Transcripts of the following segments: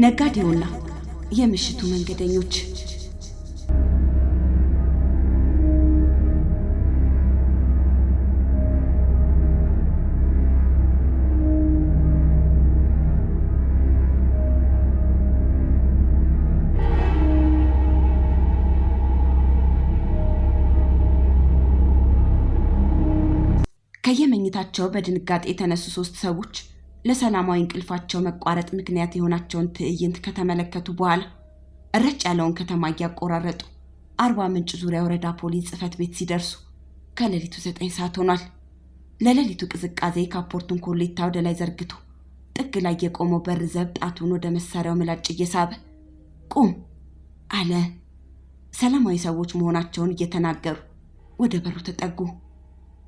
ነጋዴውና የምሽቱ መንገደኞች። ከየመኝታቸው በድንጋጤ የተነሱ ሶስት ሰዎች ለሰላማዊ እንቅልፋቸው መቋረጥ ምክንያት የሆናቸውን ትዕይንት ከተመለከቱ በኋላ እረጭ ያለውን ከተማ እያቆራረጡ አርባ ምንጭ ዙሪያ ወረዳ ፖሊስ ጽሕፈት ቤት ሲደርሱ ከሌሊቱ 9 ሰዓት ሆኗል። ለሌሊቱ ቅዝቃዜ ካፖርቱን ኮሌታ ወደ ላይ ዘርግቶ ጥግ ላይ የቆመው በር ዘብ ጣቱን ወደ መሳሪያው ምላጭ እየሳበ ቁም አለ። ሰላማዊ ሰዎች መሆናቸውን እየተናገሩ ወደ በሩ ተጠጉ።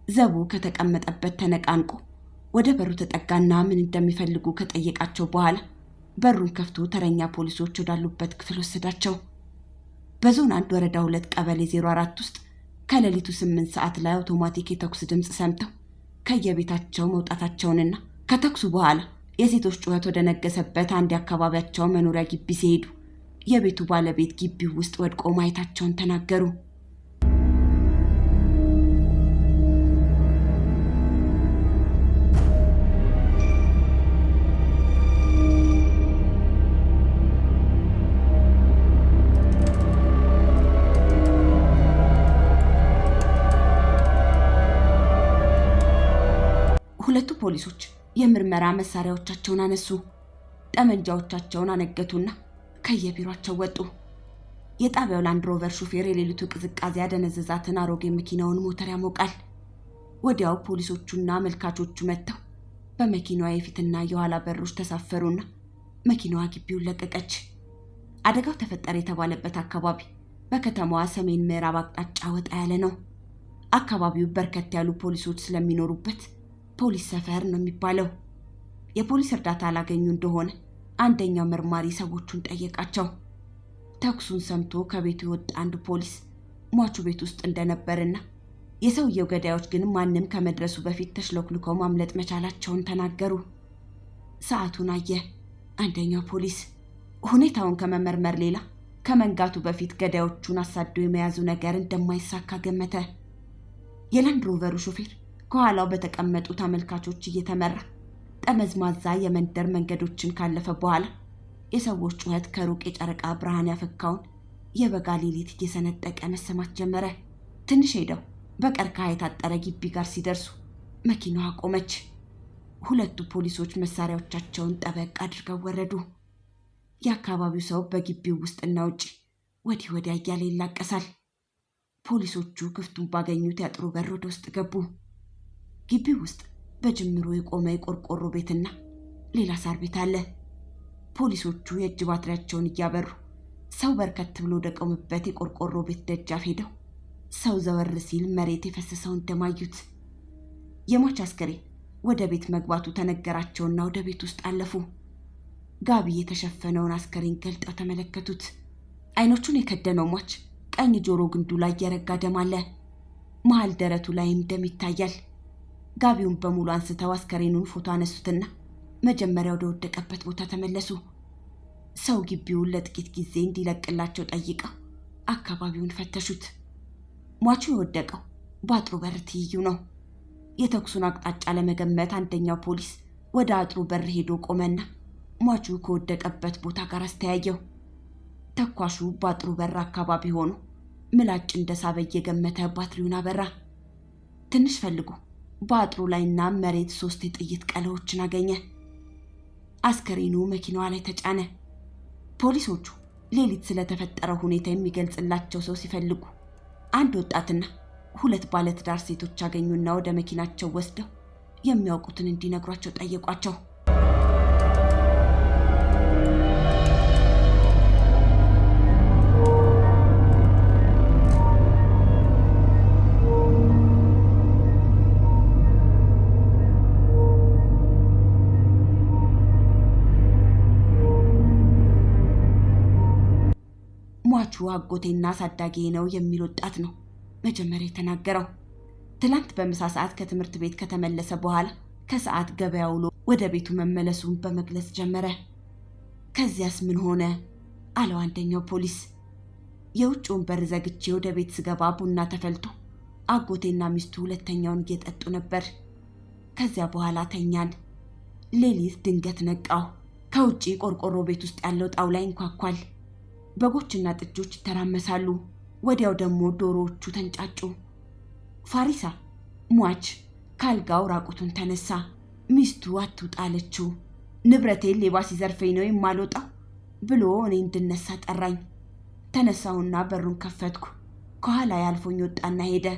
ዘቡ ከተቀመጠበት ተነቃንቆ ወደ በሩ ተጠጋና ምን እንደሚፈልጉ ከጠየቃቸው በኋላ በሩን ከፍቶ ተረኛ ፖሊሶች ወዳሉበት ክፍል ወሰዳቸው። በዞን 1 ወረዳ 2 ቀበሌ 04 ውስጥ ከሌሊቱ 8 ሰዓት ላይ አውቶማቲክ የተኩስ ድምጽ ሰምተው ከየቤታቸው መውጣታቸውንና ከተኩሱ በኋላ የሴቶች ጩኸት ወደ ነገሰበት አንድ የአካባቢያቸው መኖሪያ ግቢ ሲሄዱ የቤቱ ባለቤት ግቢው ውስጥ ወድቆ ማየታቸውን ተናገሩ። ሁለቱ ፖሊሶች የምርመራ መሳሪያዎቻቸውን አነሱ። ጠመንጃዎቻቸውን አነገቱና ከየቢሮአቸው ወጡ። የጣቢያው ላንድ ሮቨር ሹፌር የሌሊቱ ቅዝቃዜ ያደነዘዛትን አሮጌ መኪናውን ሞተር ያሞቃል። ወዲያው ፖሊሶቹና አመልካቾቹ መጥተው በመኪናዋ የፊትና የኋላ በሮች ተሳፈሩና መኪናዋ ግቢውን ለቀቀች። አደጋው ተፈጠረ የተባለበት አካባቢ በከተማዋ ሰሜን ምዕራብ አቅጣጫ ወጣ ያለ ነው። አካባቢው በርከት ያሉ ፖሊሶች ስለሚኖሩበት ፖሊስ ሰፈር ነው የሚባለው። የፖሊስ እርዳታ አላገኙ እንደሆነ አንደኛው መርማሪ ሰዎቹን ጠየቃቸው። ተኩሱን ሰምቶ ከቤቱ የወጣ አንድ ፖሊስ ሟቹ ቤት ውስጥ እንደነበርና የሰውየው ገዳዮች ግን ማንም ከመድረሱ በፊት ተሽሎክልከው ማምለጥ መቻላቸውን ተናገሩ። ሰዓቱን አየ አንደኛው ፖሊስ። ሁኔታውን ከመመርመር ሌላ ከመንጋቱ በፊት ገዳዮቹን አሳዶ የመያዙ ነገር እንደማይሳካ ገመተ። የላንድ ሮቨሩ ሹፌር ከኋላው በተቀመጡ ተመልካቾች እየተመራ ጠመዝማዛ የመንደር መንገዶችን ካለፈ በኋላ የሰዎች ጩኸት ከሩቅ የጨረቃ ብርሃን ያፈካውን የበጋ ሌሊት እየሰነጠቀ መሰማት ጀመረ። ትንሽ ሄደው በቀርከሃ የታጠረ ግቢ ጋር ሲደርሱ መኪናዋ ቆመች። ሁለቱ ፖሊሶች መሳሪያዎቻቸውን ጠበቅ አድርገው ወረዱ። የአካባቢው ሰው በግቢው ውስጥና ውጪ ወዲህ ወዲያ እያለ ይላቀሳል። ፖሊሶቹ ክፍቱን ባገኙት ያጥሩ በር ወደ ውስጥ ገቡ። ግቢው ውስጥ በጅምሩ የቆመ የቆርቆሮ ቤትና ሌላ ሳር ቤት አለ። ፖሊሶቹ የእጅ ባትሪያቸውን እያበሩ ሰው በርከት ብሎ ወደ ቆመበት የቆርቆሮ ቤት ደጃፍ ሄደው ሰው ዘወር ሲል መሬት የፈሰሰውን ደም አዩት። የሟች አስከሬን ወደ ቤት መግባቱ ተነገራቸውና ወደ ቤት ውስጥ አለፉ። ጋቢ የተሸፈነውን አስከሬን ገልጠው ተመለከቱት። አይኖቹን የከደነው ሟች ቀኝ ጆሮ ግንዱ ላይ የረጋ ደም አለ። መሃል ደረቱ ላይም ደም ይታያል። ጋቢውን በሙሉ አንስተው አስከሬኑን ፎቶ አነሱትና መጀመሪያ ወደ ወደቀበት ቦታ ተመለሱ። ሰው ግቢውን ለጥቂት ጊዜ እንዲለቅላቸው ጠይቀው አካባቢውን ፈተሹት። ሟቹ የወደቀው በአጥሩ በር ትይዩ ነው። የተኩሱን አቅጣጫ ለመገመት አንደኛው ፖሊስ ወደ አጥሩ በር ሄዶ ቆመና ሟቹ ከወደቀበት ቦታ ጋር አስተያየው። ተኳሹ በአጥሩ በር አካባቢ ሆኖ ምላጭ እንደሳበ እየገመተ ባትሪውን አበራ። ትንሽ ፈልጎ በአጥሩ ላይና መሬት 3 የጥይት ቀለዎችን አገኘ። አስከሬኑ መኪናዋ ላይ ተጫነ። ፖሊሶቹ ሌሊት ስለተፈጠረው ሁኔታ የሚገልጽላቸው ሰው ሲፈልጉ አንድ ወጣትና 2 ባለትዳር ሴቶች አገኙና ወደ መኪናቸው ወስደው የሚያውቁትን እንዲነግሯቸው ጠየቋቸው። ሟቹ አጎቴና አሳዳጊ ነው የሚል ወጣት ነው መጀመሪያ የተናገረው። ትላንት በምሳ ሰዓት ከትምህርት ቤት ከተመለሰ በኋላ ከሰዓት ገበያ ውሎ ወደ ቤቱ መመለሱን በመግለጽ ጀመረ። ከዚያስ ምን ሆነ አለው አንደኛው ፖሊስ። የውጭውን በር ዘግቼ ወደ ቤት ስገባ ቡና ተፈልቶ አጎቴና ሚስቱ ሁለተኛውን እየጠጡ ነበር። ከዚያ በኋላ ተኛን። ሌሊት ድንገት ነቃው። ከውጪ ቆርቆሮ ቤት ውስጥ ያለው ጣውላ ይንኳኳል። በጎችና ጥጆች ይተራመሳሉ። ወዲያው ደግሞ ዶሮዎቹ ተንጫጩ። ፋሪሳ ሟች ካልጋው ራቁቱን ተነሳ። ሚስቱ አትውጣ አለችው። ንብረቴን ሌባ ሲዘርፈኝ ነው የማልወጣው ብሎ እኔ እንድነሳ ጠራኝ። ተነሳሁና በሩን ከፈትኩ። ከኋላ ያልፎኝ ወጣና ሄደ።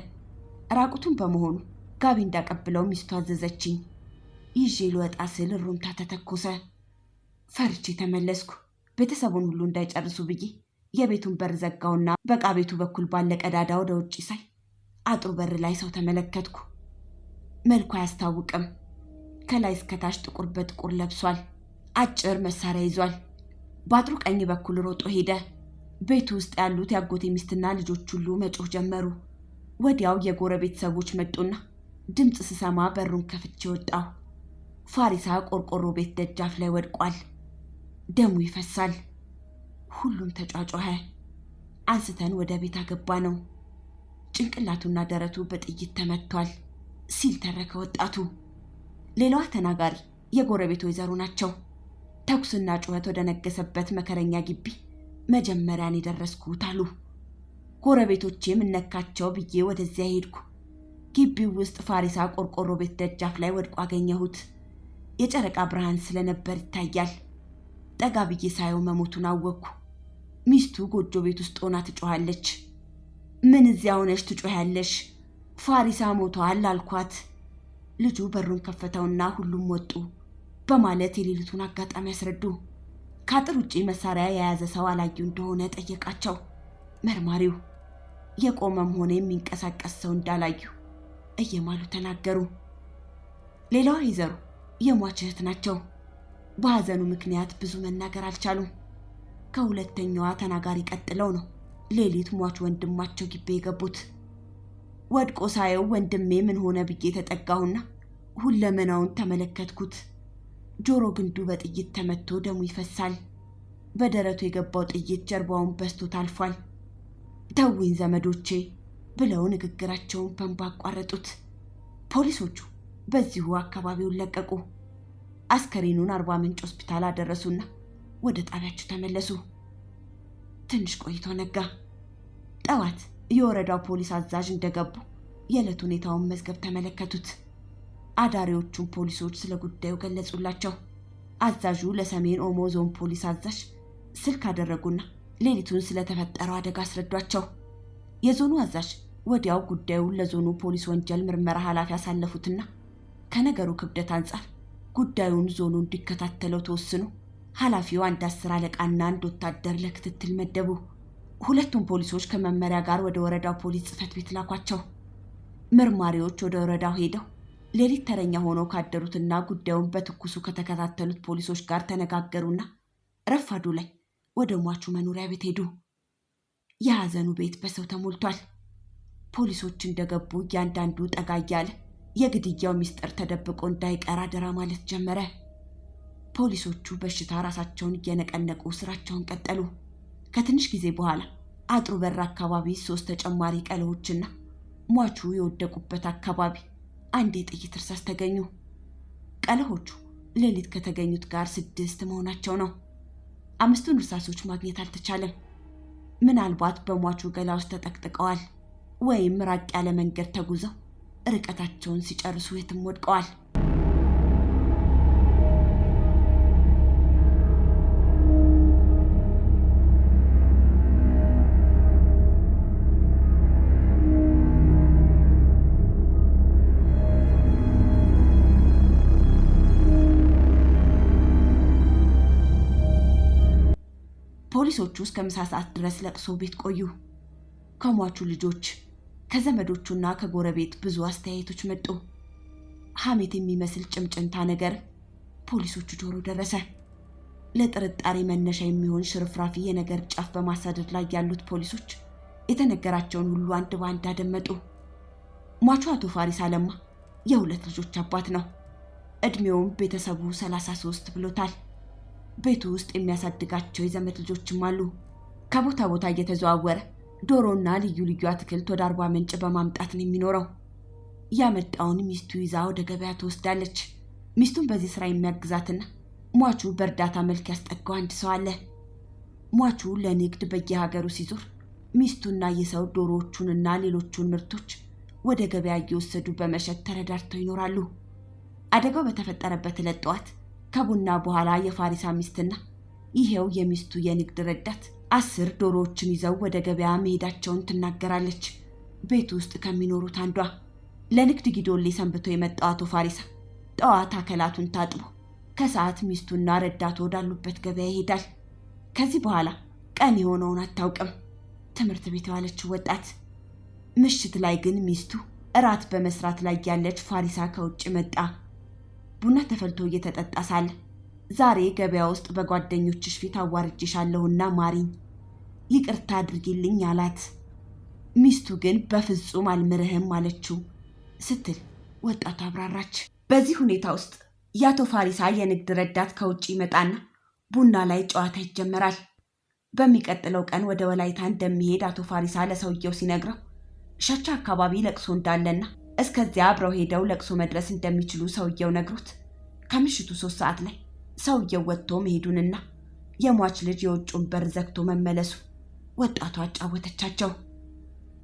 ራቁቱን በመሆኑ ጋቢ እንዳቀብለው ሚስቱ አዘዘችኝ። ይዤ ልወጣ ስል ሩምታ ተተኮሰ። ፈርቼ ተመለስኩ። ቤተሰቡን ሁሉ እንዳይጨርሱ ብዬ የቤቱን በር ዘጋውና በቃ ቤቱ በኩል ባለ ቀዳዳ ወደ ውጪ ሳይ አጥሩ በር ላይ ሰው ተመለከትኩ። መልኩ አያስታውቅም። ከላይ እስከታች ጥቁር በጥቁር ለብሷል። አጭር መሳሪያ ይዟል። በአጥሩ ቀኝ በኩል ሮጦ ሄደ። ቤቱ ውስጥ ያሉት ያጎቴ ሚስትና ልጆች ሁሉ መጮህ ጀመሩ። ወዲያው የጎረቤት ሰዎች መጡና ድምፅ ስሰማ በሩን ከፍቼ ወጣሁ። ፋሪሳ ቆርቆሮ ቤት ደጃፍ ላይ ወድቋል። ደሙ ይፈሳል። ሁሉም ተጫጫኸ። አንስተን ወደ ቤት አገባ ነው። ጭንቅላቱና ደረቱ በጥይት ተመቷል ሲል ተረከ ወጣቱ። ሌላዋ ተናጋሪ የጎረቤት ወይዘሮ ናቸው። ተኩስና ጩኸት ወደ ነገሰበት መከረኛ ግቢ መጀመሪያን የደረስኩት አሉ። ጎረቤቶቼም እነካቸው ብዬ ወደዚያ ሄድኩ። ግቢው ውስጥ ፋሪሳ ቆርቆሮ ቤት ደጃፍ ላይ ወድቆ አገኘሁት። የጨረቃ ብርሃን ስለነበር ይታያል። ጠጋ ብዬ ሳየው መሞቱን አወቅኩ። ሚስቱ ጎጆ ቤት ውስጥ ሆና ትጮኻለች። ምን እዚያ ሆነሽ ትጮኻለሽ? ፋሪሳ ሞቷል አልኳት። ልጁ በሩን ከፈተውና ሁሉም ወጡ በማለት የሌሊቱን አጋጣሚ ያስረዱ። ከአጥር ውጪ መሳሪያ የያዘ ሰው አላዩ እንደሆነ ጠየቃቸው መርማሪው። የቆመም ሆነ የሚንቀሳቀስ ሰው እንዳላዩ እየማሉ ተናገሩ። ሌላዋ ወይዘሮ የሟች እህት ናቸው። በሐዘኑ ምክንያት ብዙ መናገር አልቻሉም። ከሁለተኛዋ ተናጋሪ ቀጥለው ነው ሌሊት ሟች ወንድማቸው ግቢ የገቡት። ወድቆ ሳየው ወንድሜ ምን ሆነ ብዬ ተጠጋሁና ሁለመናውን ተመለከትኩት። ጆሮ ግንዱ በጥይት ተመቶ ደሙ ይፈሳል። በደረቱ የገባው ጥይት ጀርባውን በስቶ ታልፏል። ተውኝ ዘመዶቼ ብለው ንግግራቸውን በእንባ አቋረጡት። ፖሊሶቹ በዚሁ አካባቢውን ለቀቁ። አስከሬኑን አርባ ምንጭ ሆስፒታል አደረሱና ወደ ጣቢያቸው ተመለሱ። ትንሽ ቆይቶ ነጋ። ጠዋት የወረዳው ፖሊስ አዛዥ እንደገቡ የዕለት ሁኔታውን መዝገብ ተመለከቱት። አዳሪዎቹን ፖሊሶች ስለ ጉዳዩ ገለጹላቸው። አዛዡ ለሰሜን ኦሞ ዞን ፖሊስ አዛዥ ስልክ አደረጉና ሌሊቱን ስለተፈጠረው አደጋ አስረዷቸው። የዞኑ አዛዥ ወዲያው ጉዳዩን ለዞኑ ፖሊስ ወንጀል ምርመራ ኃላፊ ያሳለፉትና ከነገሩ ክብደት አንጻር ጉዳዩን ዞኑ እንዲከታተለው ተወስኖ ኃላፊው አንድ 10 አለቃና አንድ ወታደር ለክትትል መደቡ። ሁለቱም ፖሊሶች ከመመሪያ ጋር ወደ ወረዳው ፖሊስ ጽፈት ቤት ላኳቸው። መርማሪዎች ወደ ወረዳው ሄደው ሌሊት ተረኛ ሆነው ካደሩትና ጉዳዩን በትኩሱ ከተከታተሉት ፖሊሶች ጋር ተነጋገሩና ረፋዱ ላይ ወደ ሟቹ መኖሪያ ቤት ሄዱ። የሐዘኑ ቤት በሰው ተሞልቷል። ፖሊሶች እንደገቡ እያንዳንዱ ጠጋ እያለ የግድያው ሚስጥር ተደብቆ እንዳይቀር አደራ ማለት ጀመረ። ፖሊሶቹ በሽታ ራሳቸውን እየነቀነቁ ስራቸውን ቀጠሉ። ከትንሽ ጊዜ በኋላ አጥሩ በር አካባቢ 3 ተጨማሪ ቀለዎችና ሟቹ የወደቁበት አካባቢ አንድ የጥይት እርሳስ ተገኙ። ቀለዎቹ ሌሊት ከተገኙት ጋር 6 መሆናቸው ነው። 5ቱን እርሳሶች ማግኘት አልተቻለም። ምናልባት በሟቹ ገላ ውስጥ ተጠቅጥቀዋል ወይም ራቅ ያለ መንገድ ተጉዘው ርቀታቸውን ሲጨርሱ የትም ወድቀዋል። ፖሊሶቹ እስከ ምሳ ሰዓት ድረስ ለቅሶ ቤት ቆዩ። ከሟቹ ልጆች ከዘመዶቹና ከጎረቤት ብዙ አስተያየቶች መጡ። ሐሜት የሚመስል ጭምጭምታ ነገር ፖሊሶቹ ጆሮ ደረሰ። ለጥርጣሬ መነሻ የሚሆን ሽርፍራፊ የነገር ጫፍ በማሳደድ ላይ ያሉት ፖሊሶች የተነገራቸውን ሁሉ አንድ ባንድ አደመጡ። ሟቹ አቶ ፋሪሳ ለማ የ2 ልጆች አባት ነው። እድሜውም ቤተሰቡ 33 ብሎታል። ቤቱ ውስጥ የሚያሳድጋቸው የዘመድ ልጆችም አሉ። ከቦታ ቦታ እየተዘዋወረ ዶሮና ልዩ ልዩ አትክልት ወደ አርባ ምንጭ በማምጣት ነው የሚኖረው። ያመጣውን ሚስቱ ይዛ ወደ ገበያ ትወስዳለች። ሚስቱን በዚህ ስራ የሚያግዛትና ሟቹ በእርዳታ መልክ ያስጠጋው አንድ ሰው አለ። ሟቹ ለንግድ በየሀገሩ ሲዞር ሚስቱና የሰው ዶሮዎቹንና ሌሎቹን ምርቶች ወደ ገበያ እየወሰዱ በመሸጥ ተረዳድተው ይኖራሉ። አደጋው በተፈጠረበት ዕለት ጠዋት ከቡና በኋላ የፋሪሳ ሚስትና ይሄው የሚስቱ የንግድ ረዳት 10 ዶሮዎችን ይዘው ወደ ገበያ መሄዳቸውን ትናገራለች። ቤት ውስጥ ከሚኖሩት አንዷ ለንግድ ጊዶሌ ሰንብቶ የመጣው አቶ ፋሪሳ ጠዋት አካላቱን ታጥቦ ከሰዓት ሚስቱና ረዳቱ ወዳሉበት ገበያ ይሄዳል። ከዚህ በኋላ ቀን የሆነውን አታውቅም። ትምህርት ቤት የዋለችው ወጣት ምሽት ላይ ግን ሚስቱ እራት በመስራት ላይ ያለች ፋሪሳ ከውጭ መጣ። ቡና ተፈልቶ እየተጠጣ ሳለ ዛሬ ገበያ ውስጥ በጓደኞችሽ ፊት አዋርጄሻለሁና ማሪኝ፣ ይቅርታ አድርጊልኝ አላት። ሚስቱ ግን በፍጹም አልምርህም አለችው ስትል ወጣቱ አብራራች። በዚህ ሁኔታ ውስጥ የአቶ ፋሪሳ የንግድ ረዳት ከውጭ ይመጣና ቡና ላይ ጨዋታ ይጀመራል። በሚቀጥለው ቀን ወደ ወላይታ እንደሚሄድ አቶ ፋሪሳ ለሰውየው ሲነግረው ሸቻ አካባቢ ለቅሶ እንዳለና እስከዚያ አብረው ሄደው ለቅሶ መድረስ እንደሚችሉ ሰውየው ነግሮት ከምሽቱ 3 ሰዓት ላይ ሰውየው ወጥቶ መሄዱንና የሟች ልጅ የውጭውን በር ዘግቶ መመለሱ ወጣቷ አጫወተቻቸው።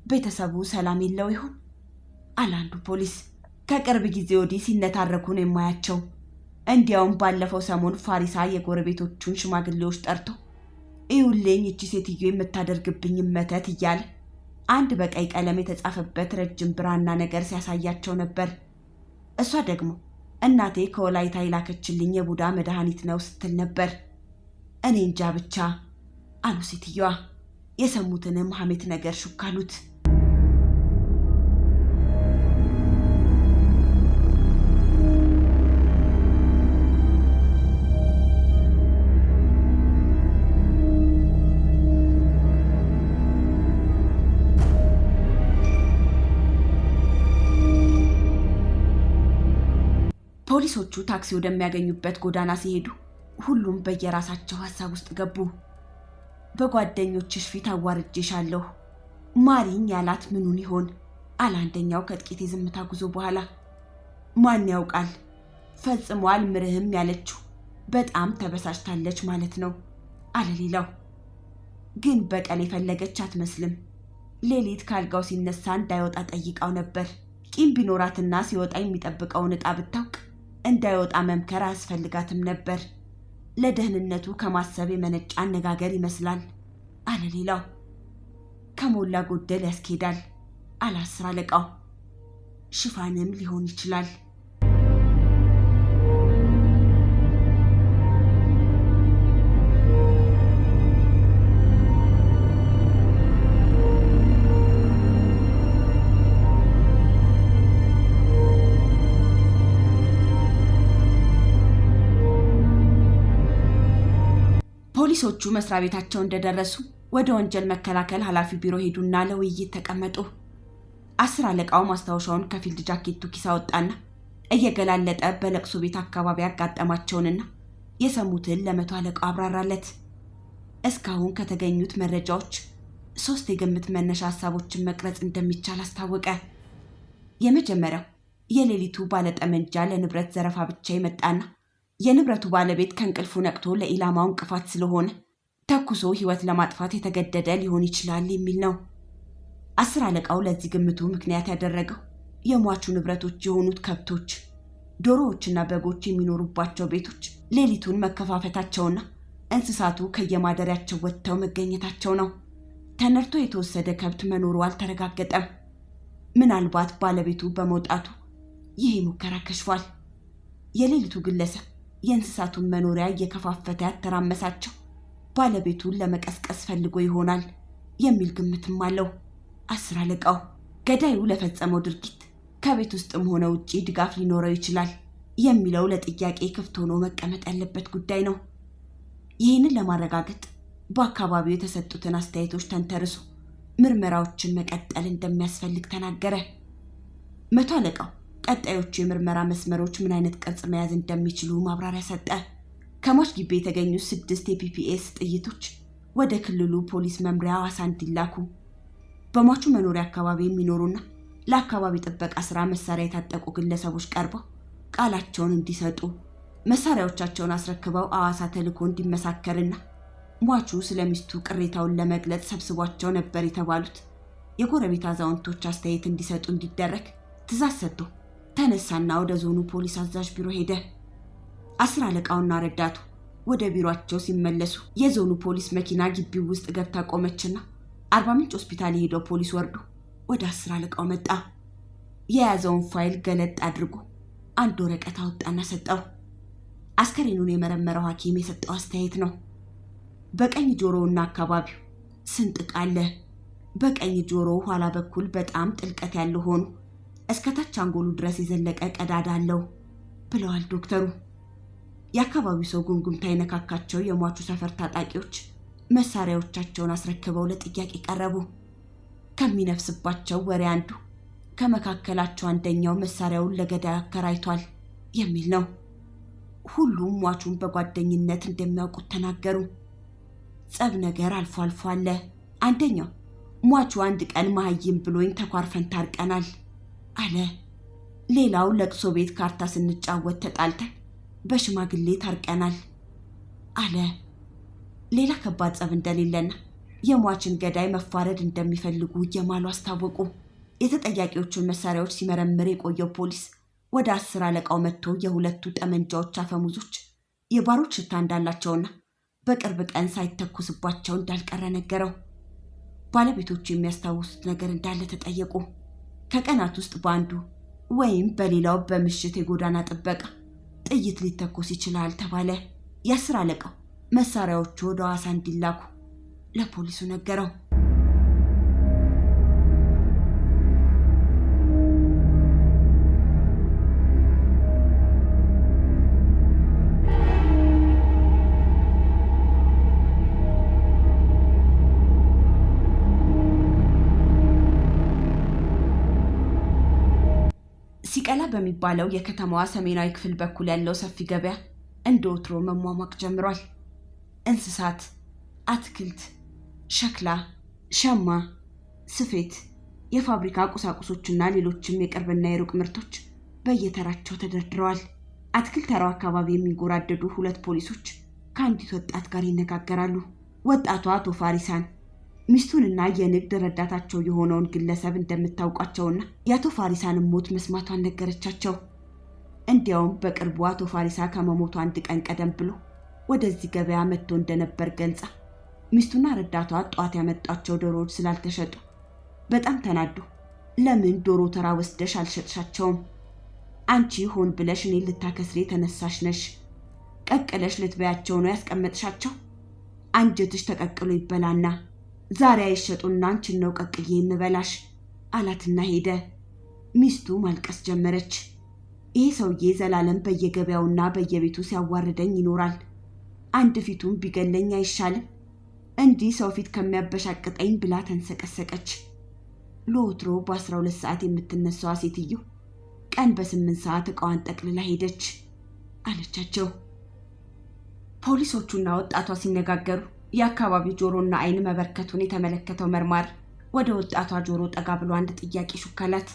ቤተሰቡ ሰላም የለው ይሆን አለ አንዱ ፖሊስ። ከቅርብ ጊዜ ወዲህ ሲነታረኩ ነው የማያቸው። እንዲያውም ባለፈው ሰሞን ፋሪሳ የጎረቤቶቹን ሽማግሌዎች ጠርቶ ይውልኝ እቺ ሴትዮ የምታደርግብኝ መተት እያለ አንድ በቀይ ቀለም የተጻፈበት ረጅም ብራና ነገር ሲያሳያቸው ነበር። እሷ ደግሞ እናቴ ከወላይታ ይላከችልኝ የቡዳ መድኃኒት ነው ስትል ነበር። እኔ እንጃ ብቻ አሉ ሴትዮዋ። የሰሙትንም ሐሜት ነገር ሹካሉት። ፖሊሶቹ ታክሲ ወደሚያገኙበት ጎዳና ሲሄዱ ሁሉም በየራሳቸው ሐሳብ ውስጥ ገቡ። በጓደኞችሽ ፊት አዋርጄሻለሁ ማሪኝ ያላት ምኑን ይሆን አለ አንደኛው ከጥቂት የዝምታ ጉዞ በኋላ። ማን ያውቃል፣ ፈጽሞ አልምርህም ያለችው በጣም ተበሳጭታለች ማለት ነው አለ ሌላው። ግን በቀል የፈለገች አትመስልም። ሌሊት ካልጋው ሲነሳ እንዳይወጣ ጠይቃው ነበር። ቂም ቢኖራትና ሲወጣ የሚጠብቀውን ዕጣ ብታውቅ እንዳይወጣ መምከር አያስፈልጋትም ነበር። ለደህንነቱ ከማሰብ የመነጫ አነጋገር ይመስላል አለ ሌላው። ከሞላ ጎደል ያስኬዳል አለ 10 አለቃው። ሽፋንም ሊሆን ይችላል። ፖሊሶቹ መስሪያ ቤታቸው እንደደረሱ ወደ ወንጀል መከላከል ኃላፊ ቢሮ ሄዱና ለውይይት ተቀመጡ። 10 አለቃው ማስታወሻውን ከፊልድ ጃኬቱ ኪስ አወጣና እየገላለጠ በለቅሶ ቤት አካባቢ ያጋጠማቸውንና የሰሙትን ለመቶ አለቃው አብራራለት። እስካሁን ከተገኙት መረጃዎች 3 የግምት መነሻ ሐሳቦችን መቅረጽ እንደሚቻል አስታወቀ። የመጀመሪያው የሌሊቱ ባለጠመንጃ ለንብረት ዘረፋ ብቻ የመጣና የንብረቱ ባለቤት ከእንቅልፉ ነቅቶ ለኢላማው እንቅፋት ስለሆነ ተኩሶ ሕይወት ለማጥፋት የተገደደ ሊሆን ይችላል የሚል ነው። 10 አለቃው ለዚህ ግምቱ ምክንያት ያደረገው የሟቹ ንብረቶች የሆኑት ከብቶች፣ ዶሮዎችና በጎች የሚኖሩባቸው ቤቶች ሌሊቱን መከፋፈታቸውና እንስሳቱ ከየማደሪያቸው ወጥተው መገኘታቸው ነው። ተነርቶ የተወሰደ ከብት መኖሩ አልተረጋገጠም። ምናልባት ባለቤቱ በመውጣቱ ይህ ሙከራ ከሽፏል። የሌሊቱ ግለሰብ የእንስሳቱን መኖሪያ እየከፋፈተ ያተራመሳቸው ባለቤቱን ለመቀስቀስ ፈልጎ ይሆናል የሚል ግምትም አለው 10 አለቃው። ገዳዩ ለፈጸመው ድርጊት ከቤት ውስጥም ሆነ ውጪ ድጋፍ ሊኖረው ይችላል የሚለው ለጥያቄ ክፍት ሆኖ መቀመጥ ያለበት ጉዳይ ነው። ይህንን ለማረጋገጥ በአካባቢው የተሰጡትን አስተያየቶች ተንተርሶ ምርመራዎችን መቀጠል እንደሚያስፈልግ ተናገረ። መቶ አለቃው ቀጣዮቹ የምርመራ መስመሮች ምን አይነት ቅርጽ መያዝ እንደሚችሉ ማብራሪያ ሰጠ። ከሟች ግቢ የተገኙ 6 የፒፒኤስ ጥይቶች ወደ ክልሉ ፖሊስ መምሪያ ሐዋሳ እንዲላኩ በሟቹ መኖሪያ አካባቢ የሚኖሩና ለአካባቢ ጥበቃ ስራ መሳሪያ የታጠቁ ግለሰቦች ቀርበው ቃላቸውን እንዲሰጡ መሳሪያዎቻቸውን አስረክበው ሐዋሳ ተልኮ እንዲመሳከርና ሟቹ ስለሚስቱ ቅሬታውን ለመግለጽ ሰብስቧቸው ነበር የተባሉት የጎረቤት አዛውንቶች አስተያየት እንዲሰጡ እንዲደረግ ትዕዛዝ ሰጥቶ ተነሳና ወደ ዞኑ ፖሊስ አዛዥ ቢሮ ሄደ። 10 አለቃውና ረዳቱ ወደ ቢሮአቸው ሲመለሱ የዞኑ ፖሊስ መኪና ግቢው ውስጥ ገብታ ቆመችና አርባ ምንጭ ሆስፒታል የሄደው ፖሊስ ወርዶ ወደ 10 አለቃው መጣ። የያዘውን ፋይል ገለጥ አድርጎ አንድ ወረቀት አወጣና ሰጠው። አስከሬኑን የመረመረው ሐኪም የሰጠው አስተያየት ነው። በቀኝ ጆሮውና አካባቢው ስንጥቅ አለ። በቀኝ ጆሮው ኋላ በኩል በጣም ጥልቀት ያለው ሆኖ እስከታች አንጎሉ ድረስ የዘለቀ ቀዳዳ አለው ብለዋል ዶክተሩ። የአካባቢው ሰው ጉምጉምታ የነካካቸው የሟቹ ሰፈር ታጣቂዎች መሳሪያዎቻቸውን አስረክበው ለጥያቄ ቀረቡ። ከሚነፍስባቸው ወሬ አንዱ ከመካከላቸው አንደኛው መሳሪያውን ለገዳይ አከራይቷል የሚል ነው። ሁሉም ሟቹን በጓደኝነት እንደሚያውቁት ተናገሩ። ጸብ ነገር አልፎ አልፎ አለ። አንደኛው ሟቹ አንድ ቀን መሀይም ብሎኝ ተኳርፈን ታርቀናል አለ። ሌላው ለቅሶ ቤት ካርታ ስንጫወት ተጣልተን በሽማግሌ ታርቀናል አለ። ሌላ ከባድ ጸብ እንደሌለና የሟችን ገዳይ መፋረድ እንደሚፈልጉ እየማሉ አስታወቁ። የተጠያቂዎቹን መሳሪያዎች ሲመረምር የቆየው ፖሊስ ወደ 10 አለቃው መጥቶ የሁለቱ ጠመንጃዎች አፈሙዞች የባሩድ ሽታ እንዳላቸውና በቅርብ ቀን ሳይተኩስባቸው እንዳልቀረ ነገረው። ባለቤቶቹ የሚያስታውሱት ነገር እንዳለ ተጠየቁ። ከቀናት ውስጥ በአንዱ ወይም በሌላው በምሽት የጎዳና ጥበቃ ጥይት ሊተኮስ ይችላል ተባለ። የ10 አለቃው መሳሪያዎቹ ወደ ሐዋሳ እንዲላኩ ለፖሊሱ ነገረው። ሲቀላ በሚባለው የከተማዋ ሰሜናዊ ክፍል በኩል ያለው ሰፊ ገበያ እንደ ወትሮ መሟሟቅ ጀምሯል። እንስሳት፣ አትክልት፣ ሸክላ፣ ሸማ፣ ስፌት፣ የፋብሪካ ቁሳቁሶችና ሌሎችም የቅርብና የሩቅ ምርቶች በየተራቸው ተደርድረዋል። አትክልት ተራው አካባቢ የሚጎራደዱ 2 ፖሊሶች ከአንዲት ወጣት ጋር ይነጋገራሉ። ወጣቷ አቶ ፋሪሳን ሚስቱንና የንግድ ረዳታቸው የሆነውን ግለሰብ እንደምታውቋቸውና የአቶ ፋሪሳንን ሞት መስማቷን ነገረቻቸው። እንዲያውም በቅርቡ አቶ ፋሪሳ ከመሞቱ አንድ ቀን ቀደም ብሎ ወደዚህ ገበያ መጥቶ እንደነበር ገልጻ ሚስቱና ረዳቷ ጧት ያመጣቸው ዶሮዎች ስላልተሸጡ በጣም ተናዶ ለምን ዶሮ ተራ ወስደሽ አልሸጥሻቸውም? አንቺ ሆን ብለሽ እኔን ልታከስሪ ተነሳሽ ነሽ። ቀቅለሽ ልትበያቸው ነው ያስቀመጥሻቸው። አንጀትሽ ተቀቅሎ ይበላና ዛሬ አይሸጡና አንቺን ነው ቀቅዬ የምበላሽ አላትና ሄደ። ሚስቱ ማልቀስ ጀመረች። ይህ ሰውዬ ዘላለም በየገበያውና በየቤቱ ሲያዋርደኝ ይኖራል። አንድ ፊቱን ቢገለኝ አይሻልም? እንዲህ ሰው ፊት ከሚያበሻቅጠኝ ብላ ተንሰቀሰቀች። ለወትሮ በ12 ሰዓት የምትነሳዋ ሴትዮ ቀን በ8 ሰዓት እቃዋን ጠቅልላ ሄደች አለቻቸው። ፖሊሶቹና ወጣቷ ሲነጋገሩ የአካባቢው ጆሮና አይን መበርከቱን የተመለከተው መርማር ወደ ወጣቷ ጆሮ ጠጋ ብሎ አንድ ጥያቄ ሹካላት።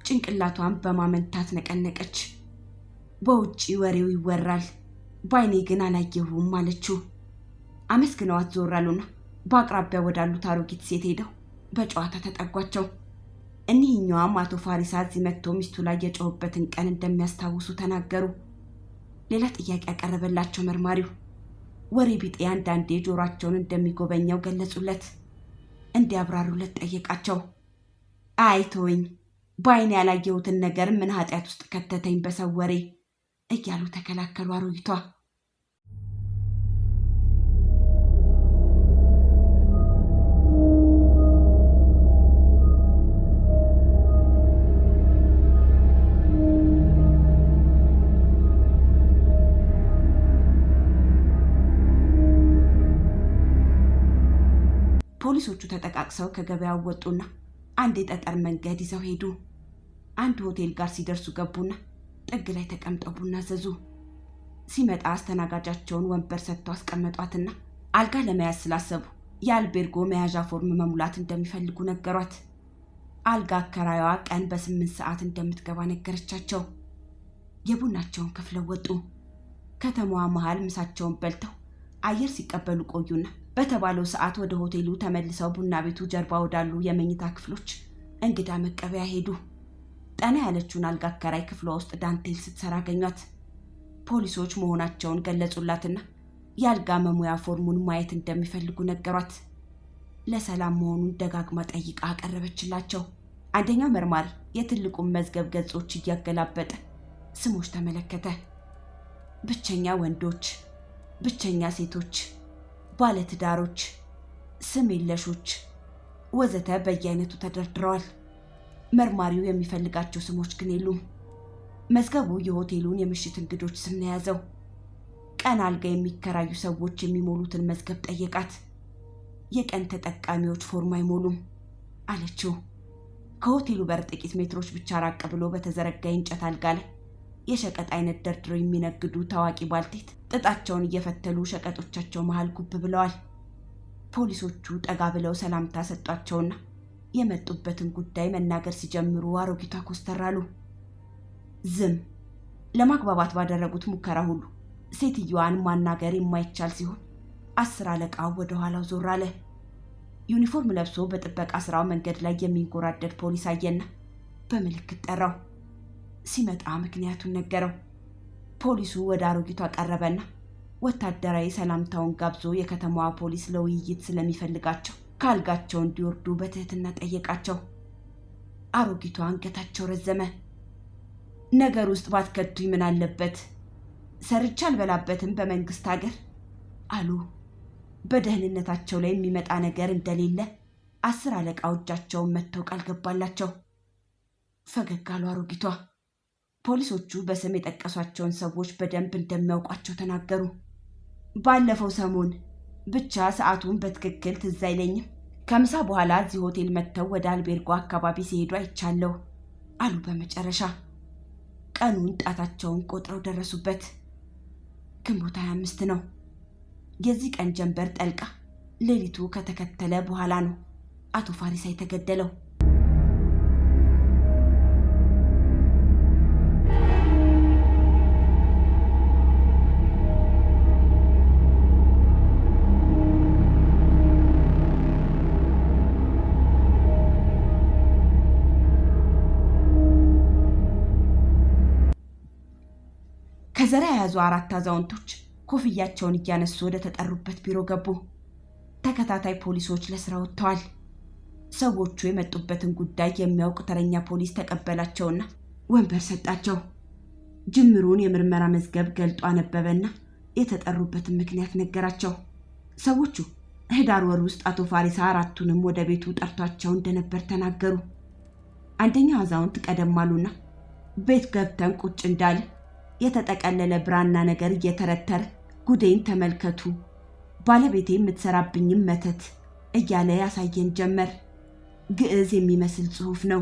ጭንቅላቷን በማመንታት ነቀነቀች። በውጪ ወሬው ይወራል፣ ባይኔ ግን አላየሁም አለችው። አመስግነዋት ዞር አሉና በአቅራቢያ ወዳሉት አሮጊት ሴት ሄደው በጨዋታ ተጠጓቸው። እኒህኛዋም አቶ ፋሪሳ እዚህ መጥቶ ሚስቱ ላይ የጮህበትን ቀን እንደሚያስታውሱ ተናገሩ። ሌላ ጥያቄ ያቀረበላቸው መርማሪው ወሬ ቢጤ አንዳንዴ ጆሯቸውን እንደሚጎበኘው ገለጹለት። እንዲያብራሩለት ጠየቃቸው። አይቶኝ ባይኔ ያላየሁትን ነገር ምን ኃጢአት ውስጥ ከተተኝ በሰው ወሬ እያሉ ተከላከሉ አሮጊቷ። ፖሊሶቹ ተጠቃቅሰው ከገበያው ወጡና አንድ የጠጠር መንገድ ይዘው ሄዱ። አንድ ሆቴል ጋር ሲደርሱ ገቡና ጥግ ላይ ተቀምጠው ቡና አዘዙ። ሲመጣ አስተናጋጃቸውን ወንበር ሰጥተው አስቀመጧትና አልጋ ለመያዝ ስላሰቡ የአልቤርጎ መያዣ ፎርም መሙላት እንደሚፈልጉ ነገሯት። አልጋ አከራዩዋ ቀን በ8 ሰዓት እንደምትገባ ነገረቻቸው። የቡናቸውን ከፍለው ወጡ። ከተማዋ መሃል ምሳቸውን በልተው አየር ሲቀበሉ ቆዩና በተባለው ሰዓት ወደ ሆቴሉ ተመልሰው ቡና ቤቱ ጀርባ ወዳሉ የመኝታ ክፍሎች እንግዳ መቀበያ ሄዱ። ጠና ያለችውን አልጋ አከራይ ክፍሏ ውስጥ ዳንቴል ስትሰራ አገኟት። ፖሊሶች መሆናቸውን ገለጹላትና የአልጋ መሙያ ፎርሙን ማየት እንደሚፈልጉ ነገሯት። ለሰላም መሆኑን ደጋግማ ጠይቃ አቀረበችላቸው። አንደኛው መርማሪ የትልቁን መዝገብ ገጾች እያገላበጠ ስሞች ተመለከተ። ብቸኛ ወንዶች፣ ብቸኛ ሴቶች፣ ባለትዳሮች፣ ስም የለሾች ወዘተ በየአይነቱ ተደርድረዋል። መርማሪው የሚፈልጋቸው ስሞች ግን የሉም። መዝገቡ የሆቴሉን የምሽት እንግዶች ስም ነው የያዘው። ቀን አልጋ የሚከራዩ ሰዎች የሚሞሉትን መዝገብ ጠየቃት። የቀን ተጠቃሚዎች ፎርም አይሞሉም አለችው። ከሆቴሉ በር ጥቂት ሜትሮች ብቻ ራቅ ብሎ በተዘረጋ የእንጨት አልጋ ላይ የሸቀጥ አይነት ደርድረው የሚነግዱ ታዋቂ ባልቴት ጥጣቸውን እየፈተሉ ሸቀጦቻቸው መሃል ጉብ ብለዋል። ፖሊሶቹ ጠጋ ብለው ሰላምታ ሰጧቸውና የመጡበትን ጉዳይ መናገር ሲጀምሩ አሮጊቷ ኮስተራሉ። ዝም ለማግባባት ባደረጉት ሙከራ ሁሉ ሴትዮዋን ማናገር የማይቻል ሲሆን 10 አለቃው ወደ ኋላው ዞር አለ። ዩኒፎርም ለብሶ በጥበቃ ስራው መንገድ ላይ የሚንጎራደድ ፖሊስ አየና በምልክት ጠራው። ሲመጣ ምክንያቱን ነገረው። ፖሊሱ ወደ አሮጊቷ ቀረበና ወታደራዊ ሰላምታውን ጋብዞ የከተማዋ ፖሊስ ለውይይት ስለሚፈልጋቸው ካልጋቸው እንዲወርዱ በትህትና ጠየቃቸው። አሮጊቷ አንገታቸው ረዘመ። ነገር ውስጥ ባትከቱኝ ምን አለበት? ሰርቻ አልበላበትም በመንግስት ሀገር አሉ። በደህንነታቸው ላይ የሚመጣ ነገር እንደሌለ 10 አለቃው እጃቸውን መተው ቃል ገባላቸው። ፈገግ አሉ አሮጊቷ። ፖሊሶቹ በስም የጠቀሷቸውን ሰዎች በደንብ እንደሚያውቋቸው ተናገሩ። ባለፈው ሰሞን ብቻ ሰዓቱን በትክክል ትዝ አይለኝም፣ ከምሳ በኋላ እዚህ ሆቴል መጥተው ወደ አልቤርጎ አካባቢ ሲሄዱ አይቻለሁ አሉ በመጨረሻ። ቀኑን ጣታቸውን ቆጥረው ደረሱበት። ግንቦት 25 ነው። የዚህ ቀን ጀንበር ጠልቃ ሌሊቱ ከተከተለ በኋላ ነው አቶ ፋሪሳ የተገደለው። ከዘራ የያዙ 4 አዛውንቶች ኮፍያቸውን እያነሱ ወደ ተጠሩበት ቢሮ ገቡ። ተከታታይ ፖሊሶች ለስራ ወጥተዋል። ሰዎቹ የመጡበትን ጉዳይ የሚያውቅ ተረኛ ፖሊስ ተቀበላቸውና ወንበር ሰጣቸው። ጅምሩን የምርመራ መዝገብ ገልጦ አነበበና የተጠሩበትን ምክንያት ነገራቸው። ሰዎቹ ህዳር ወር ውስጥ አቶ ፋሪሳ 4ቱንም ወደ ቤቱ ጠርቷቸው እንደነበር ተናገሩ። አንደኛው አዛውንት ቀደም አሉና ቤት ገብተን ቁጭ እንዳለ የተጠቀለለ ብራና ነገር እየተረተረ ጉዴን ተመልከቱ፣ ባለቤቴ የምትሰራብኝም መተት እያለ ያሳየን ጀመር። ግዕዝ የሚመስል ጽሑፍ ነው።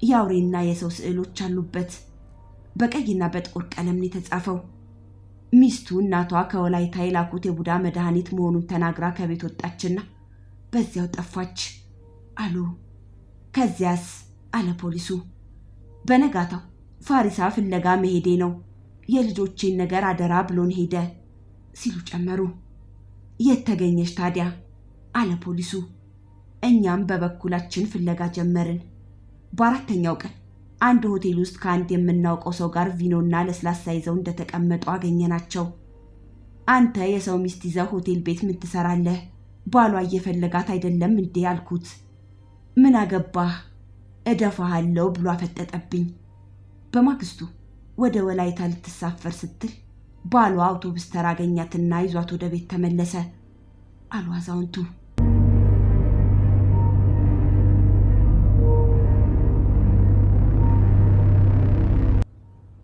የአውሬና የሰው ስዕሎች አሉበት። በቀይና በጥቁር ቀለም የተጻፈው። ሚስቱ እናቷ ከወላይታ የላኩት የቡዳ መድኃኒት መሆኑን ተናግራ ከቤት ወጣችና በዚያው ጠፋች አሉ። ከዚያስ አለ ፖሊሱ። በነጋታው ፋሪሳ ፍለጋ መሄዴ ነው፣ የልጆቼን ነገር አደራ ብሎን ሄደ ሲሉ ጨመሩ። የት ተገኘሽ ታዲያ አለ ፖሊሱ። እኛም በበኩላችን ፍለጋ ጀመርን። በአራተኛው ቀን አንድ ሆቴል ውስጥ ከአንድ የምናውቀው ሰው ጋር ቪኖና ለስላሳ ይዘው እንደተቀመጡ አገኘናቸው። አንተ የሰው ሚስት ይዘህ ሆቴል ቤት ምን ትሰራለህ? ባሏ እየፈለጋት አይደለም እንዴ አልኩት። ምን አገባህ እደፋሃለሁ ብሎ አፈጠጠብኝ። በማግስቱ ወደ ወላይታ ልትሳፈር ስትል ባሏ አውቶቡስ ተራ አገኛትና ይዟት ወደ ቤት ተመለሰ አሉ አዛውንቱ።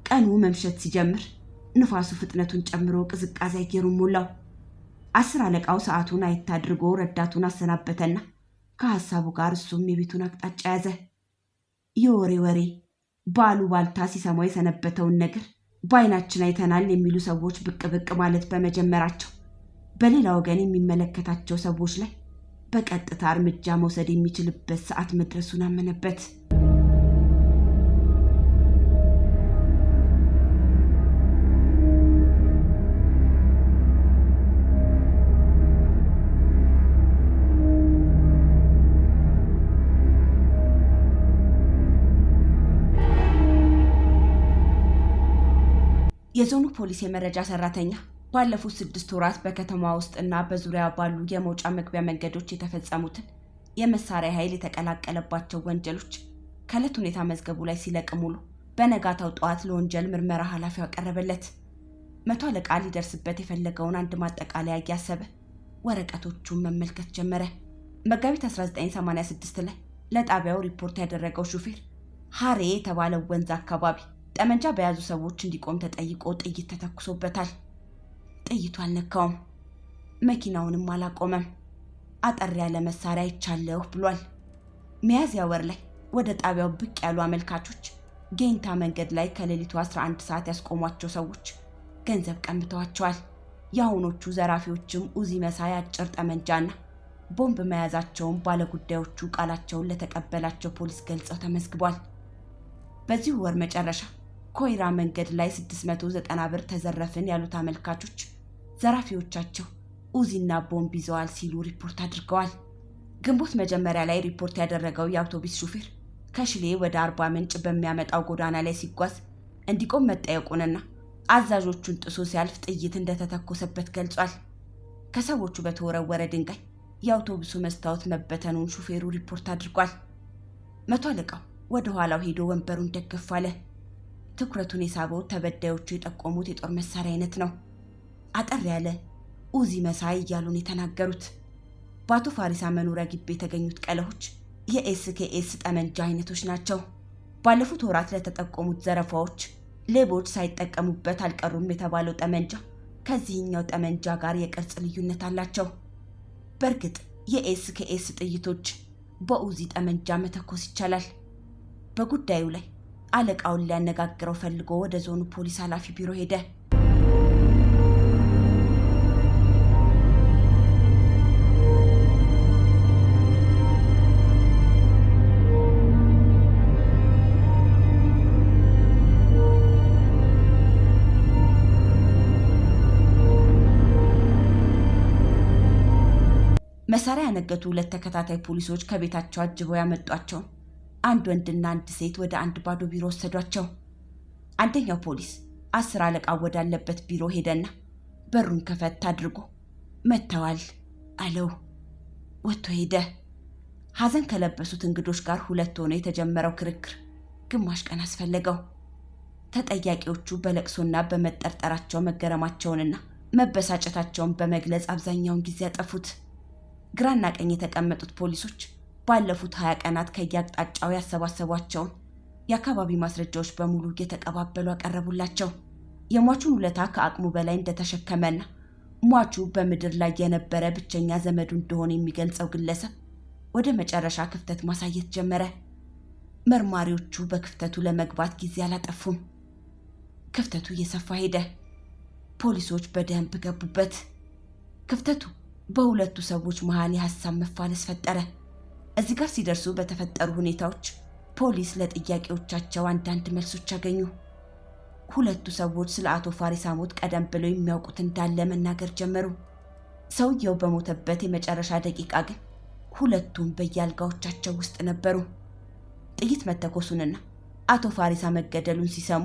ቀኑ መምሸት ሲጀምር ንፋሱ ፍጥነቱን ጨምሮ ቅዝቃዜ አየሩን ሞላው። 10 አለቃው ሰዓቱን አይታ አድርጎ ረዳቱን አሰናበተና ከሐሳቡ ጋር እሱም የቤቱን አቅጣጫ ያዘ። የወሬ ባሉ ባልታ ሲሰማው የሰነበተውን ነገር በዓይናችን አይተናል የሚሉ ሰዎች ብቅ ብቅ ማለት በመጀመራቸው በሌላ ወገን የሚመለከታቸው ሰዎች ላይ በቀጥታ እርምጃ መውሰድ የሚችልበት ሰዓት መድረሱን አመነበት። የዞኑ ፖሊስ የመረጃ ሰራተኛ ባለፉት 6 ወራት በከተማ ውስጥ እና በዙሪያ ባሉ የመውጫ መግቢያ መንገዶች የተፈጸሙትን የመሳሪያ ኃይል የተቀላቀለባቸው ወንጀሎች ከዕለት ሁኔታ መዝገቡ ላይ ሲለቅም ውሎ በነጋታው ጠዋት ለወንጀል ምርመራ ኃላፊው አቀረበለት። 100 አለቃ ሊደርስበት የፈለገውን አንድ ማጠቃለያ እያሰበ ወረቀቶቹን መመልከት ጀመረ። መጋቢት 1986 ላይ ለጣቢያው ሪፖርት ያደረገው ሹፌር ሐሬ የተባለው ወንዝ አካባቢ ጠመንጃ በያዙ ሰዎች እንዲቆም ተጠይቆ ጥይት ተተኩሶበታል። ጥይቱ አልነካውም፣ መኪናውንም አላቆመም። አጠር ያለ መሳሪያ ይቻለሁ ብሏል። ሚያዝያ ወር ላይ ወደ ጣቢያው ብቅ ያሉ አመልካቾች ጌንታ መንገድ ላይ ከሌሊቱ 11 ሰዓት ያስቆሟቸው ሰዎች ገንዘብ ቀምተዋቸዋል። የአሁኖቹ ዘራፊዎችም ኡዚ መሳይ አጭር ጠመንጃና ቦምብ መያዛቸውን ባለጉዳዮቹ ቃላቸውን ለተቀበላቸው ፖሊስ ገልጸው ተመዝግቧል። በዚህ ወር መጨረሻ ኮይራ መንገድ ላይ 690 ብር ተዘረፍን ያሉት አመልካቾች ዘራፊዎቻቸው ኡዚና ቦምብ ይዘዋል ሲሉ ሪፖርት አድርገዋል። ግንቦት መጀመሪያ ላይ ሪፖርት ያደረገው የአውቶቡስ ሹፌር ከሽሌ ወደ አርባ ምንጭ በሚያመጣው ጎዳና ላይ ሲጓዝ እንዲቆም መጠየቁንና አዛዦቹን ጥሶ ሲያልፍ ጥይት እንደተተኮሰበት ገልጿል። ከሰዎቹ በተወረወረ ድንጋይ የአውቶቡሱ መስታወት መበተኑን ሹፌሩ ሪፖርት አድርጓል። 100 አለቃው ወደ ኋላው ሄዶ ወንበሩን ደገፍ አለ። ትኩረቱን የሳበው ተበዳዮቹ የጠቆሙት የጦር መሳሪያ አይነት ነው። አጠር ያለ ኡዚ መሳይ እያሉን የተናገሩት። በአቶ ፋሪሳ መኖሪያ ግቢ የተገኙት ቀለሆች የኤስኬኤስ ጠመንጃ አይነቶች ናቸው። ባለፉት ወራት ለተጠቆሙት ዘረፋዎች ሌቦች ሳይጠቀሙበት አልቀሩም የተባለው ጠመንጃ ከዚህኛው ጠመንጃ ጋር የቅርጽ ልዩነት አላቸው። በእርግጥ የኤስኬኤስ ጥይቶች በኡዚ ጠመንጃ መተኮስ ይቻላል። በጉዳዩ ላይ አለቃውን ሊያነጋግረው ፈልጎ ወደ ዞኑ ፖሊስ ኃላፊ ቢሮ ሄደ። መሳሪያ ያነገቱ 2 ተከታታይ ፖሊሶች ከቤታቸው አጅበው ያመጧቸው አንድ ወንድና አንድ ሴት ወደ አንድ ባዶ ቢሮ ወሰዷቸው። አንደኛው ፖሊስ 10 አለቃ ወዳለበት ቢሮ ሄደና በሩን ከፈት አድርጎ መተዋል አለው። ወጥቶ ሄደ። ሐዘን ከለበሱት እንግዶች ጋር 2 ሆኖ የተጀመረው ክርክር ግማሽ ቀን አስፈለገው። ተጠያቂዎቹ በለቅሶና በመጠርጠራቸው መገረማቸውንና መበሳጨታቸውን በመግለጽ አብዛኛውን ጊዜ ያጠፉት። ግራና ቀኝ የተቀመጡት ፖሊሶች ባለፉት 20 ቀናት ከያቅጣጫው ያሰባሰቧቸውን የአካባቢ ማስረጃዎች በሙሉ እየተቀባበሉ አቀረቡላቸው። የሟቹን ውለታ ከአቅሙ በላይ እንደተሸከመና ሟቹ በምድር ላይ የነበረ ብቸኛ ዘመዱ እንደሆነ የሚገልጸው ግለሰብ ወደ መጨረሻ ክፍተት ማሳየት ጀመረ። መርማሪዎቹ በክፍተቱ ለመግባት ጊዜ አላጠፉም። ክፍተቱ እየሰፋ ሄደ። ፖሊሶች በደንብ ገቡበት። ክፍተቱ በሁለቱ ሰዎች መሃል የሐሳብ መፋለስ ፈጠረ። እዚህ ጋር ሲደርሱ በተፈጠሩ ሁኔታዎች ፖሊስ ለጥያቄዎቻቸው አንዳንድ መልሶች አገኙ። ሁለቱ ሰዎች ስለ አቶ ፋሪሳ ሞት ቀደም ብለው የሚያውቁት እንዳለ መናገር ጀመሩ። ሰውየው በሞተበት የመጨረሻ ደቂቃ ግን ሁለቱም በየአልጋዎቻቸው ውስጥ ነበሩ። ጥይት መተኮሱንና አቶ ፋሪሳ መገደሉን ሲሰሙ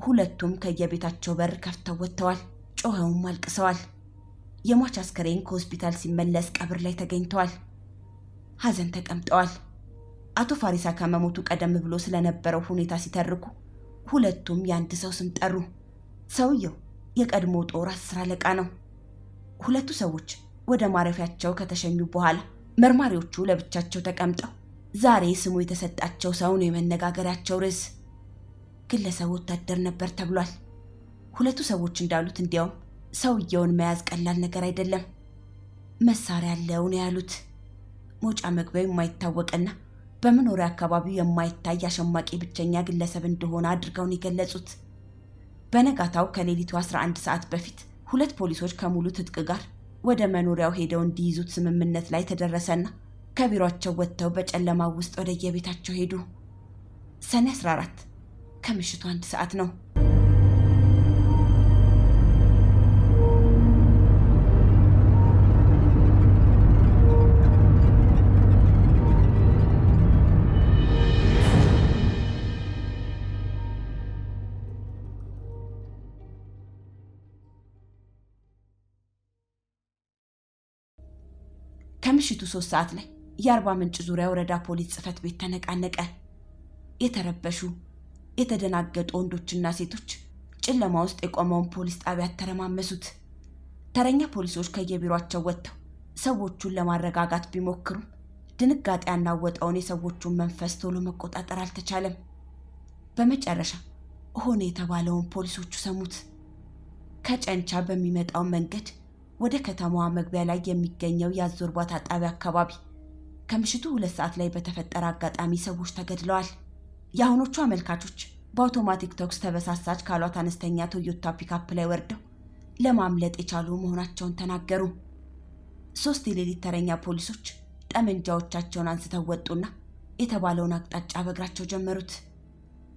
ሁለቱም ከየቤታቸው በር ከፍተው ወጥተዋል። ጮኸውም አልቅሰዋል። የሟች አስከሬን ከሆስፒታል ሲመለስ ቀብር ላይ ተገኝተዋል። ሐዘን ተቀምጠዋል። አቶ ፋሪሳ ከመሞቱ ቀደም ብሎ ስለነበረው ሁኔታ ሲተርኩ ሁለቱም የአንድ ሰው ስም ጠሩ። ሰውየው የቀድሞ ጦር 10 አለቃ ነው። ሁለቱ ሰዎች ወደ ማረፊያቸው ከተሸኙ በኋላ መርማሪዎቹ ለብቻቸው ተቀምጠው ዛሬ ስሙ የተሰጣቸው ሰው ነው የመነጋገሪያቸው ርዕስ። ግለሰቡ ወታደር ነበር ተብሏል። ሁለቱ ሰዎች እንዳሉት እንዲያውም ሰውየውን መያዝ ቀላል ነገር አይደለም። መሳሪያ ያለው ነው ያሉት። መውጫ መግቢያው የማይታወቅና በመኖሪያ አካባቢው የማይታይ አሸማቂ ብቸኛ ግለሰብ እንደሆነ አድርገው ነው የገለጹት። በነጋታው ከሌሊቱ 11 ሰዓት በፊት 2 ፖሊሶች ከሙሉ ትጥቅ ጋር ወደ መኖሪያው ሄደው እንዲይዙት ስምምነት ላይ ተደረሰና ከቢሮአቸው ወጥተው በጨለማው ውስጥ ወደ የቤታቸው ሄዱ። ሰኔ 14 ከምሽቱ 1 ሰዓት ነው። ከምሽቱ 3 ሰዓት ላይ የአርባ ምንጭ ዙሪያ ወረዳ ፖሊስ ጽሕፈት ቤት ተነቃነቀ። የተረበሹ የተደናገጡ ወንዶችና ሴቶች ጨለማ ውስጥ የቆመውን ፖሊስ ጣቢያ ተረማመሱት። ተረኛ ፖሊሶች ከየቢሮአቸው ወጥተው ሰዎቹን ለማረጋጋት ቢሞክሩም ድንጋጤ ያናወጠውን የሰዎቹን መንፈስ ቶሎ መቆጣጠር አልተቻለም። በመጨረሻ ሆነ የተባለውን ፖሊሶቹ ሰሙት። ከጨንቻ በሚመጣው መንገድ ወደ ከተማዋ መግቢያ ላይ የሚገኘው የአዞርባታ ጣቢያ አካባቢ ከምሽቱ 2 ሰዓት ላይ በተፈጠረ አጋጣሚ ሰዎች ተገድለዋል። የአሁኖቹ አመልካቾች በአውቶማቲክ ተኩስ ተበሳሳች ካሏት አነስተኛ ቶዮታ ፒካፕ ላይ ወርደው ለማምለጥ የቻሉ መሆናቸውን ተናገሩ። 3 የሌሊት ተረኛ ፖሊሶች ጠመንጃዎቻቸውን አንስተው ወጡና የተባለውን አቅጣጫ በእግራቸው ጀመሩት።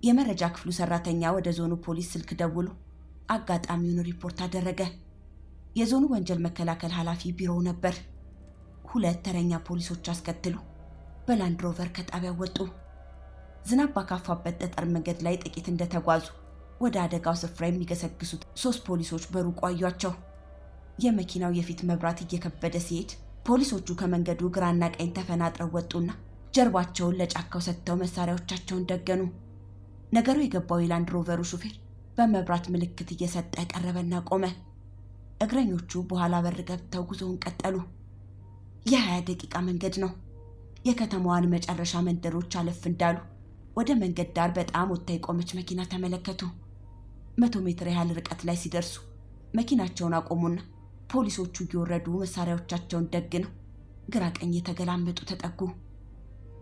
የመረጃ ክፍሉ ሰራተኛ ወደ ዞኑ ፖሊስ ስልክ ደውሎ አጋጣሚውን ሪፖርት አደረገ። የዞኑ ወንጀል መከላከል ኃላፊ ቢሮው ነበር። 2 ተረኛ ፖሊሶች አስከትሎ በላንድ ሮቨር ከጣቢያው ወጡ። ዝናብ ባካፋበት ጠጠር መንገድ ላይ ጥቂት እንደተጓዙ ወደ አደጋው ስፍራ የሚገሰግሱት 3 ፖሊሶች በሩቅ አዩአቸው። የመኪናው የፊት መብራት እየከበደ ሲሄድ ፖሊሶቹ ከመንገዱ ግራና ቀኝ ተፈናጥረው ወጡና ጀርባቸውን ለጫካው ሰጥተው መሳሪያዎቻቸውን ደገኑ። ነገሩ የገባው የላንድ ሮቨሩ ሹፌር በመብራት ምልክት እየሰጠ ቀረበና ቆመ። እግረኞቹ በኋላ በር ገብተው ጉዞውን ቀጠሉ። የ20 ደቂቃ መንገድ ነው። የከተማዋን መጨረሻ መንደሮች አለፍ እንዳሉ ወደ መንገድ ዳር በጣም ወጥታ የቆመች መኪና ተመለከቱ። 100 ሜትር ያህል ርቀት ላይ ሲደርሱ መኪናቸውን አቆሙና ፖሊሶቹ እየወረዱ መሳሪያዎቻቸውን ደግነው ግራ ቀኝ የተገላመጡ ተጠጉ።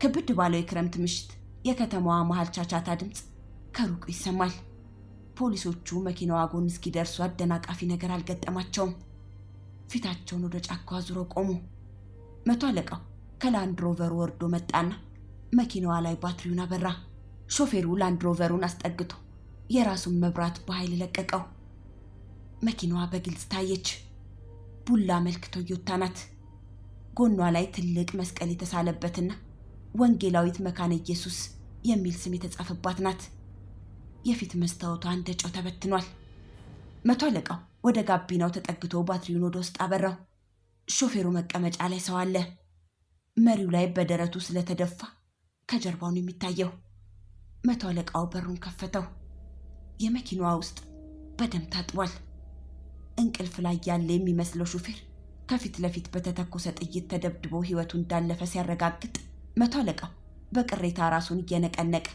ክብድ ባለው የክረምት ምሽት የከተማዋ መሃል ቻቻታ ድምፅ ከሩቁ ይሰማል። ፖሊሶቹ መኪናዋ ጎን እስኪደርሱ አደናቃፊ ነገር አልገጠማቸውም። ፊታቸውን ወደ ጫካው አዙረው ቆሙ። 100 አለቃው ከላንድ ሮቨሩ ወርዶ መጣና መኪናዋ ላይ ባትሪውን አበራ። ሾፌሩ ላንድ ሮቨሩን አስጠግቶ የራሱን መብራት በኃይል ለቀቀው። መኪናዋ በግልጽ ታየች። ቡላ መልክ ቶዮታ ናት። ጎኗ ላይ ትልቅ መስቀል የተሳለበትና ወንጌላዊት መካነ ኢየሱስ የሚል ስም የተጻፈባት ናት። የፊት መስታወቷ እንደ ጨው ተበትኗል። 100 አለቃው ወደ ጋቢናው ተጠግቶ ባትሪውን ወደ ውስጥ አበራው። ሾፌሩ መቀመጫ ላይ ሰው አለ። መሪው ላይ በደረቱ ስለተደፋ ከጀርባው ነው የሚታየው። 100 አለቃው በሩን ከፈተው። የመኪናዋ ውስጥ በደም ታጥቧል። እንቅልፍ ላይ ያለ የሚመስለው ሾፌር ከፊት ለፊት በተተኮሰ ጥይት ተደብድቦ ሕይወቱ እንዳለፈ ሲያረጋግጥ 100 አለቃው በቅሬታ ራሱን እየነቀነቀ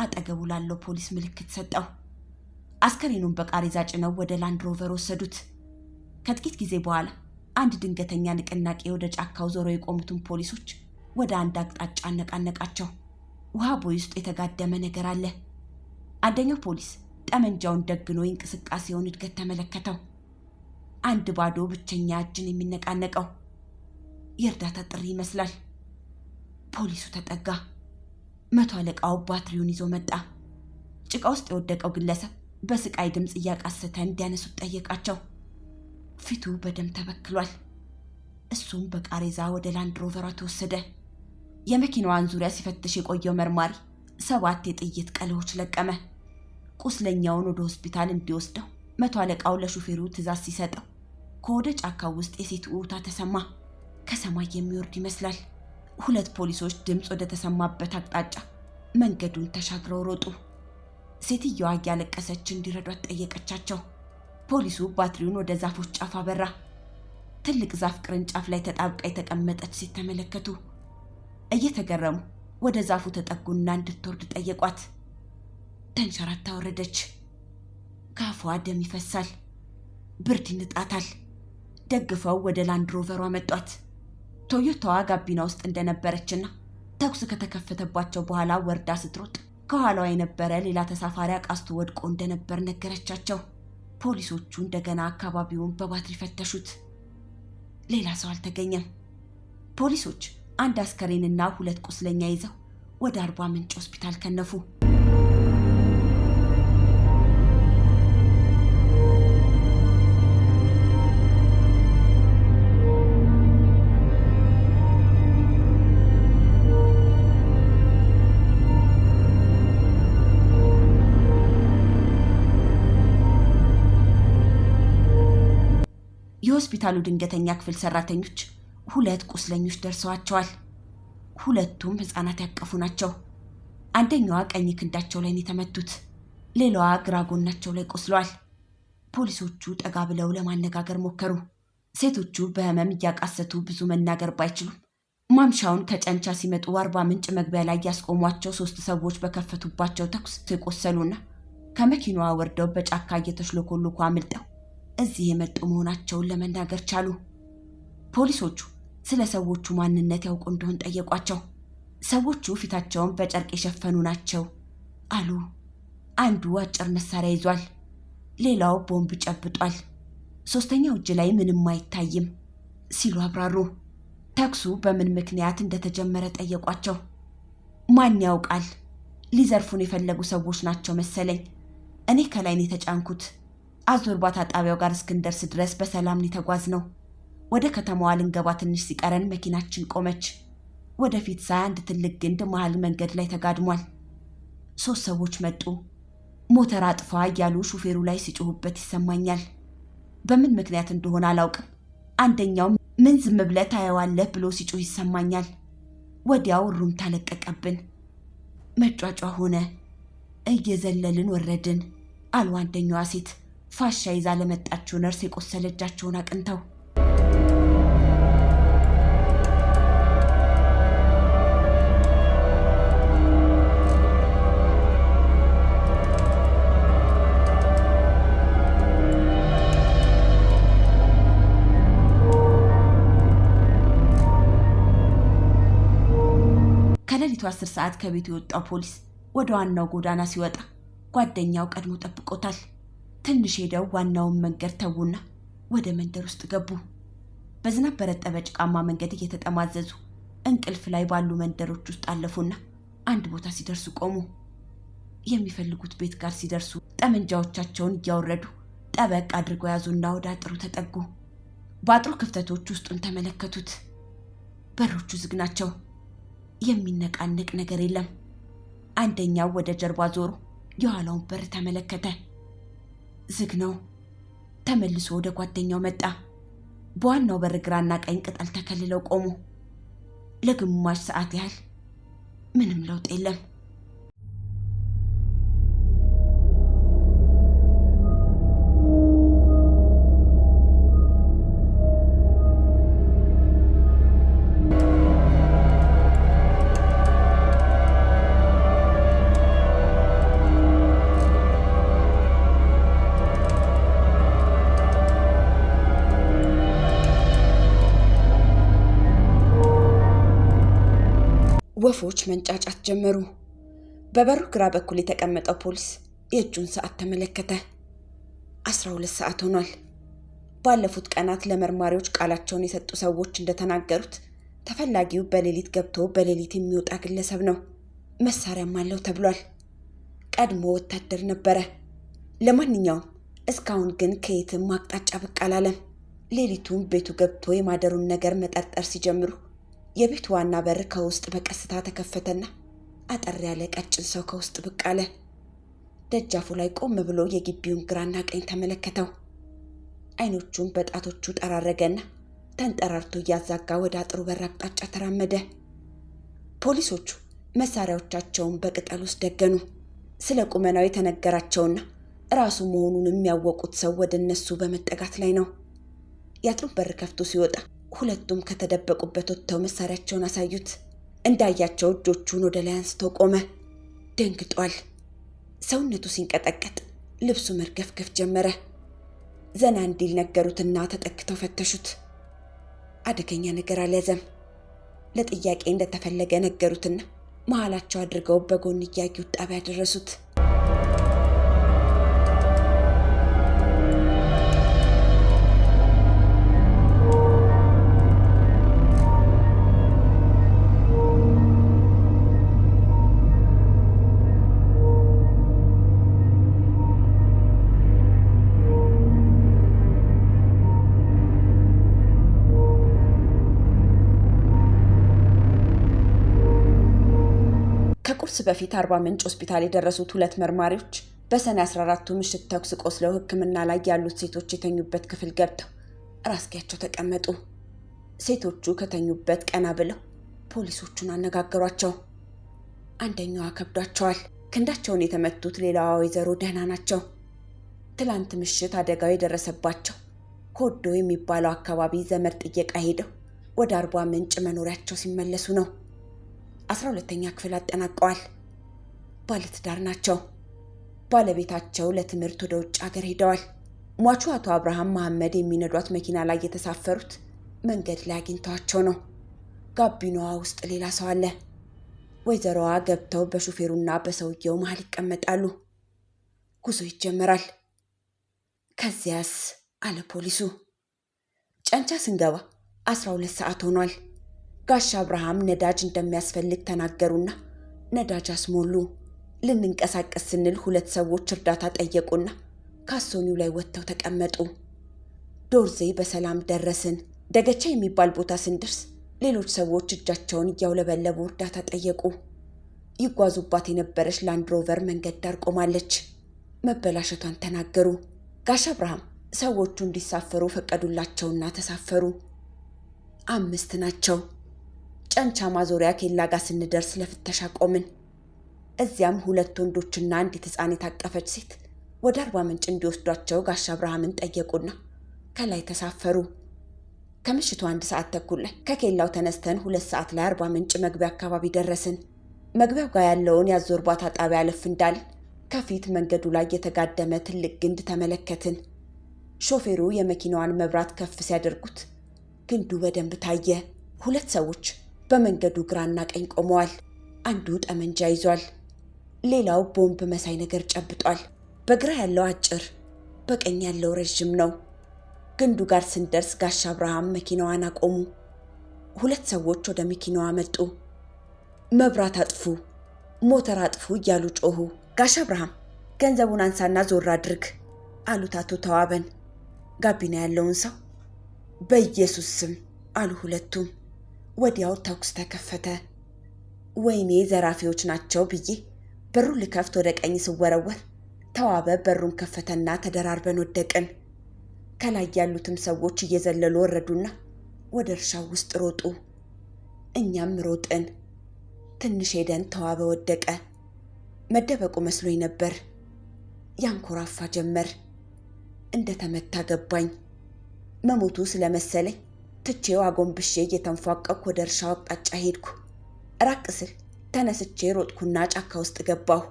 አጠገቡ ላለው ፖሊስ ምልክት ሰጠው። አስከሬኑን በቃሬዛ ጭነው ወደ ላንድ ሮቨር ወሰዱት። ከጥቂት ጊዜ በኋላ አንድ ድንገተኛ ንቅናቄ ወደ ጫካው ዞሮ የቆሙትን ፖሊሶች ወደ አንድ አቅጣጫ አነቃነቃቸው። ውሃ ቦይ ውስጥ የተጋደመ ነገር አለ። አንደኛው ፖሊስ ጠመንጃውን ደግኖ የእንቅስቃሴውን እድገት ተመለከተው። አንድ ባዶ ብቸኛ እጅን የሚነቃነቀው የእርዳታ ጥሪ ይመስላል። ፖሊሱ ተጠጋ። 100 አለቃው ባትሪውን ይዞ መጣ። ጭቃ ውስጥ የወደቀው ግለሰብ በስቃይ ድምፅ እያቃሰተ እንዲያነሱት ጠየቃቸው። ፊቱ በደም ተበክሏል። እሱም በቃሬዛ ወደ ላንድ ሮቨሯ ተወሰደ። የመኪናዋን ዙሪያ ሲፈትሽ የቆየው መርማሪ 7 የጥይት ቀለዎች ለቀመ። ቁስለኛውን ወደ ሆስፒታል እንዲወስደው 100 አለቃው ለሹፌሩ ትዕዛዝ ሲሰጠው ከወደ ጫካው ውስጥ የሴት ውታ ተሰማ። ከሰማይ የሚወርድ ይመስላል። 2 ፖሊሶች ድምፅ ወደ ተሰማበት አቅጣጫ መንገዱን ተሻግረው ሮጡ። ሴትየዋ እያለቀሰች እንዲረዷት ጠየቀቻቸው። ፖሊሱ ባትሪውን ወደ ዛፎች ጫፍ አበራ። ትልቅ ዛፍ ቅርንጫፍ ላይ ተጣብቃ የተቀመጠች ሴት ተመለከቱ። እየተገረሙ ወደ ዛፉ ተጠጉና እንድትወርድ ጠየቋት። ተንሸራታ ወረደች። ካፏ ደም ይፈሳል። ብርድ ይንጣታል። ደግፈው ወደ ላንድ ሮቨሯ መጧት። ቶዮታዋ ጋቢና ውስጥ እንደነበረችና ተኩስ ከተከፈተባቸው በኋላ ወርዳ ስትሮጥ ከኋላዋ የነበረ ሌላ ተሳፋሪ አቃስቶ ወድቆ እንደነበር ነገረቻቸው። ፖሊሶቹ እንደገና አካባቢውን በባትሪ ፈተሹት። ሌላ ሰው አልተገኘም። ፖሊሶች አንድ አስከሬንና 2 ቁስለኛ ይዘው ወደ አርባ ምንጭ ሆስፒታል ከነፉ። የሆስፒታሉ ድንገተኛ ክፍል ሰራተኞች 2 ቁስለኞች ደርሰዋቸዋል። ሁለቱም ህፃናት ያቀፉ ናቸው። አንደኛዋ ቀኝ ክንዳቸው ላይ የተመቱት፣ ሌላዋ ግራ ጎናቸው ላይ ቆስለዋል። ፖሊሶቹ ጠጋ ብለው ለማነጋገር ሞከሩ። ሴቶቹ በህመም እያቃሰቱ ብዙ መናገር ባይችሉም ማምሻውን ከጨንቻ ሲመጡ አርባ ምንጭ መግቢያ ላይ ያስቆሟቸው 3 ሰዎች በከፈቱባቸው ተኩስ ተቆሰሉና ከመኪናዋ ወርደው በጫካ እየተሽለኮለኩ አምልጠው እዚህ የመጡ መሆናቸውን ለመናገር ቻሉ። ፖሊሶቹ ስለ ሰዎቹ ማንነት ያውቁ እንደሆን ጠየቋቸው። ሰዎቹ ፊታቸውን በጨርቅ የሸፈኑ ናቸው አሉ። አንዱ አጭር መሳሪያ ይዟል፣ ሌላው ቦምብ ጨብጧል፣ ሶስተኛው እጅ ላይ ምንም አይታይም ሲሉ አብራሩ። ተኩሱ በምን ምክንያት እንደተጀመረ ጠየቋቸው። ማን ያውቃል? ሊዘርፉን የፈለጉ ሰዎች ናቸው መሰለኝ። እኔ ከላይ ነው የተጫንኩት። አዞርባታ ጣቢያው ጋር እስክንደርስ ድረስ በሰላም ተጓዝ ነው። ወደ ከተማዋ ልንገባ ትንሽ ሲቀረን መኪናችን ቆመች። ወደፊት ሳይ አንድ ትልቅ ግንድ መሃል መንገድ ላይ ተጋድሟል። 3 ሰዎች መጡ። ሞተር አጥፋ እያሉ ሹፌሩ ላይ ሲጮሁበት ይሰማኛል። በምን ምክንያት እንደሆነ አላውቅም። አንደኛው ምን ዝም ብለህ ታየዋለህ ብሎ ሲጮህ ይሰማኛል። ወዲያው ሩምታ ለቀቀብን። መጫጫ ሆነ። እየዘለልን ወረድን አሉ አንደኛዋ ሴት ፋሻ ይዛ ለመጣችው ነርስ የቆሰለ እጃቸውን አቅንተው። ከሌሊቱ 10 ሰዓት ከቤቱ የወጣው ፖሊስ ወደ ዋናው ጎዳና ሲወጣ ጓደኛው ቀድሞ ጠብቆታል። ትንሽ ሄደው ዋናውን መንገድ ተውና ወደ መንደር ውስጥ ገቡ። በዝናብ በረጠበ ጭቃማ መንገድ እየተጠማዘዙ እንቅልፍ ላይ ባሉ መንደሮች ውስጥ አለፉና አንድ ቦታ ሲደርሱ ቆሙ። የሚፈልጉት ቤት ጋር ሲደርሱ ጠመንጃዎቻቸውን እያወረዱ ጠበቅ አድርገው ያዙና ወደ አጥሩ ተጠጉ። በአጥሩ ክፍተቶች ውስጡን ተመለከቱት። በሮቹ ዝግ ናቸው። የሚነቃነቅ ነገር የለም። አንደኛው ወደ ጀርባ ዞሮ የኋላውን በር ተመለከተ። ዝግ ነው። ተመልሶ ወደ ጓደኛው መጣ። በዋናው በር ግራና ቀኝ ቅጠል ተከልለው ቆሙ። ለግማሽ ሰዓት ያህል ምንም ለውጥ የለም። ወፎች መንጫጫት ጀመሩ። በበሩ ግራ በኩል የተቀመጠው ፖሊስ የእጁን ሰዓት ተመለከተ። 12 ሰዓት ሆኗል። ባለፉት ቀናት ለመርማሪዎች ቃላቸውን የሰጡ ሰዎች እንደተናገሩት ተፈላጊው በሌሊት ገብቶ በሌሊት የሚወጣ ግለሰብ ነው። መሳሪያም አለው ተብሏል። ቀድሞ ወታደር ነበረ። ለማንኛውም እስካሁን ግን ከየትም አቅጣጫ ብቅ አላለም። ሌሊቱን ቤቱ ገብቶ የማደሩን ነገር መጠርጠር ሲጀምሩ የቤቱ ዋና በር ከውስጥ በቀስታ ተከፈተና አጠር ያለ ቀጭን ሰው ከውስጥ ብቅ አለ። ደጃፉ ላይ ቆም ብሎ የግቢውን ግራና ቀኝ ተመለከተው። አይኖቹን በጣቶቹ ጠራረገና ተንጠራርቶ እያዛጋ ወደ አጥሩ በር አቅጣጫ ተራመደ። ፖሊሶቹ መሳሪያዎቻቸውን በቅጠል ውስጥ ደገኑ። ስለ ቁመናው የተነገራቸውና ራሱ መሆኑን የሚያወቁት ሰው ወደ እነሱ በመጠጋት ላይ ነው። የአጥሩን በር ከፍቶ ሲወጣ ሁለቱም ከተደበቁበት ወጥተው መሳሪያቸውን አሳዩት። እንዳያቸው እጆቹን ወደ ላይ አንስቶ ቆመ። ደንግጧል። ሰውነቱ ሲንቀጠቀጥ ልብሱ መርገፍገፍ ጀመረ። ዘና እንዲል ነገሩትና ተጠክተው ፈተሹት። አደገኛ ነገር አልያዘም። ለጥያቄ እንደተፈለገ ነገሩትና መሃላቸው አድርገው በጎን እያዩት ጣቢያ ደረሱት። ከቁርስ በፊት አርባ ምንጭ ሆስፒታል የደረሱት ሁለት መርማሪዎች በሰኔ 14ቱ ምሽት ተኩስ ቆስለው ሕክምና ላይ ያሉት ሴቶች የተኙበት ክፍል ገብተው ራስጌያቸው ተቀመጡ። ሴቶቹ ከተኙበት ቀና ብለው ፖሊሶቹን አነጋገሯቸው። አንደኛዋ ከብዷቸዋል። ክንዳቸውን የተመቱት ሌላዋ ወይዘሮ ደህና ናቸው። ትላንት ምሽት አደጋው የደረሰባቸው ኮዶ የሚባለው አካባቢ ዘመድ ጥየቃ ሄደው ወደ አርባ ምንጭ መኖሪያቸው ሲመለሱ ነው። 12ኛ ክፍል አጠናቀዋል። ባለትዳር ናቸው። ባለቤታቸው ለትምህርት ወደ ውጭ ሀገር ሄደዋል። ሟቹ አቶ አብርሃም መሐመድ የሚነዷት መኪና ላይ የተሳፈሩት መንገድ ላይ አግኝተዋቸው ነው። ጋቢናዋ ውስጥ ሌላ ሰው አለ። ወይዘሮዋ ገብተው በሹፌሩና በሰውየው መሃል ይቀመጣሉ። ጉዞ ይጀመራል። ከዚያስ አለ ፖሊሱ። ጨንቻ ስንገባ 12 ሰዓት ሆኗል። ጋሻ አብርሃም ነዳጅ እንደሚያስፈልግ ተናገሩና ነዳጅ አስሞሉ። ልንንቀሳቀስ ስንል ሁለት ሰዎች እርዳታ ጠየቁና ካሶኒው ላይ ወጥተው ተቀመጡ። ዶርዜ በሰላም ደረስን። ደገቻ የሚባል ቦታ ስንደርስ ሌሎች ሰዎች እጃቸውን እያውለበለቡ እርዳታ ጠየቁ። ይጓዙባት የነበረች ላንድሮቨር መንገድ ዳር ቆማለች። መበላሸቷን ተናገሩ። ጋሻ አብርሃም ሰዎቹ እንዲሳፈሩ ፈቀዱላቸውና ተሳፈሩ። 5 ናቸው። ጨንቻ ማዞሪያ ኬላ ጋር ስንደርስ ለፍተሻ ቆምን። እዚያም 2 ወንዶችና አንዲት ሕፃን የታቀፈች ሴት ወደ አርባ ምንጭ እንዲወስዷቸው ጋሻ አብርሃምን ጠየቁና ከላይ ተሳፈሩ። ከምሽቱ 1 ሰዓት ተኩል ላይ ከኬላው ተነስተን 2 ሰዓት ላይ አርባ ምንጭ መግቢያ አካባቢ ደረስን። መግቢያው ጋር ያለውን ያዞርባታ ጣቢያ አለፍ እንዳልን ከፊት መንገዱ ላይ የተጋደመ ትልቅ ግንድ ተመለከትን። ሾፌሩ የመኪናዋን መብራት ከፍ ሲያደርጉት ግንዱ በደንብ ታየ። 2 ሰዎች በመንገዱ ግራና ቀኝ ቆመዋል። አንዱ ጠመንጃ ይዟል። ሌላው ቦምብ መሳይ ነገር ጨብጧል። በግራ ያለው አጭር፣ በቀኝ ያለው ረጅም ነው። ግንዱ ጋር ስንደርስ ጋሻ አብርሃም መኪናዋን አቆሙ። 2 ሰዎች ወደ መኪናዋ መጡ። መብራት አጥፉ፣ ሞተር አጥፉ እያሉ ጮሁ። ጋሻ አብርሃም ገንዘቡን አንሳና ዞር አድርግ አሉት አቶ ተዋበን። ጋቢና ያለውን ሰው በኢየሱስ ስም አሉ ሁለቱም። ወዲያው ተኩስ ተከፈተ። ወይኔ ዘራፊዎች ናቸው ብዬ በሩን ልከፍት ወደ ቀኝ ስወረወር ተዋበ በሩን ከፈተና ተደራርበን ወደቅን። ከላይ ያሉትም ሰዎች እየዘለሉ ወረዱና ወደ እርሻው ውስጥ ሮጡ። እኛም ሮጥን። ትንሽ ሄደን ተዋበ ወደቀ። መደበቁ መስሎኝ ነበር። ያንኮራፋ ጀመር። እንደተመታ ገባኝ። መሞቱ ስለመሰለኝ ትቼው አጎንብሼ እየተንፏቀቅኩ ወደ እርሻው አቅጣጫ ሄድኩ። ራቅ ስል ተነስቼ ሮጥኩና ጫካ ውስጥ ገባሁ።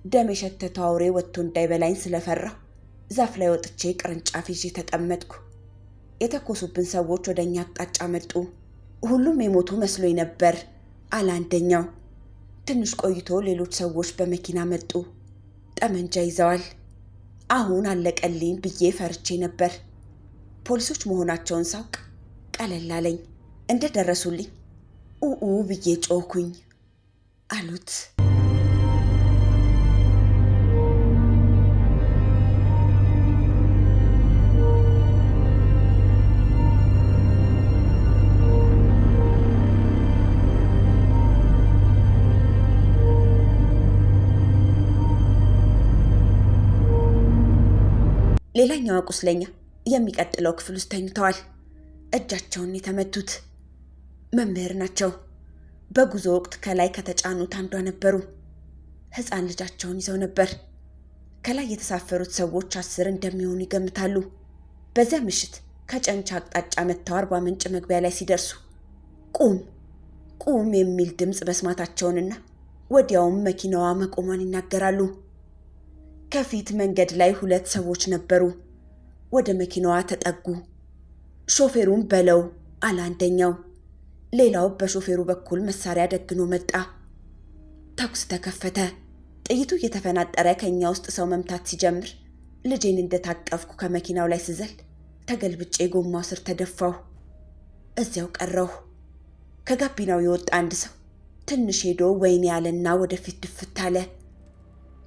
ደም የሸተተው አውሬ ወጥቶ እንዳይበላኝ ስለፈራሁ ዛፍ ላይ ወጥቼ ቅርንጫፍ ይዤ ተቀመጥኩ። የተኮሱብን ሰዎች ወደ እኛ አቅጣጫ መጡ። ሁሉም የሞቱ መስሎኝ ነበር አለ አንደኛው። ትንሽ ቆይቶ ሌሎች ሰዎች በመኪና መጡ። ጠመንጃ ይዘዋል። አሁን አለቀልኝ ብዬ ፈርቼ ነበር። ፖሊሶች መሆናቸውን ሳውቅ ቀለል አለኝ። እንደደረሱልኝ ኡኡ ብዬ ጮኩኝ አሉት። ሌላኛዋ ቁስለኛ የሚቀጥለው ክፍል ውስጥ ተኝተዋል። እጃቸውን የተመቱት መምህር ናቸው። በጉዞ ወቅት ከላይ ከተጫኑት አንዷ ነበሩ። ሕፃን ልጃቸውን ይዘው ነበር። ከላይ የተሳፈሩት ሰዎች 10 እንደሚሆኑ ይገምታሉ። በዚያ ምሽት ከጨንቻ አቅጣጫ መጥተው አርባ ምንጭ መግቢያ ላይ ሲደርሱ ቁም ቁም የሚል ድምፅ መስማታቸውንና ወዲያውም መኪናዋ መቆሟን ይናገራሉ። ከፊት መንገድ ላይ 2 ሰዎች ነበሩ። ወደ መኪናዋ ተጠጉ። ሾፌሩን በለው አለ አንደኛው። ሌላው በሾፌሩ በኩል መሳሪያ ደግኖ መጣ። ተኩስ ተከፈተ። ጥይቱ እየተፈናጠረ ከኛ ውስጥ ሰው መምታት ሲጀምር ልጄን እንደታቀፍኩ ከመኪናው ላይ ስዘል ተገልብጬ ጎማው ስር ተደፋሁ። እዚያው ቀረሁ። ከጋቢናው የወጣ አንድ ሰው ትንሽ ሄዶ ወይኔ ያለና ወደፊት ድፍት አለ።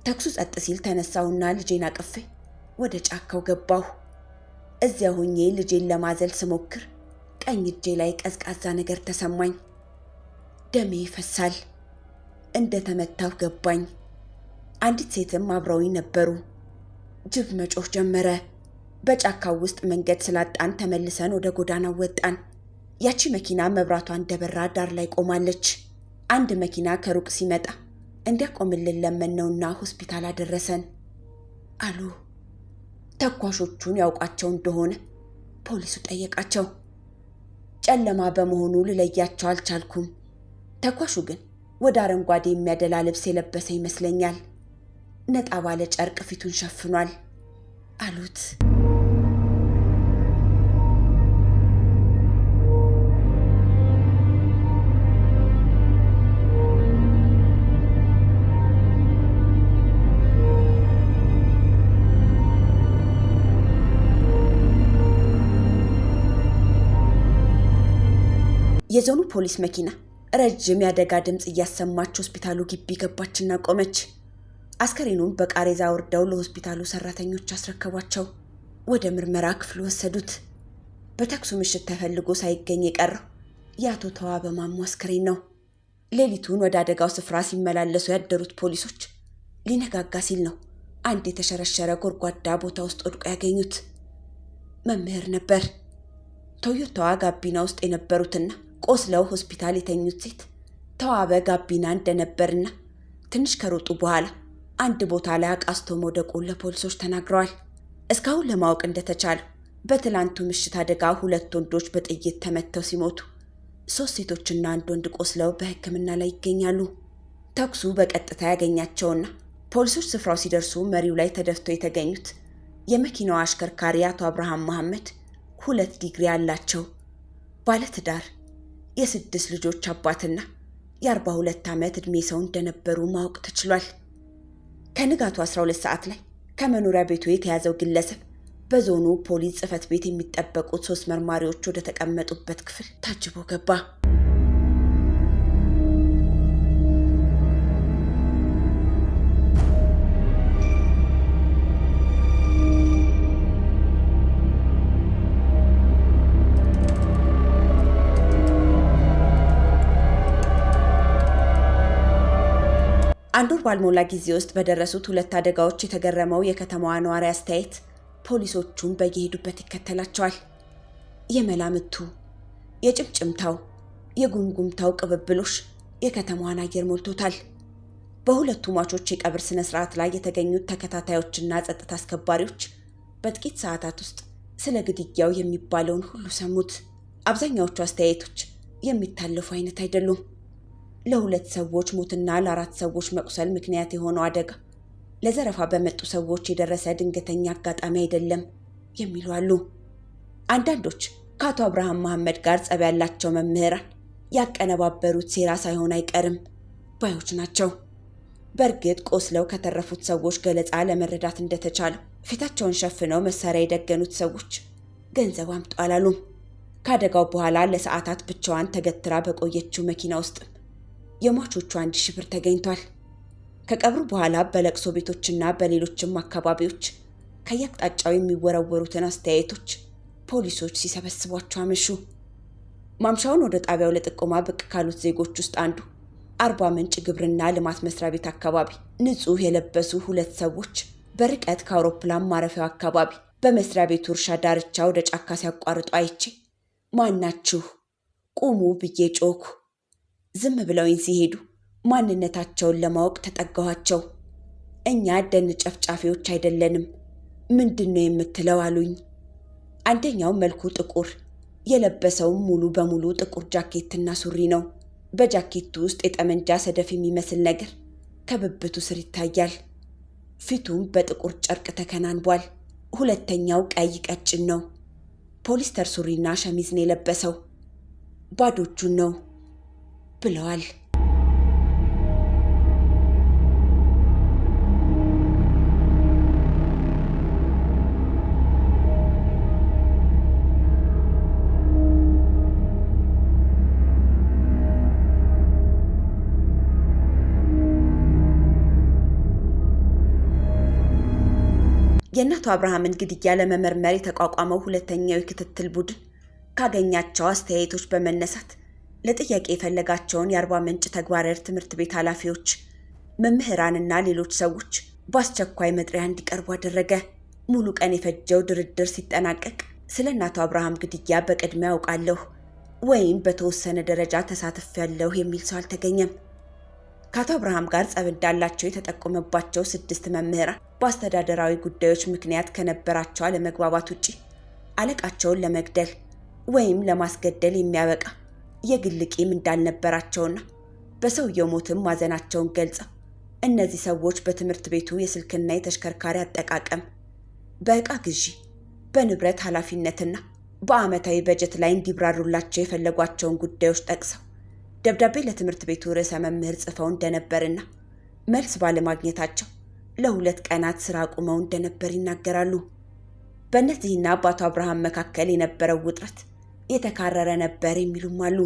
ተኩሱ ጸጥ ሲል ተነሳሁና ልጄን አቅፌ ወደ ጫካው ገባሁ። እዚያ ሆኜ ልጄን ለማዘል ስሞክር ቀኝ እጄ ላይ ቀዝቃዛ ነገር ተሰማኝ። ደሜ ይፈሳል። እንደተመታሁ ገባኝ። አንዲት ሴትም አብረውኝ ነበሩ። ጅብ መጮህ ጀመረ። በጫካው ውስጥ መንገድ ስላጣን ተመልሰን ወደ ጎዳናው ወጣን። ያቺ መኪና መብራቷ እንደበራ ዳር ላይ ቆማለች። አንድ መኪና ከሩቅ ሲመጣ እንዲያቆምልን ለመነውና ሆስፒታል አደረሰን አሉ። ተኳሾቹን ያውቃቸው እንደሆነ ፖሊሱ ጠየቃቸው። ጨለማ በመሆኑ ልለያቸው አልቻልኩም። ተኳሹ ግን ወደ አረንጓዴ የሚያደላ ልብስ የለበሰ ይመስለኛል። ነጣ ባለ ጨርቅ ፊቱን ሸፍኗል አሉት። የዞኑ ፖሊስ መኪና ረጅም ያደጋ ድምጽ እያሰማች ሆስፒታሉ ግቢ ገባችና ቆመች። አስከሬኑን በቃሬዛ ወርደው ለሆስፒታሉ ሰራተኞች አስረከቧቸው። ወደ ምርመራ ክፍል ወሰዱት። በተኩሱ ምሽት ተፈልጎ ሳይገኝ የቀረው የአቶ ተዋበ ማሞ አስከሬን ነው። ሌሊቱን ወደ አደጋው ስፍራ ሲመላለሱ ያደሩት ፖሊሶች ሊነጋጋ ሲል ነው አንድ የተሸረሸረ ጎድጓዳ ቦታ ውስጥ ወድቆ ያገኙት። መምህር ነበር። ቶዮታዋ ጋቢና ውስጥ የነበሩትና ቆስለው ሆስፒታል የተኙት ሴት ተዋበ ጋቢና እንደነበርና ትንሽ ከሮጡ በኋላ አንድ ቦታ ላይ አቃስቶ መውደቁን ለፖሊሶች ተናግረዋል። እስካሁን ለማወቅ እንደተቻለው በትላንቱ ምሽት አደጋ 2 ወንዶች በጥይት ተመተው ሲሞቱ 3 ሴቶችና 1 ወንድ ቆስለው በሕክምና ላይ ይገኛሉ። ተኩሱ በቀጥታ ያገኛቸውና ፖሊሶች ስፍራው ሲደርሱ መሪው ላይ ተደፍተው የተገኙት የመኪናው አሽከርካሪ አቶ አብርሃም መሐመድ 2 ዲግሪ ያላቸው ባለትዳር የ6 ልጆች አባትና የ42 ዓመት ዕድሜ ሰው እንደነበሩ ማወቅ ተችሏል። ከንጋቱ 12 ሰዓት ላይ ከመኖሪያ ቤቱ የተያዘው ግለሰብ በዞኑ ፖሊስ ጽሕፈት ቤት የሚጠበቁት 3 መርማሪዎች ወደ ተቀመጡበት ክፍል ታጅቦ ገባ። አንድ ወር ባልሞላ ጊዜ ውስጥ በደረሱት 2 አደጋዎች የተገረመው የከተማዋ ነዋሪ አስተያየት ፖሊሶቹን በየሄዱበት ይከተላቸዋል። የመላምቱ፣ የጭምጭምታው፣ የጉምጉምታው ቅብብሎሽ የከተማዋን አየር ሞልቶታል። በሁለቱ ሟቾች የቀብር ስነ ስርዓት ላይ የተገኙት ተከታታዮችና ጸጥታ አስከባሪዎች በጥቂት ሰዓታት ውስጥ ስለ ግድያው የሚባለውን ሁሉ ሰሙት። አብዛኛዎቹ አስተያየቶች የሚታለፉ አይነት አይደሉም። ለ2 ሰዎች ሞትና ለ4 ሰዎች መቁሰል ምክንያት የሆነው አደጋ ለዘረፋ በመጡ ሰዎች የደረሰ ድንገተኛ አጋጣሚ አይደለም የሚሉ አሉ። አንዳንዶች ከአቶ አብርሃም መሐመድ ጋር ጸብ ያላቸው መምህራን ያቀነባበሩት ሴራ ሳይሆን አይቀርም ባዮች ናቸው። በእርግጥ ቆስለው ከተረፉት ሰዎች ገለጻ ለመረዳት እንደተቻለው ፊታቸውን ሸፍነው መሳሪያ የደገኑት ሰዎች ገንዘብ አምጡ አላሉም። ከአደጋው በኋላ ለሰዓታት ብቻዋን ተገትራ በቆየችው መኪና ውስጥ የሟቾቹ 1000 ብር ተገኝቷል። ከቀብሩ በኋላ በለቅሶ ቤቶችና በሌሎችም አካባቢዎች ከየአቅጣጫው የሚወረወሩትን አስተያየቶች ፖሊሶች ሲሰበስቧቸው አመሹ። ማምሻውን ወደ ጣቢያው ለጥቆማ ብቅ ካሉት ዜጎች ውስጥ አንዱ አርባ ምንጭ ግብርና ልማት መስሪያ ቤት አካባቢ ንጹህ የለበሱ 2 ሰዎች በርቀት ከአውሮፕላን ማረፊያው አካባቢ በመስሪያ ቤቱ እርሻ ዳርቻ ወደ ጫካ ሲያቋርጡ አይቼ ማናችሁ ቁሙ ብዬ ጮኩ። ዝም ብለውኝ ሲሄዱ ማንነታቸውን ለማወቅ ተጠጋኋቸው። እኛ ደን ጨፍጫፊዎች አይደለንም፣ ምንድነው የምትለው አሉኝ። አንደኛው መልኩ ጥቁር፣ የለበሰውም ሙሉ በሙሉ ጥቁር ጃኬትና ሱሪ ነው። በጃኬቱ ውስጥ የጠመንጃ ሰደፍ የሚመስል ነገር ከብብቱ ስር ይታያል። ፊቱም በጥቁር ጨርቅ ተከናንቧል። ሁለተኛው ቀይ ቀጭን ነው። ፖሊስተር ሱሪና ሸሚዝ ነው የለበሰው። ባዶ እጁን ነው ብለዋል። የእናቱ አብርሃምን ግድያ ለመመርመር የተቋቋመው ሁለተኛው የክትትል ቡድን ካገኛቸው አስተያየቶች በመነሳት ለጥያቄ የፈለጋቸውን የአርባ ምንጭ ተግባረ ዕድ ትምህርት ቤት ኃላፊዎች፣ መምህራንና ሌሎች ሰዎች በአስቸኳይ መጥሪያ እንዲቀርቡ አደረገ። ሙሉ ቀን የፈጀው ድርድር ሲጠናቀቅ ስለ እናቱ አብርሃም ግድያ በቅድሚያ ያውቃለሁ ወይም በተወሰነ ደረጃ ተሳትፌያለሁ የሚል ሰው አልተገኘም። ከአቶ አብርሃም ጋር ጸብ እንዳላቸው የተጠቆመባቸው 6 መምህራን በአስተዳደራዊ ጉዳዮች ምክንያት ከነበራቸው አለመግባባት ውጪ አለቃቸውን ለመግደል ወይም ለማስገደል የሚያበቃ የግል ቂም እንዳልነበራቸውና በሰውየው ሞትም ማዘናቸውን ገልጸው እነዚህ ሰዎች በትምህርት ቤቱ የስልክና የተሽከርካሪ አጠቃቀም፣ በዕቃ ግዢ፣ በንብረት ኃላፊነትና በዓመታዊ በጀት ላይ እንዲብራሩላቸው የፈለጓቸውን ጉዳዮች ጠቅሰው ደብዳቤ ለትምህርት ቤቱ ርዕሰ መምህር ጽፈው እንደነበርና መልስ ባለማግኘታቸው ለ2 ቀናት ስራ አቁመው እንደነበር ይናገራሉ። በእነዚህና በአቶ አብርሃም መካከል የነበረው ውጥረት የተካረረ ነበር የሚሉም አሉ።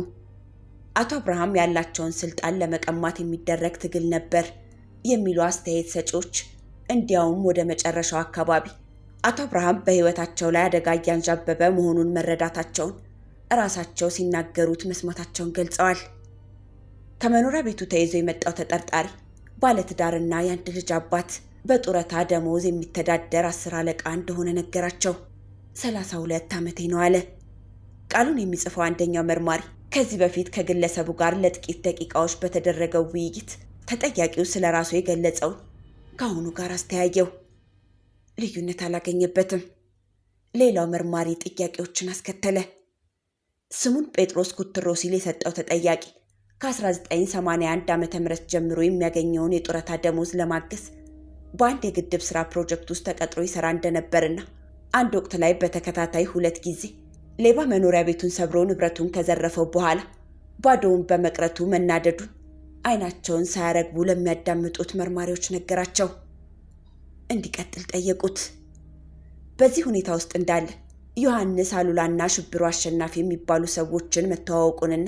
አቶ አብርሃም ያላቸውን ስልጣን ለመቀማት የሚደረግ ትግል ነበር የሚሉ አስተያየት ሰጪዎች እንዲያውም ወደ መጨረሻው አካባቢ አቶ አብርሃም በህይወታቸው ላይ አደጋ እያንዣበበ መሆኑን መረዳታቸውን እራሳቸው ሲናገሩት መስማታቸውን ገልጸዋል። ከመኖሪያ ቤቱ ተይዞ የመጣው ተጠርጣሪ ባለትዳርና የአንድ ልጅ አባት በጡረታ ደሞዝ የሚተዳደር 10 አለቃ እንደሆነ ነገራቸው። 32 ዓመቴ ነው አለ። ቃሉን የሚጽፈው አንደኛው መርማሪ ከዚህ በፊት ከግለሰቡ ጋር ለጥቂት ደቂቃዎች በተደረገው ውይይት ተጠያቂው ስለ ራሱ የገለጸውን ከአሁኑ ጋር አስተያየው። ልዩነት አላገኘበትም። ሌላው መርማሪ ጥያቄዎችን አስከተለ። ስሙን ጴጥሮስ ኩትሮ ሲል የሰጠው ተጠያቂ ከ1981 ዓ.ም ጀምሮ የሚያገኘውን የጡረታ ደሞዝ ለማገዝ በአንድ የግድብ ስራ ፕሮጀክት ውስጥ ተቀጥሮ ይሰራ እንደነበርና አንድ ወቅት ላይ በተከታታይ 2 ጊዜ ሌባ መኖሪያ ቤቱን ሰብሮ ንብረቱን ከዘረፈው በኋላ ባዶውን በመቅረቱ መናደዱን አይናቸውን ሳያረግቡ ለሚያዳምጡት መርማሪዎች ነገራቸው። እንዲቀጥል ጠየቁት። በዚህ ሁኔታ ውስጥ እንዳለ ዮሐንስ አሉላና ሽብሩ አሸናፊ የሚባሉ ሰዎችን መተዋወቁንና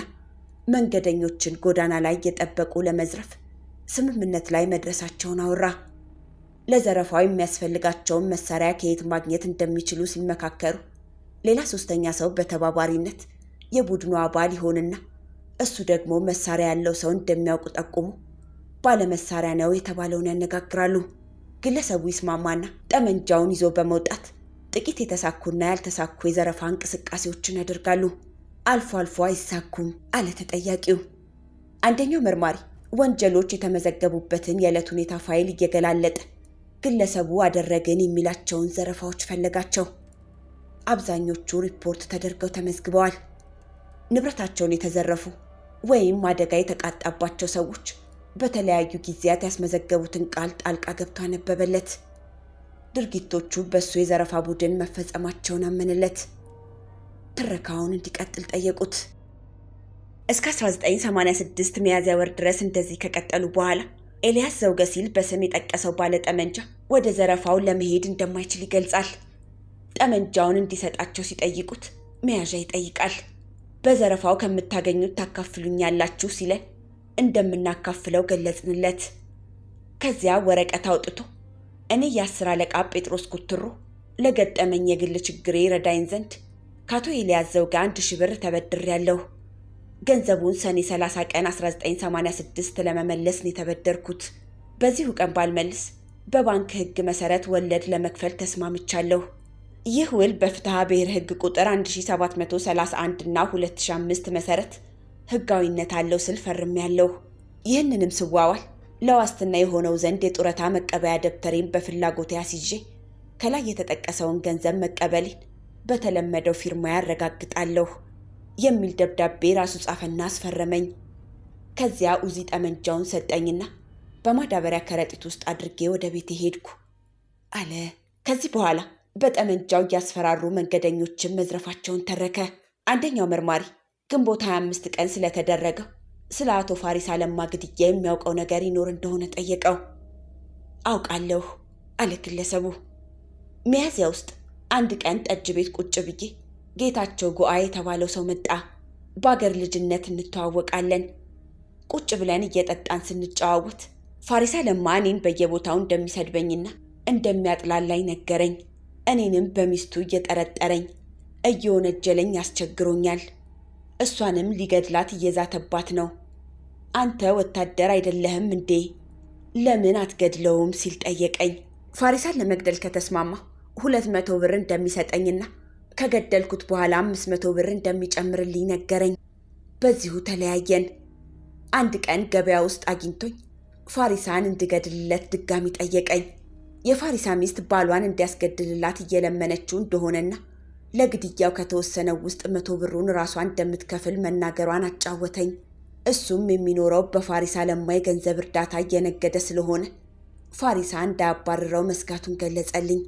መንገደኞችን ጎዳና ላይ እየጠበቁ ለመዝረፍ ስምምነት ላይ መድረሳቸውን አወራ። ለዘረፋው የሚያስፈልጋቸውን መሳሪያ ከየት ማግኘት እንደሚችሉ ሲመካከሩ ሌላ 3ኛ ሰው በተባባሪነት የቡድኑ አባል ይሆንና እሱ ደግሞ መሳሪያ ያለው ሰው እንደሚያውቁ ጠቁሙ ባለመሳሪያ ነው የተባለውን ያነጋግራሉ። ግለሰቡ ይስማማና ጠመንጃውን ይዞ በመውጣት ጥቂት የተሳኩና ያልተሳኩ የዘረፋ እንቅስቃሴዎችን ያደርጋሉ። አልፎ አልፎ አይሳኩም አለ ተጠያቂው። አንደኛው መርማሪ ወንጀሎች የተመዘገቡበትን የዕለት ሁኔታ ፋይል እየገላለጠ ግለሰቡ አደረገን የሚላቸውን ዘረፋዎች ፈለጋቸው። አብዛኞቹ ሪፖርት ተደርገው ተመዝግበዋል። ንብረታቸውን የተዘረፉ ወይም አደጋ የተቃጣባቸው ሰዎች በተለያዩ ጊዜያት ያስመዘገቡትን ቃል ጣልቃ ገብቶ አነበበለት። ድርጊቶቹ በሱ የዘረፋ ቡድን መፈጸማቸውን አመነለት። ትረካውን እንዲቀጥል ጠየቁት። እስከ 1986 ሚያዝያ ወር ድረስ እንደዚህ ከቀጠሉ በኋላ ኤልያስ ዘውገ ሲል በስም የጠቀሰው ባለ ጠመንጃ ወደ ዘረፋው ለመሄድ እንደማይችል ይገልጻል። ጠመንጃውን እንዲሰጣቸው ሲጠይቁት መያዣ ይጠይቃል። በዘረፋው ከምታገኙት ታካፍሉኛላችሁ ሲለን እንደምናካፍለው ገለጽንለት። ከዚያ ወረቀት አውጥቶ እኔ የ10 አለቃ ጴጥሮስ ኩትሮ ለገጠመኝ የግል ችግሬ ረዳኝ ዘንድ ከአቶ ኤልያስ ዘውገ 1000 ብር ተበድሬያለሁ። ገንዘቡን ሰኔ 30 ቀን 1986 ለመመለስ ነው የተበደርኩት። በዚሁ ቀን ባልመልስ በባንክ ሕግ መሰረት ወለድ ለመክፈል ተስማምቻለሁ። ይህ ውል በፍትሐ ብሔር ሕግ ቁጥር 1731 እና 2005 መሰረት ሕጋዊነት አለው ስል ፈርሜያለሁ። ይህንንም ስዋዋል ለዋስትና የሆነው ዘንድ የጡረታ መቀበያ ደብተሬን በፍላጎት ያስይዤ ከላይ የተጠቀሰውን ገንዘብ መቀበሌን በተለመደው ፊርማ ያረጋግጣለሁ የሚል ደብዳቤ ራሱ ጻፈና አስፈረመኝ። ከዚያ ኡዚ ጠመንጃውን ሰጠኝና በማዳበሪያ ከረጢት ውስጥ አድርጌ ወደ ቤቴ ሄድኩ አለ። ከዚህ በኋላ በጠመንጃው እያስፈራሩ መንገደኞችን መዝረፋቸውን ተረከ። አንደኛው መርማሪ ግንቦት 25 ቀን ስለተደረገው ስለ አቶ ፋሪስ አለማ ግድያ የሚያውቀው ነገር ይኖር እንደሆነ ጠየቀው። አውቃለሁ አለ ግለሰቡ። ሚያዝያ ውስጥ አንድ ቀን ጠጅ ቤት ቁጭ ብዬ ጌታቸው ጎአ የተባለው ሰው መጣ። በአገር ልጅነት እንተዋወቃለን። ቁጭ ብለን እየጠጣን ስንጨዋወት ፋሪስ አለማ እኔን በየቦታው እንደሚሰድበኝና እንደሚያጥላላኝ ነገረኝ። እኔንም በሚስቱ እየጠረጠረኝ እየወነጀለኝ ያስቸግሮኛል። እሷንም ሊገድላት እየዛተባት ነው። አንተ ወታደር አይደለህም እንዴ? ለምን አትገድለውም ሲል ጠየቀኝ። ፋሪሳን ለመግደል ከተስማማ 200 ብር እንደሚሰጠኝና ከገደልኩት በኋላ 500 ብር እንደሚጨምርልኝ ነገረኝ። በዚሁ ተለያየን። አንድ ቀን ገበያ ውስጥ አግኝቶኝ ፋሪሳን እንድገድልለት ድጋሚ ጠየቀኝ። የፋሪሳ ሚስት ባሏን እንዲያስገድልላት እየለመነችው እንደሆነና ለግድያው ከተወሰነው ውስጥ 100 ብሩን ራሷ እንደምትከፍል መናገሯን አጫወተኝ። እሱም የሚኖረው በፋሪሳ ለማይ ገንዘብ እርዳታ እየነገደ ስለሆነ ፋሪሳ እንዳያባርረው መስጋቱን ገለጸልኝ።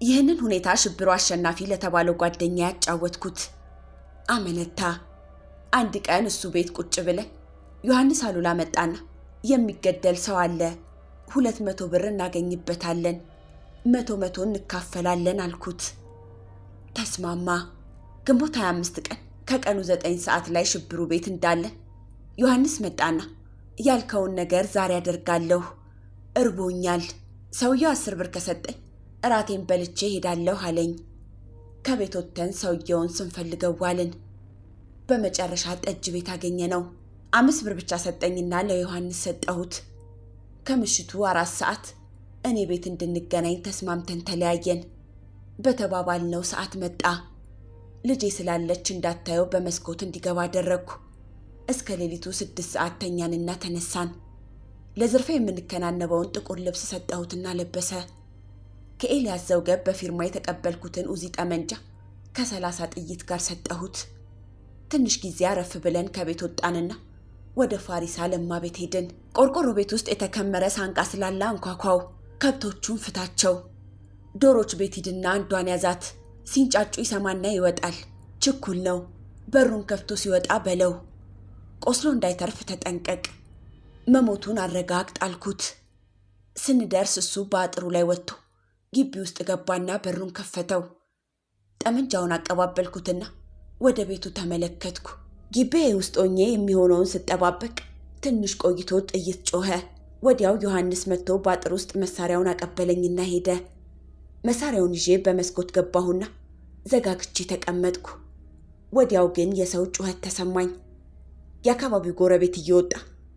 ይህንን ሁኔታ ሽብሩ አሸናፊ ለተባለው ጓደኛ ያጫወትኩት። አመነታ። አንድ ቀን እሱ ቤት ቁጭ ብለን ዮሐንስ አሉላ መጣና የሚገደል ሰው አለ፣ 200 ብር እናገኝበታለን፣ 100 እንካፈላለን አልኩት። ተስማማ። ግንቦት 25 ቀን ከቀኑ 9 ሰዓት ላይ ሽብሩ ቤት እንዳለን ዮሐንስ መጣና ያልከውን ነገር ዛሬ አደርጋለሁ፣ እርቦኛል፣ ሰውየው 10 ብር ከሰጠኝ እራቴን በልቼ ሄዳለሁ አለኝ። ከቤት ወጥተን ሰውየውን ስንፈልገው ዋልን። በመጨረሻ ጠጅ ቤት አገኘ ነው። 5 ብር ብቻ ሰጠኝና ለዮሐንስ ሰጠሁት። ከምሽቱ 4 ሰዓት እኔ ቤት እንድንገናኝ ተስማምተን ተለያየን። በተባባልነው ሰዓት መጣ። ልጄ ስላለች እንዳታየው በመስኮት እንዲገባ አደረግኩ። እስከ ሌሊቱ 6 ሰዓት ተኛንና ተነሳን። ለዝርፊያ የምንከናነበውን ጥቁር ልብስ ሰጠሁትና ለበሰ። ከኤልያስ ዘውገ በፊርማ የተቀበልኩትን ኡዚ ጠመንጃ ከ30 ጥይት ጋር ሰጠሁት። ትንሽ ጊዜ አረፍ ብለን ከቤት ወጣንና ወደ ፋሪሳ ለማ ቤት ሄድን። ቆርቆሮ ቤት ውስጥ የተከመረ ሳንቃ ስላለ አንኳኳው። ከብቶቹን ፍታቸው፣ ዶሮች ቤት ሂድና አንዷን ያዛት፣ ሲንጫጩ ይሰማና ይወጣል፣ ችኩል ነው፣ በሩን ከፍቶ ሲወጣ በለው፣ ቆስሎ እንዳይተርፍ ተጠንቀቅ፣ መሞቱን አረጋግጥ አልኩት። ስንደርስ እሱ በአጥሩ ላይ ወጥቶ ግቢ ውስጥ ገባና በሩን ከፈተው። ጠመንጃውን አቀባበልኩትና ወደ ቤቱ ተመለከትኩ። ግቢ ውስጥ ሆኜ የሚሆነውን ስጠባበቅ ትንሽ ቆይቶ ጥይት ጮኸ። ወዲያው ዮሐንስ መጥቶ በአጥር ውስጥ መሳሪያውን አቀበለኝና ሄደ። መሳሪያውን ይዤ በመስኮት ገባሁና ዘጋግቼ ተቀመጥኩ። ወዲያው ግን የሰው ጩኸት ተሰማኝ። የአካባቢው ጎረቤት እየወጣ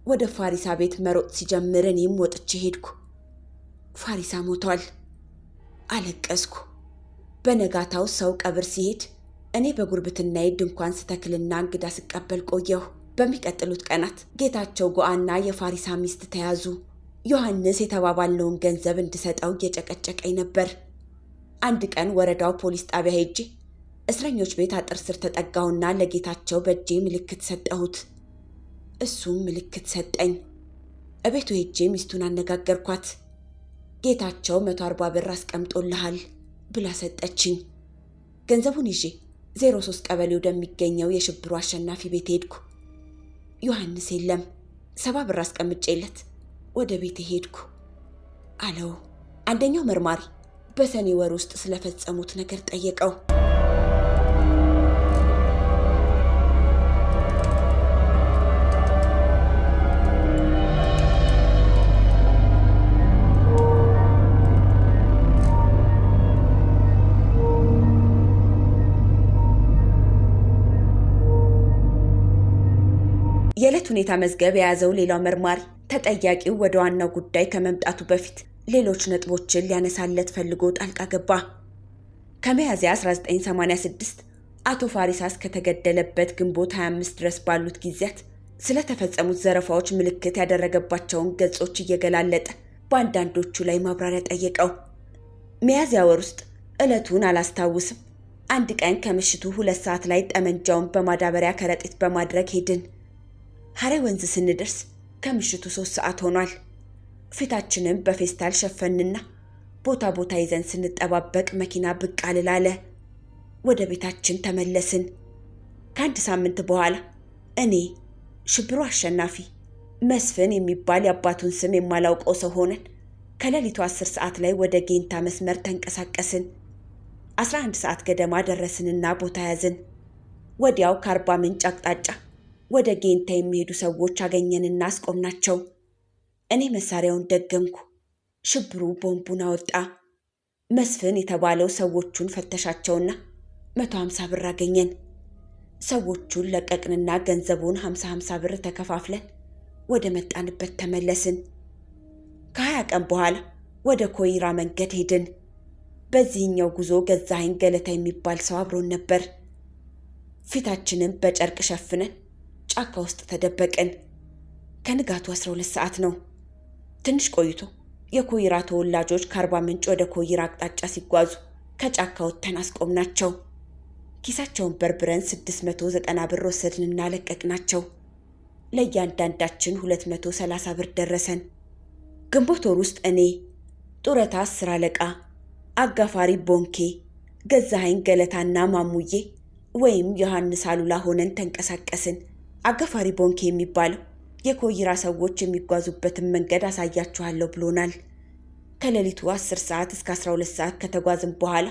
ወደ ፋሪሳ ቤት መሮጥ ሲጀምር እኔም ወጥቼ ሄድኩ። ፋሪሳ ሞቷል። አለቀስኩ። በነጋታው ሰው ቀብር ሲሄድ እኔ በጉርብትናዬ ድንኳን ስተክልና እንግዳ ስቀበል ቆየሁ። በሚቀጥሉት ቀናት ጌታቸው ጎአና የፋሪሳ ሚስት ተያዙ። ዮሐንስ የተባባልነውን ገንዘብ እንድሰጠው እየጨቀጨቀኝ ነበር። አንድ ቀን ወረዳው ፖሊስ ጣቢያ ሄጄ እስረኞች ቤት አጥር ስር ተጠጋሁና ለጌታቸው በእጄ ምልክት ሰጠሁት። እሱም ምልክት ሰጠኝ። እቤቱ ሄጄ ሚስቱን አነጋገርኳት። ጌታቸው 140 ብር አስቀምጦልሃል ብላ ሰጠችኝ። ገንዘቡን ይዤ 03 ቀበሌ ወደሚገኘው የሽብሩ አሸናፊ ቤት ሄድኩ። ዮሐንስ የለም። 70 ብር አስቀምጬለት ወደ ቤት ሄድኩ አለው። አንደኛው መርማሪ በሰኔ ወር ውስጥ ስለፈጸሙት ነገር ጠየቀው። የዕለት ሁኔታ መዝገብ የያዘው ሌላው መርማሪ ተጠያቂው ወደ ዋናው ጉዳይ ከመምጣቱ በፊት ሌሎች ነጥቦችን ሊያነሳለት ፈልጎ ጣልቃ ገባ። ከሚያዝያ 1986 አቶ ፋሪሳ እስከተገደለበት ግንቦት 25 ድረስ ባሉት ጊዜያት ስለተፈጸሙት ዘረፋዎች ምልክት ያደረገባቸውን ገጾች እየገላለጠ በአንዳንዶቹ ላይ ማብራሪያ ጠየቀው። ሚያዝያ ወር ውስጥ ዕለቱን አላስታውስም። አንድ ቀን ከምሽቱ 2 ሰዓት ላይ ጠመንጃውን በማዳበሪያ ከረጢት በማድረግ ሄድን። ሐሬ ወንዝ ስንደርስ ከምሽቱ 3 ሰዓት ሆኗል። ፊታችንም በፌስታል ሸፈንና ቦታ ቦታ ይዘን ስንጠባበቅ መኪና ብቅ አልላለ። ወደ ቤታችን ተመለስን። ከአንድ ሳምንት በኋላ እኔ፣ ሽብሩ አሸናፊ፣ መስፍን የሚባል የአባቱን ስም የማላውቀው ሰው ሆነን ከሌሊቱ 10 ሰዓት ላይ ወደ ጌንታ መስመር ተንቀሳቀስን። 11 ሰዓት ገደማ ደረስንና ቦታ ያዝን። ወዲያው ከአርባ ምንጭ አቅጣጫ ወደ ጌንታ የሚሄዱ ሰዎች አገኘንና አስቆምናቸው። እኔ መሳሪያውን ደገምኩ። ሽብሩ ቦምቡን አወጣ። መስፍን የተባለው ሰዎቹን ፈተሻቸውና 150 ብር አገኘን። ሰዎቹን ለቀቅንና ገንዘቡን 50 ብር ተከፋፍለን ወደ መጣንበት ተመለስን። ከ20 ቀን በኋላ ወደ ኮይራ መንገድ ሄድን። በዚህኛው ጉዞ ገዛኸኝ ገለታ የሚባል ሰው አብሮን ነበር። ፊታችንን በጨርቅ ሸፍነን ጫካ ውስጥ ተደበቅን። ከንጋቱ 12 ሰዓት ነው። ትንሽ ቆይቶ የኮይራ ተወላጆች ከአርባ ምንጭ ወደ ኮይራ አቅጣጫ ሲጓዙ ከጫካ ወጥተን አስቆምናቸው። ኪሳቸውን በርብረን 690 ብር ወሰድንና ለቀቅናቸው። ለእያንዳንዳችን 230 ብር ደረሰን። ግንቦት ወር ውስጥ እኔ፣ ጡረታ 10 አለቃ፣ አጋፋሪ ቦንኬ፣ ገዛኸኝ ገለታና ማሙዬ ወይም ዮሐንስ አሉላ ሆነን ተንቀሳቀስን። አጋፋሪ ቦንኬ የሚባለው የኮይራ ሰዎች የሚጓዙበትን መንገድ አሳያችኋለሁ ብሎናል። ከሌሊቱ 10 ሰዓት እስከ 12 ሰዓት ከተጓዝን በኋላ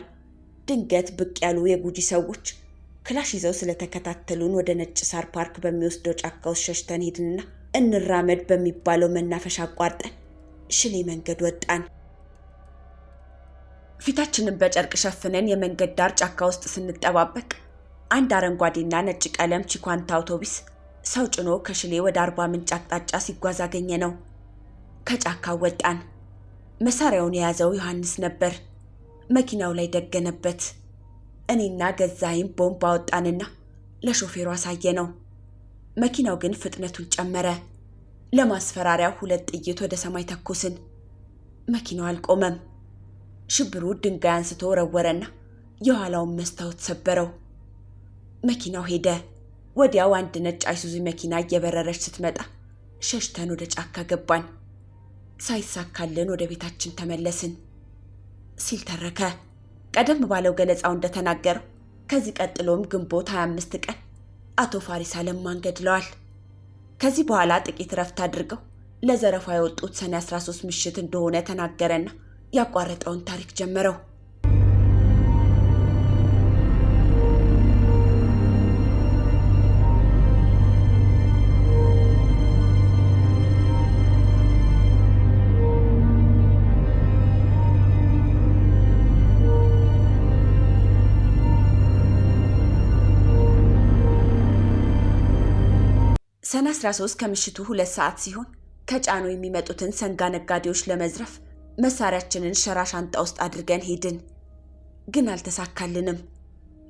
ድንገት ብቅ ያሉ የጉጂ ሰዎች ክላሽ ይዘው ስለተከታተሉን ወደ ነጭ ሳር ፓርክ በሚወስደው ጫካ ውስጥ ሸሽተን ሄድንና እንራመድ በሚባለው መናፈሻ አቋርጠን ሽሌ መንገድ ወጣን። ፊታችንን በጨርቅ ሸፍነን የመንገድ ዳር ጫካ ውስጥ ስንጠባበቅ አንድ አረንጓዴና ነጭ ቀለም ቺኳንታ አውቶቡስ ሰው ጭኖ ከሽሌ ወደ አርባ ምንጭ አቅጣጫ ሲጓዝ አገኘ ነው። ከጫካው ወጣን። መሳሪያውን የያዘው ዮሐንስ ነበር። መኪናው ላይ ደገነበት። እኔና ገዛኸኝ ቦምብ አወጣንና ለሾፌሩ አሳየ ነው። መኪናው ግን ፍጥነቱን ጨመረ። ለማስፈራሪያው 2 ጥይት ወደ ሰማይ ተኮስን። መኪናው አልቆመም። ሽብሩ ድንጋይ አንስቶ ወረወረና የኋላውን መስታወት ሰበረው። መኪናው ሄደ። ወዲያው አንድ ነጭ አይሱዙ መኪና እየበረረች ስትመጣ ሸሽተን ወደ ጫካ ገባን። ሳይሳካልን ወደ ቤታችን ተመለስን ሲል ተረከ። ቀደም ባለው ገለጻው እንደተናገረው ከዚህ ቀጥሎም ግንቦት 25 ቀን አቶ ፋሪስ አለማን ገድለዋል። ከዚህ በኋላ ጥቂት ረፍት አድርገው ለዘረፋ የወጡት ሰኔ 13 ምሽት እንደሆነ ተናገረና ያቋረጠውን ታሪክ ጀመረው። ሰኔ 13 ከምሽቱ 2 ሰዓት ሲሆን ከጫኑ የሚመጡትን ሰንጋ ነጋዴዎች ለመዝረፍ መሳሪያችንን ሸራ ሻንጣ ውስጥ አድርገን ሄድን። ግን አልተሳካልንም።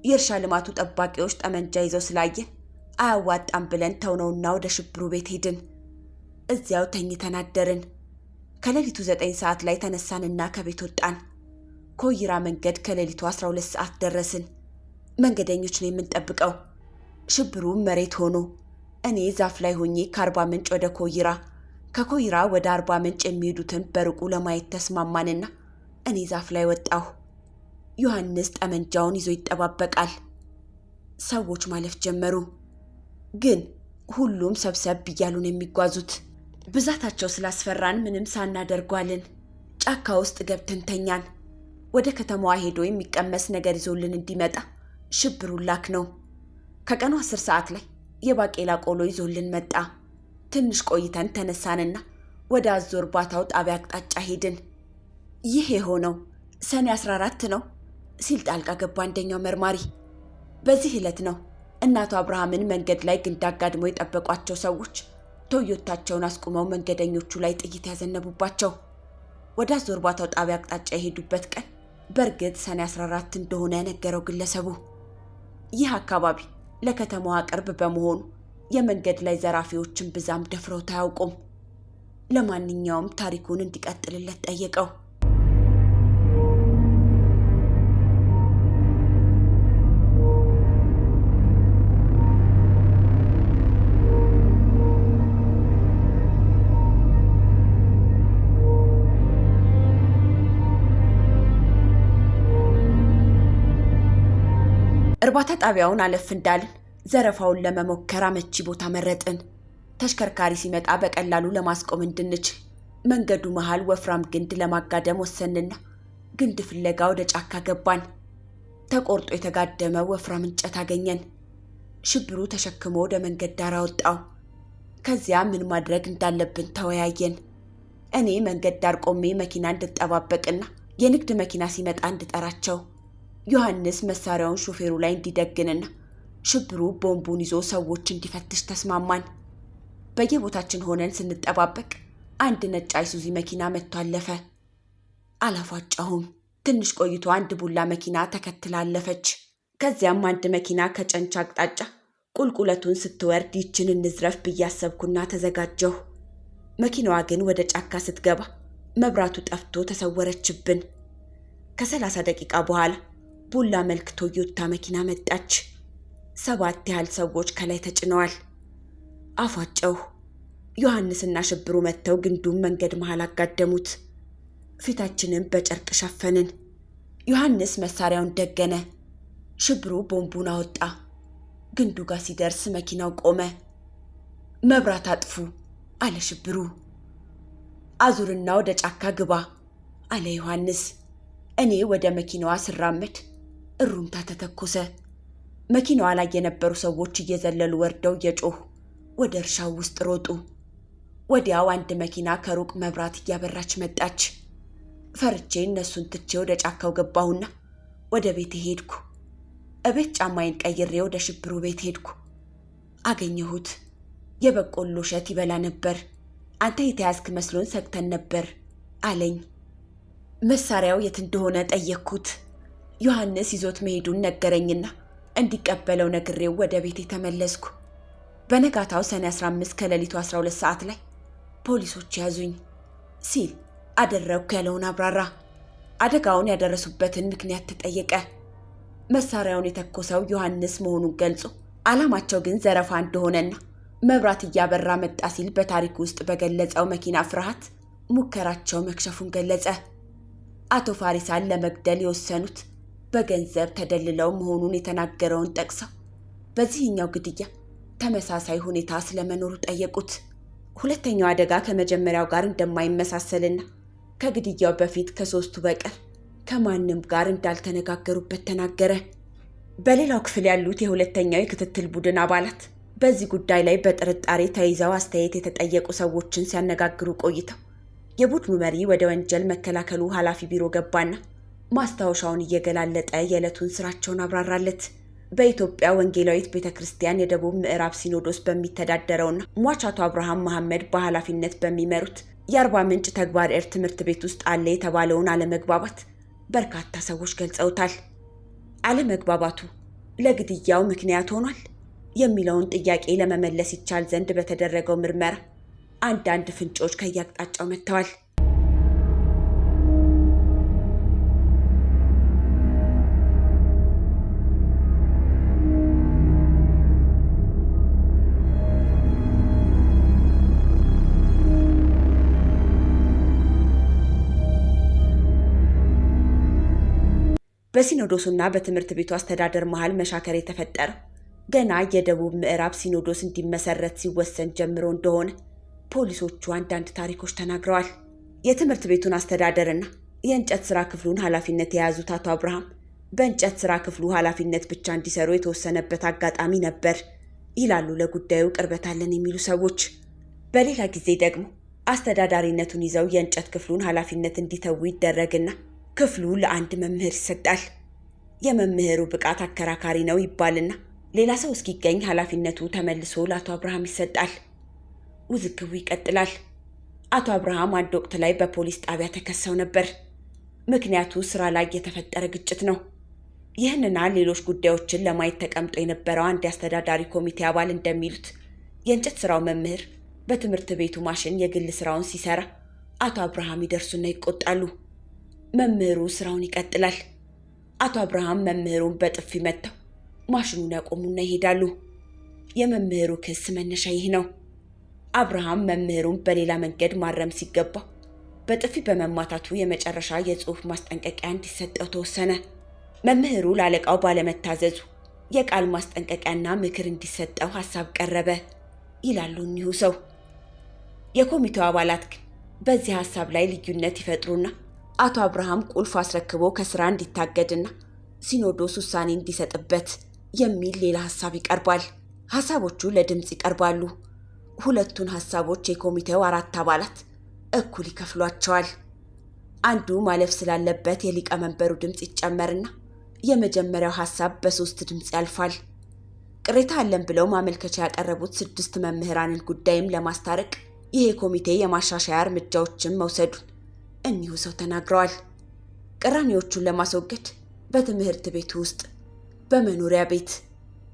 የእርሻ ልማቱ ጠባቂዎች ጠመንጃ ይዘው ስላየን አያዋጣም ብለን ተውነውና ወደ ሽብሩ ቤት ሄድን። እዚያው ተኝተን አደርን። ከሌሊቱ 9 ሰዓት ላይ ተነሳንና ከቤት ወጣን። ኮይራ መንገድ ከሌሊቱ 12 ሰዓት ደረስን። መንገደኞች ነው የምንጠብቀው። ሽብሩ መሬት ሆኖ እኔ ዛፍ ላይ ሆኜ ከአርባ ምንጭ ወደ ኮይራ፣ ከኮይራ ወደ አርባ ምንጭ የሚሄዱትን በርቁ ለማየት ተስማማንና እኔ ዛፍ ላይ ወጣሁ። ዮሐንስ ጠመንጃውን ይዞ ይጠባበቃል። ሰዎች ማለፍ ጀመሩ። ግን ሁሉም ሰብሰብ እያሉን የሚጓዙት ብዛታቸው ስላስፈራን ምንም ሳናደርጓልን ጫካ ውስጥ ገብተን ተኛን። ወደ ከተማዋ ሄዶ የሚቀመስ ነገር ይዞልን እንዲመጣ ሽብሩን ላክ ነው። ከቀኑ 10 ሰዓት ላይ የባቄላ ቆሎ ይዞልን መጣ። ትንሽ ቆይተን ተነሳንና ወደ አዞ እርባታው ጣቢያ አቅጣጫ ሄድን። ይህ የሆነው ሰኔ 14 ነው ሲል ጣልቃ ገባ አንደኛው መርማሪ። በዚህ ዕለት ነው እናቱ አብርሃምን መንገድ ላይ ግንድ አጋድሞ የጠበቋቸው ሰዎች ቶዮታቸውን አስቁመው መንገደኞቹ ላይ ጥይት ያዘነቡባቸው። ወደ አዞ እርባታው ጣቢያ አቅጣጫ የሄዱበት ቀን በእርግጥ ሰኔ 14 እንደሆነ ነገረው ግለሰቡ። ይህ አካባቢ ለከተማዋ ቅርብ በመሆኑ የመንገድ ላይ ዘራፊዎችን ብዛም ደፍረው አያውቁም። ለማንኛውም ታሪኩን እንዲቀጥልለት ጠየቀው። እርባታ ጣቢያውን አለፍ እንዳልን ዘረፋውን ለመሞከር አመቺ ቦታ መረጥን። ተሽከርካሪ ሲመጣ በቀላሉ ለማስቆም እንድንችል መንገዱ መሃል ወፍራም ግንድ ለማጋደም ወሰንና ግንድ ፍለጋ ወደ ጫካ ገባን። ተቆርጦ የተጋደመ ወፍራም እንጨት አገኘን። ሽብሩ ተሸክሞ ወደ መንገድ ዳር አወጣው። ከዚያ ምን ማድረግ እንዳለብን ተወያየን። እኔ መንገድ ዳር ቆሜ መኪና እንድጠባበቅና የንግድ መኪና ሲመጣ እንድጠራቸው፣ ዮሐንስ መሳሪያውን ሾፌሩ ላይ እንዲደግንና ሽብሩ ቦምቡን ይዞ ሰዎች እንዲፈትሽ ተስማማን። በየቦታችን ሆነን ስንጠባበቅ አንድ ነጭ አይሱዚ መኪና መጥቶ አለፈ። አላፏጫሁም። ትንሽ ቆይቶ አንድ ቡላ መኪና ተከትላ አለፈች። ከዚያም አንድ መኪና ከጨንቻ አቅጣጫ ቁልቁለቱን ስትወርድ ይችን እንዝረፍ ብያሰብኩና ተዘጋጀሁ። መኪናዋ ግን ወደ ጫካ ስትገባ መብራቱ ጠፍቶ ተሰወረችብን። ከ30 ደቂቃ በኋላ ቡላ መልክ ቶዮታ መኪና መጣች። 7 ያህል ሰዎች ከላይ ተጭነዋል። አፏጨሁ። ዮሐንስና ሽብሩ መጥተው ግንዱን መንገድ መሃል አጋደሙት። ፊታችንን በጨርቅ ሸፈንን። ዮሐንስ መሳሪያውን ደገነ። ሽብሩ ቦምቡን አወጣ። ግንዱ ጋር ሲደርስ መኪናው ቆመ። መብራት አጥፉ አለ ሽብሩ። አዙርና ወደ ጫካ ግባ አለ ዮሐንስ። እኔ ወደ መኪናዋ ስራመድ እሩምታ ተተኮሰ። መኪናዋ ላይ የነበሩ ሰዎች እየዘለሉ ወርደው እየጮሁ ወደ እርሻው ውስጥ ሮጡ። ወዲያው አንድ መኪና ከሩቅ መብራት እያበራች መጣች። ፈርቼ እነሱን ትቼ ወደ ጫካው ገባሁና ወደ ቤት ሄድኩ። እቤት ጫማዬን ቀይሬ ወደ ሽብሩ ቤት ሄድኩ። አገኘሁት። የበቆሎ እሸት ይበላ ነበር። አንተ የተያዝክ መስሎን ሰግተን ነበር አለኝ። መሳሪያው የት እንደሆነ ጠየቅኩት። ዮሐንስ ይዞት መሄዱን ነገረኝና እንዲቀበለው ነግሬው ወደ ቤት ተመለስኩ። በነጋታው ሰኔ 15 ከሌሊቱ 12 ሰዓት ላይ ፖሊሶች ያዙኝ ሲል አደረግኩ ያለውን አብራራ። አደጋውን ያደረሱበትን ምክንያት ተጠየቀ። መሳሪያውን የተኮሰው ዮሐንስ መሆኑን ገልጾ ዓላማቸው ግን ዘረፋ እንደሆነና መብራት እያበራ መጣ ሲል በታሪክ ውስጥ በገለጸው መኪና ፍርሃት ሙከራቸው መክሸፉን ገለጸ። አቶ ፋሪሳን ለመግደል የወሰኑት በገንዘብ ተደልለው መሆኑን የተናገረውን ጠቅሰው በዚህኛው ግድያ ተመሳሳይ ሁኔታ ስለመኖሩ ጠየቁት። ሁለተኛው አደጋ ከመጀመሪያው ጋር እንደማይመሳሰልና ከግድያው በፊት ከሶስቱ በቀር ከማንም ጋር እንዳልተነጋገሩበት ተናገረ። በሌላው ክፍል ያሉት የሁለተኛው የክትትል ቡድን አባላት በዚህ ጉዳይ ላይ በጥርጣሬ ተይዘው አስተያየት የተጠየቁ ሰዎችን ሲያነጋግሩ ቆይተው የቡድኑ መሪ ወደ ወንጀል መከላከሉ ኃላፊ ቢሮ ገባና ማስታወሻውን እየገላለጠ የዕለቱን ስራቸውን አብራራለት። በኢትዮጵያ ወንጌላዊት ቤተክርስቲያን የደቡብ ምዕራብ ሲኖዶስ በሚተዳደረውና ሟች አቶ አብርሃም መሐመድ በኃላፊነት በሚመሩት የአርባ ምንጭ ተግባር ዕድ ትምህርት ቤት ውስጥ አለ የተባለውን አለመግባባት በርካታ ሰዎች ገልጸውታል። አለመግባባቱ ለግድያው ምክንያት ሆኗል የሚለውን ጥያቄ ለመመለስ ይቻል ዘንድ በተደረገው ምርመራ አንዳንድ ፍንጮች ከየአቅጣጫው መጥተዋል። በሲኖዶሱና በትምህርት ቤቱ አስተዳደር መሃል መሻከር የተፈጠረው ገና የደቡብ ምዕራብ ሲኖዶስ እንዲመሰረት ሲወሰን ጀምሮ እንደሆነ ፖሊሶቹ አንዳንድ ታሪኮች ተናግረዋል። የትምህርት ቤቱን አስተዳደርና የእንጨት ስራ ክፍሉን ኃላፊነት የያዙት አቶ አብርሃም በእንጨት ስራ ክፍሉ ኃላፊነት ብቻ እንዲሰሩ የተወሰነበት አጋጣሚ ነበር ይላሉ ለጉዳዩ ቅርበት አለን የሚሉ ሰዎች። በሌላ ጊዜ ደግሞ አስተዳዳሪነቱን ይዘው የእንጨት ክፍሉን ኃላፊነት እንዲተዉ ይደረግና ክፍሉ ለአንድ መምህር ይሰጣል። የመምህሩ ብቃት አከራካሪ ነው ይባልና ሌላ ሰው እስኪገኝ ኃላፊነቱ ተመልሶ ለአቶ አብርሃም ይሰጣል። ውዝግቡ ይቀጥላል። አቶ አብርሃም አንድ ወቅት ላይ በፖሊስ ጣቢያ ተከሰው ነበር። ምክንያቱ ስራ ላይ የተፈጠረ ግጭት ነው። ይህንና ሌሎች ጉዳዮችን ለማየት ተቀምጦ የነበረው አንድ የአስተዳዳሪ ኮሚቴ አባል እንደሚሉት የእንጨት ስራው መምህር በትምህርት ቤቱ ማሽን የግል ስራውን ሲሰራ አቶ አብርሃም ይደርሱና ይቆጣሉ። መምህሩ ስራውን ይቀጥላል። አቶ አብርሃም መምህሩን በጥፊ መተው ማሽኑን ያቆሙና ይሄዳሉ። የመምህሩ ክስ መነሻ ይህ ነው። አብርሃም መምህሩን በሌላ መንገድ ማረም ሲገባው በጥፊ በመማታቱ የመጨረሻ የጽሑፍ ማስጠንቀቂያ እንዲሰጠው ተወሰነ። መምህሩ ለአለቃው ባለመታዘዙ የቃል ማስጠንቀቂያና ምክር እንዲሰጠው ሐሳብ ቀረበ ይላሉ እኒሁ ሰው። የኮሚቴው አባላት ግን በዚህ ሐሳብ ላይ ልዩነት ይፈጥሩና አቶ አብርሃም ቁልፍ አስረክቦ ከስራ እንዲታገድና ሲኖዶስ ውሳኔ እንዲሰጥበት የሚል ሌላ ሐሳብ ይቀርባል። ሐሳቦቹ ለድምጽ ይቀርባሉ። ሁለቱን ሐሳቦች የኮሚቴው 4 አባላት እኩል ይከፍሏቸዋል። አንዱ ማለፍ ስላለበት የሊቀመንበሩ ድምፅ ይጨመርና የመጀመሪያው ሐሳብ በ3 ድምፅ ያልፋል። ቅሬታ አለን ብለው ማመልከቻ ያቀረቡት 6 መምህራንን ጉዳይም ለማስታረቅ ይሄ ኮሚቴ የማሻሻያ እርምጃዎችን መውሰዱን እኒሁ ሰው ተናግረዋል። ቅራኔዎቹን ለማስወገድ በትምህርት ቤት ውስጥ፣ በመኖሪያ ቤት፣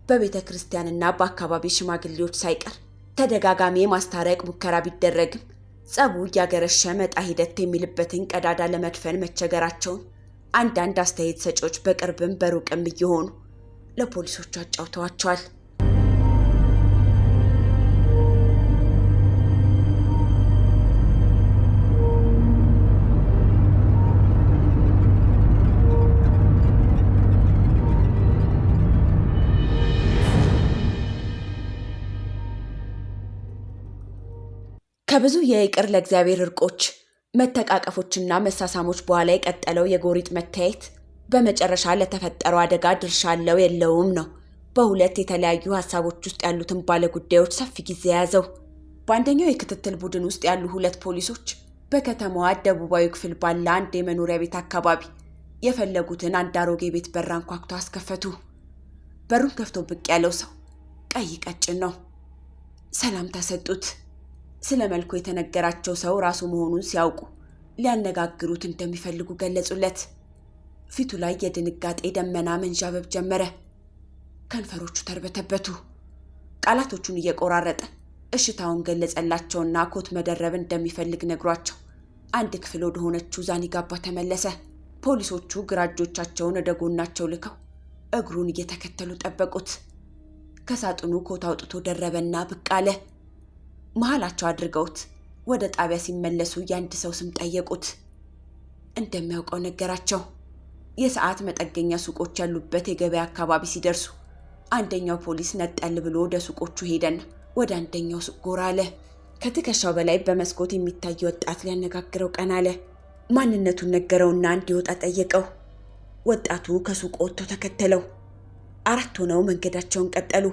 በቤተ ክርስቲያንና በአካባቢ ሽማግሌዎች ሳይቀር ተደጋጋሚ የማስታረቅ ሙከራ ቢደረግም ጸቡ እያገረሸ መጣ ሂደት የሚልበትን ቀዳዳ ለመድፈን መቸገራቸውን አንዳንድ አስተያየት ሰጪዎች በቅርብም በሩቅም እየሆኑ ለፖሊሶቹ አጫውተዋቸዋል። ከብዙ የይቅር ለእግዚአብሔር እርቆች፣ መተቃቀፎችና መሳሳሞች በኋላ የቀጠለው የጎሪጥ መታየት በመጨረሻ ለተፈጠረው አደጋ ድርሻ አለው የለውም ነው በሁለት የተለያዩ ሀሳቦች ውስጥ ያሉትን ባለጉዳዮች ሰፊ ጊዜ የያዘው። በአንደኛው የክትትል ቡድን ውስጥ ያሉ 2 ፖሊሶች በከተማዋ ደቡባዊ ክፍል ባለ አንድ የመኖሪያ ቤት አካባቢ የፈለጉትን አንድ አሮጌ ቤት በር አንኳኩቶ አስከፈቱ። በሩን ከፍቶ ብቅ ያለው ሰው ቀይ ቀጭን ነው። ሰላምታ ሰጡት። ስለ መልኩ የተነገራቸው ሰው ራሱ መሆኑን ሲያውቁ ሊያነጋግሩት እንደሚፈልጉ ገለጹለት። ፊቱ ላይ የድንጋጤ ደመና መንዣበብ ጀመረ። ከንፈሮቹ ተርበተበቱ። ቃላቶቹን እየቆራረጠ እሽታውን ገለጸላቸውና ኮት መደረብ እንደሚፈልግ ነግሯቸው አንድ ክፍል ወደ ሆነችው ዛኒጋባ ተመለሰ። ፖሊሶቹ ግራ እጆቻቸውን ወደ ጎናቸው ልከው እግሩን እየተከተሉ ጠበቁት። ከሳጥኑ ኮት አውጥቶ ደረበና ብቅ አለ። መሃላቸው አድርገውት ወደ ጣቢያ ሲመለሱ የአንድ ሰው ስም ጠየቁት። እንደሚያውቀው ነገራቸው። የሰዓት መጠገኛ ሱቆች ያሉበት የገበያ አካባቢ ሲደርሱ አንደኛው ፖሊስ ነጠል ብሎ ወደ ሱቆቹ ሄደና ወደ አንደኛው ሱቅ ጎራ አለ። ከትከሻው በላይ በመስኮት የሚታይ ወጣት ሊያነጋግረው ቀና አለ። ማንነቱን ነገረውና እንዲወጣ ጠየቀው። ወጣቱ ከሱቅ ወጥቶ ተከተለው። 4 ሆነው መንገዳቸውን ቀጠሉ።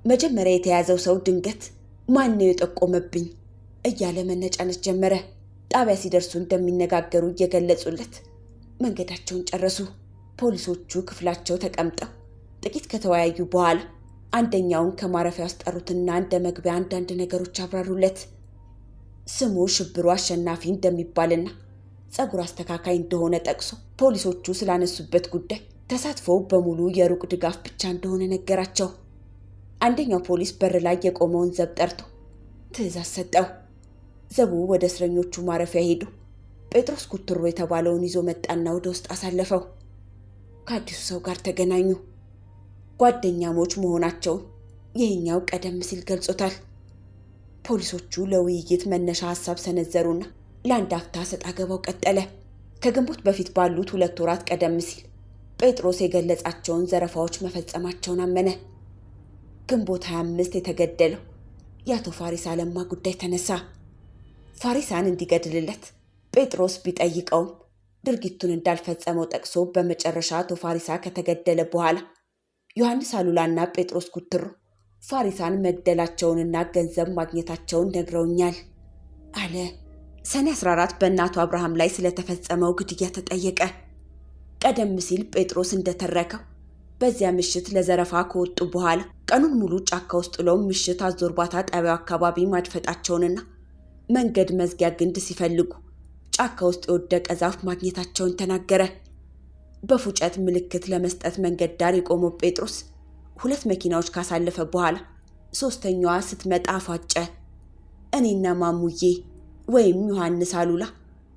መጀመሪያ የተያዘው ሰው ድንገት ማን ነው የጠቆመብኝ እያለ መነጫነች ጀመረ። ጣቢያ ሲደርሱ እንደሚነጋገሩ እየገለጹለት መንገዳቸውን ጨረሱ። ፖሊሶቹ ክፍላቸው ተቀምጠው ጥቂት ከተወያዩ በኋላ አንደኛውን ከማረፊያ አስጠሩትና እንደ መግቢያ አንዳንድ ነገሮች አብራሩለት። ስሙ ሽብሩ አሸናፊ እንደሚባልና ጸጉር አስተካካይ እንደሆነ ጠቅሶ ፖሊሶቹ ስላነሱበት ጉዳይ ተሳትፎው በሙሉ የሩቅ ድጋፍ ብቻ እንደሆነ ነገራቸው። አንደኛው ፖሊስ በር ላይ የቆመውን ዘብ ጠርቶ ትዕዛዝ ሰጠው። ዘቡ ወደ እስረኞቹ ማረፊያ ሄዱ። ጴጥሮስ ኩትሮ የተባለውን ይዞ መጣና ወደ ውስጥ አሳለፈው። ከአዲሱ ሰው ጋር ተገናኙ። ጓደኛሞች መሆናቸውን ይህኛው ቀደም ሲል ገልጾታል። ፖሊሶቹ ለውይይት መነሻ ሐሳብ ሰነዘሩና ለአንድ አፍታ ሰጣ ገባው ቀጠለ። ከግንቦት በፊት ባሉት 2 ወራት ቀደም ሲል ጴጥሮስ የገለጻቸውን ዘረፋዎች መፈጸማቸውን አመነ። ግንቦት 25 የተገደለው የአቶ ፋሪስ አለማ ጉዳይ ተነሳ። ፋሪሳን እንዲገድልለት ጴጥሮስ ቢጠይቀውም ድርጊቱን እንዳልፈጸመው ጠቅሶ በመጨረሻ አቶ ፋሪሳ ከተገደለ በኋላ ዮሐንስ አሉላና ጴጥሮስ ኩትሮ ፋሪሳን መግደላቸውንና ገንዘብ ማግኘታቸውን ነግረውኛል አለ። ሰኔ 14 በእናቱ አብርሃም ላይ ስለተፈጸመው ግድያ ተጠየቀ። ቀደም ሲል ጴጥሮስ እንደተረከው በዚያ ምሽት ለዘረፋ ከወጡ በኋላ ቀኑን ሙሉ ጫካ ውስጥ ጥለው ምሽት አዞርባታ ጣቢያው አካባቢ ማድፈጣቸውንና መንገድ መዝጊያ ግንድ ሲፈልጉ ጫካ ውስጥ የወደቀ ዛፍ ማግኘታቸውን ተናገረ። በፉጨት ምልክት ለመስጠት መንገድ ዳር የቆመው ጴጥሮስ 2 መኪናዎች ካሳለፈ በኋላ 3ኛዋ ስትመጣ ፋጨ። እኔና ማሙዬ ወይም ዮሐንስ አሉላ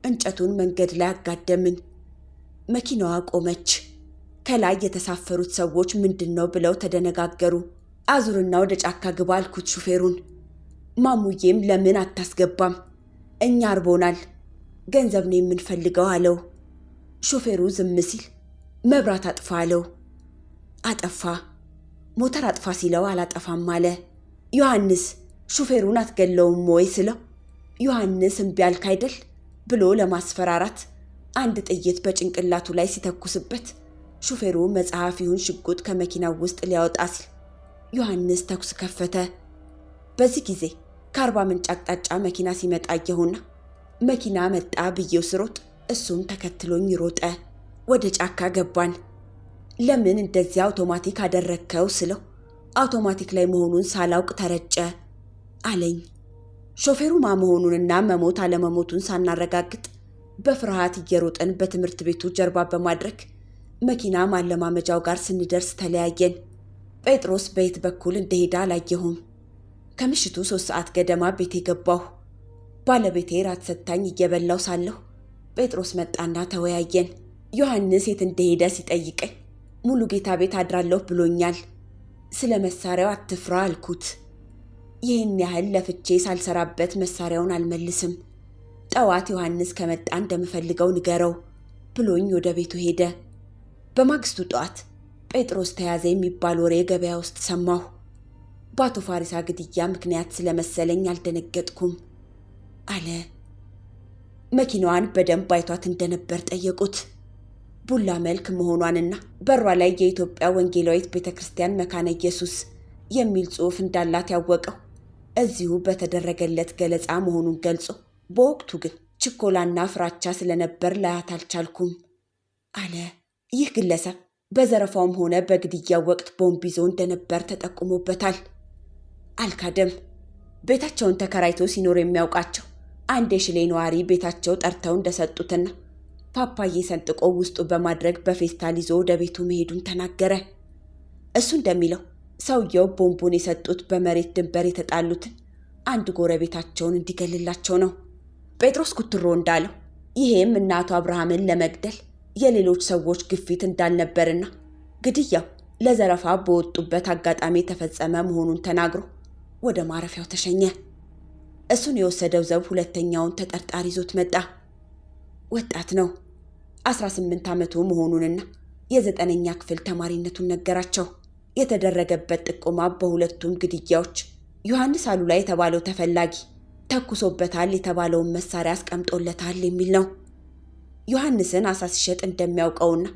እንጨቱን መንገድ ላይ አጋደምን። መኪናዋ ቆመች። ከላይ የተሳፈሩት ሰዎች ምንድነው ብለው ተደነጋገሩ። አዙርና ወደ ጫካ ግባ አልኩት ሹፌሩን። ማሙዬም ለምን አታስገባም? እኛ አርቦናል፣ ገንዘብ ነው የምንፈልገው አለው። ሹፌሩ ዝም ሲል መብራት አጥፋ አለው። አጠፋ። ሞተር አጥፋ ሲለው አላጠፋም አለ። ዮሐንስ ሹፌሩን አትገለውም ወይ ስለው ዮሐንስ እምቢ አልክ አይደል ብሎ ለማስፈራራት አንድ ጥይት በጭንቅላቱ ላይ ሲተኩስበት ሹፌሩ መጽሐፍ ይሁን ሽጉጥ ከመኪናው ውስጥ ሊያወጣ ሲል ዮሐንስ ተኩስ ከፈተ። በዚህ ጊዜ ከ40 ምንጭ አቅጣጫ መኪና ሲመጣ አየሁና መኪና መጣ ብዬው ስሮጥ እሱም ተከትሎኝ ሮጠ። ወደ ጫካ ገባን። ለምን እንደዚያ አውቶማቲክ አደረከው ስለው አውቶማቲክ ላይ መሆኑን ሳላውቅ ተረጨ አለኝ። ሾፌሩ መሆኑንና መሞት አለመሞቱን ሳናረጋግጥ በፍርሃት እየሮጥን በትምህርት ቤቱ ጀርባ በማድረግ መኪና ማለማመጃው ጋር ስንደርስ ተለያየን። ጴጥሮስ በየት በኩል እንደሄደ አላየሁም። ከምሽቱ 3 ሰዓት ገደማ ቤቴ ገባሁ። ባለቤቴ ራት ሰጥታኝ እየበላሁ ሳለሁ ጴጥሮስ መጣና ተወያየን። ዮሐንስ የት እንደሄደ ሲጠይቀኝ ሙሉ ጌታ ቤት አድራለሁ ብሎኛል። ስለ መሳሪያው አትፍራ አልኩት። ይህን ያህል ለፍቼ ሳልሰራበት መሳሪያውን አልመልስም። ጠዋት ዮሐንስ ከመጣ እንደምፈልገው ንገረው ብሎኝ ወደ ቤቱ ሄደ። በማግስቱ ጠዋት ጴጥሮስ ተያዘ የሚባል ወሬ ገበያ ውስጥ ሰማሁ። በአቶ ፋሪሳ ግድያ ምክንያት ስለመሰለኝ አልደነገጥኩም አለ። መኪናዋን በደንብ አይቷት እንደነበር ጠየቁት። ቡላ መልክ መሆኗንና በሯ ላይ የኢትዮጵያ ወንጌላዊት ቤተክርስቲያን መካነ ኢየሱስ የሚል ጽሑፍ እንዳላት ያወቀው እዚሁ በተደረገለት ገለጻ መሆኑን ገልጾ በወቅቱ ግን ችኮላና ፍራቻ ስለነበር ላያት አልቻልኩም አለ። ይህ ግለሰብ በዘረፋውም ሆነ በግድያው ወቅት ቦምብ ይዞ እንደነበር ተጠቁሞበታል። አልካደም። ቤታቸውን ተከራይቶ ሲኖር የሚያውቃቸው አንድ የሽሌ ነዋሪ ቤታቸው ጠርተው እንደሰጡትና ፓፓዬ ሰንጥቆ ውስጡ በማድረግ በፌስታል ይዞ ወደ ቤቱ መሄዱን ተናገረ። እሱ እንደሚለው ሰውየው ቦምቡን የሰጡት በመሬት ድንበር የተጣሉትን አንድ ጎረቤታቸውን እንዲገልላቸው ነው። ጴጥሮስ ኩትሮ እንዳለው ይሄም እናቱ አብርሃምን ለመግደል የሌሎች ሰዎች ግፊት እንዳልነበርና ግድያው ለዘረፋ በወጡበት አጋጣሚ የተፈጸመ መሆኑን ተናግሮ ወደ ማረፊያው ተሸኘ። እሱን የወሰደው ዘብ ሁለተኛውን ተጠርጣሪ ይዞት መጣ። ወጣት ነው። 18 ዓመቱ መሆኑንና የ9ኛ ክፍል ተማሪነቱን ነገራቸው። የተደረገበት ጥቆማ በሁለቱም ግድያዎች ዮሐንስ አሉላ የተባለው ተፈላጊ ተኩሶበታል የተባለውን መሳሪያ አስቀምጦለታል የሚል ነው። ዮሐንስን አሳ ሲሸጥ እንደሚያውቀውና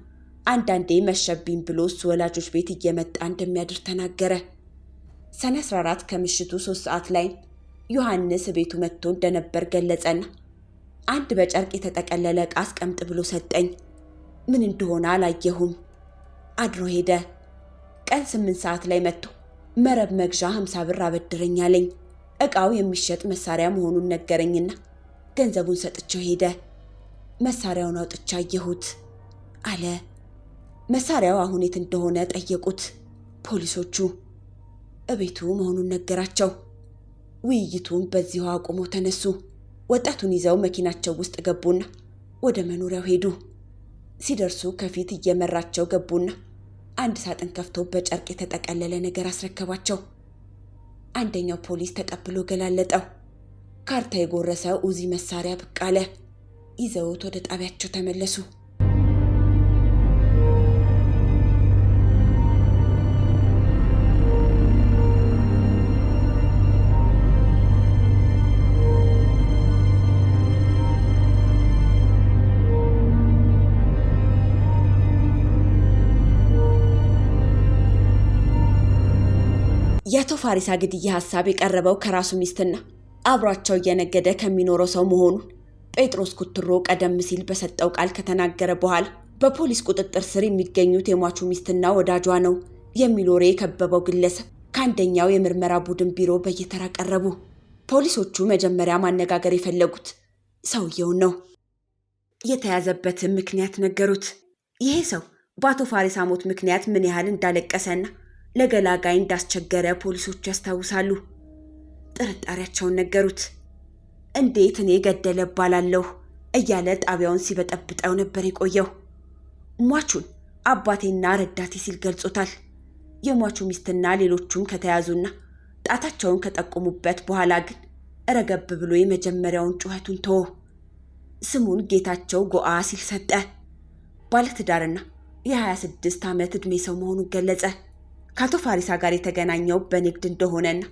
አንዳንዴ መሸብኝ ብሎ እሱ ወላጆች ቤት እየመጣ እንደሚያድር ተናገረ። ሰኔ 14 ከምሽቱ 3 ሰዓት ላይ ዮሐንስ ቤቱ መጥቶ እንደነበር ገለጸና አንድ በጨርቅ የተጠቀለለ ዕቃ አስቀምጥ ብሎ ሰጠኝ። ምን እንደሆነ አላየሁም። አድሮ ሄደ። ቀን 8 ሰዓት ላይ መጥቶ መረብ መግዣ 50 ብር አበድረኝ አለኝ። ዕቃው የሚሸጥ መሳሪያ መሆኑን ነገረኝና ገንዘቡን ሰጥቼው ሄደ። መሳሪያውን አውጥቼ አየሁት አለ። መሳሪያው አሁን የት እንደሆነ ጠየቁት ፖሊሶቹ። እቤቱ መሆኑን ነገራቸው። ውይይቱን በዚሁ አቁሞ ተነሱ። ወጣቱን ይዘው መኪናቸው ውስጥ ገቡና ወደ መኖሪያው ሄዱ። ሲደርሱ ከፊት እየመራቸው ገቡና አንድ ሳጥን ከፍቶ በጨርቅ የተጠቀለለ ነገር አስረከባቸው። አንደኛው ፖሊስ ተቀብሎ ገላለጠው። ካርታ የጎረሰ ኡዚ መሳሪያ ብቅ አለ። ይዘውት ወደ ጣቢያቸው ተመለሱ። የአቶ ፋሪሳ ግድያ ሐሳብ የቀረበው ከራሱ ሚስትና አብሯቸው እየነገደ ከሚኖረው ሰው መሆኑን ጴጥሮስ ኩትሮ ቀደም ሲል በሰጠው ቃል ከተናገረ በኋላ በፖሊስ ቁጥጥር ስር የሚገኙት የሟቹ ሚስትና ወዳጇ ነው የሚል ወሬ የከበበው ግለሰብ ከአንደኛው የምርመራ ቡድን ቢሮ በየተራ ቀረቡ። ፖሊሶቹ መጀመሪያ ማነጋገር የፈለጉት ሰውየውን ነው። የተያዘበትን ምክንያት ነገሩት። ይሄ ሰው በአቶ ፋሪሳ ሞት ምክንያት ምን ያህል እንዳለቀሰና ለገላጋይ እንዳስቸገረ ፖሊሶቹ ያስታውሳሉ። ጥርጣሬያቸውን ነገሩት። እንዴት እኔ ገደለ ባላለሁ እያለ ጣቢያውን ሲበጠብጠው ነበር የቆየው። ሟቹን አባቴና ረዳቴ ሲል ገልጾታል። የሟቹ ሚስትና ሌሎቹም ከተያዙና ጣታቸውን ከጠቆሙበት በኋላ ግን ረገብ ብሎ የመጀመሪያውን ጩኸቱን ተወ። ስሙን ጌታቸው ጎአ ሲል ሰጠ። ባለትዳርና የ26 ዓመት ዕድሜ ሰው መሆኑን ገለጸ። ከአቶ ፋሪሳ ጋር የተገናኘው በንግድ እንደሆነና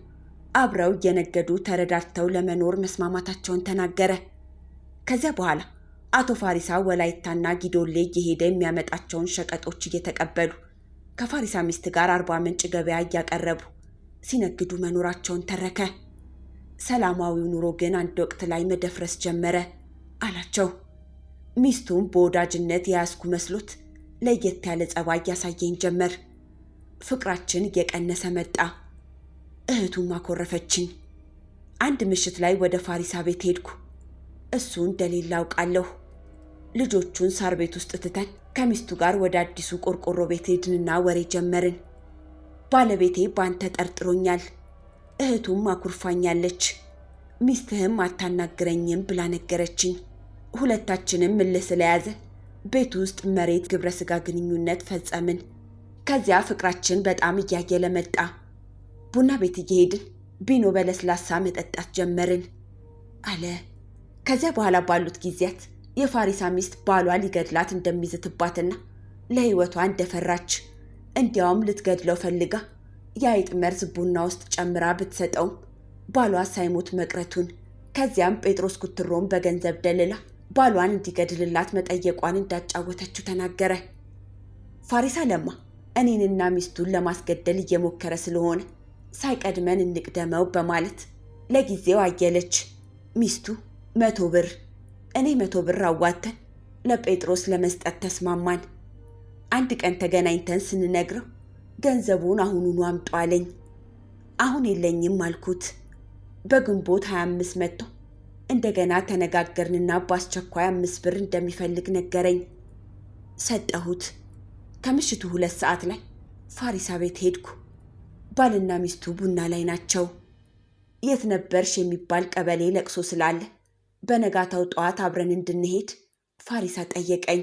አብረው እየነገዱ ተረዳድተው ለመኖር መስማማታቸውን ተናገረ። ከዚያ በኋላ አቶ ፋሪሳ ወላይታና ጊዶሌ እየሄደ የሚያመጣቸውን ሸቀጦች እየተቀበሉ ከፋሪሳ ሚስት ጋር 40 ምንጭ ገበያ እያቀረቡ ሲነግዱ መኖራቸውን ተረከ። ሰላማዊው ኑሮ ግን አንድ ወቅት ላይ መደፍረስ ጀመረ። አላቸው። ሚስቱን በወዳጅነት የያዝኩ መስሎት ለየት ያለ ጸባይ ያሳየኝ ጀመር። ፍቅራችን እየቀነሰ መጣ። እህቱም አኮረፈችኝ። አንድ ምሽት ላይ ወደ ፋሪሳ ቤት ሄድኩ። እሱ እንደሌለ አውቃለሁ። ልጆቹን ሳር ቤት ውስጥ ትተን ከሚስቱ ጋር ወደ አዲሱ ቆርቆሮ ቤት ሄድንና ወሬ ጀመርን። ባለቤቴ ባንተ ጠርጥሮኛል፣ እህቱም አኩርፋኛለች፣ ሚስትህም አታናግረኝም ብላ ነገረችኝ። ሁለታችንም እልህ ስለያዘ ቤት ውስጥ መሬት ግብረ ስጋ ግንኙነት ፈጸምን። ከዚያ ፍቅራችን በጣም እያየለ መጣ። ቡና ቤት እየሄድን ቢኖ በለስላሳ መጠጣት ጀመርን አለ። ከዚያ በኋላ ባሉት ጊዜያት የፋሪሳ ሚስት ባሏ ሊገድላት እንደሚዝትባትና ለሕይወቷ እንደፈራች እንዲያውም ልትገድለው ፈልጋ የአይጥ መርዝ ቡና ውስጥ ጨምራ ብትሰጠውም ባሏ ሳይሞት መቅረቱን፣ ከዚያም ጴጥሮስ ኩትሮን በገንዘብ ደልላ ባሏን እንዲገድልላት መጠየቋን እንዳጫወተችው ተናገረ። ፋሪሳ ለማ እኔንና ሚስቱን ለማስገደል እየሞከረ ስለሆነ ሳይቀድመን እንቅደመው በማለት ለጊዜው አየለች። ሚስቱ 100 ብር እኔ 100 ብር አዋተን ለጴጥሮስ ለመስጠት ተስማማን። አንድ ቀን ተገናኝተን ስንነግረው ገንዘቡን አሁኑኑ አምጡ አለኝ። አሁን የለኝም አልኩት። በግንቦት 25 መጥቶ እንደገና ተነጋገርንና በአስቸኳይ 5 ብር እንደሚፈልግ ነገረኝ። ሰጠሁት። ከምሽቱ 2 ሰዓት ላይ ፋሪሳ ቤት ሄድኩ። ባልና ሚስቱ ቡና ላይ ናቸው። የት ነበርሽ የሚባል ቀበሌ ለቅሶ ስላለ በነጋታው ጠዋት አብረን እንድንሄድ ፋሪሳ ጠየቀኝ።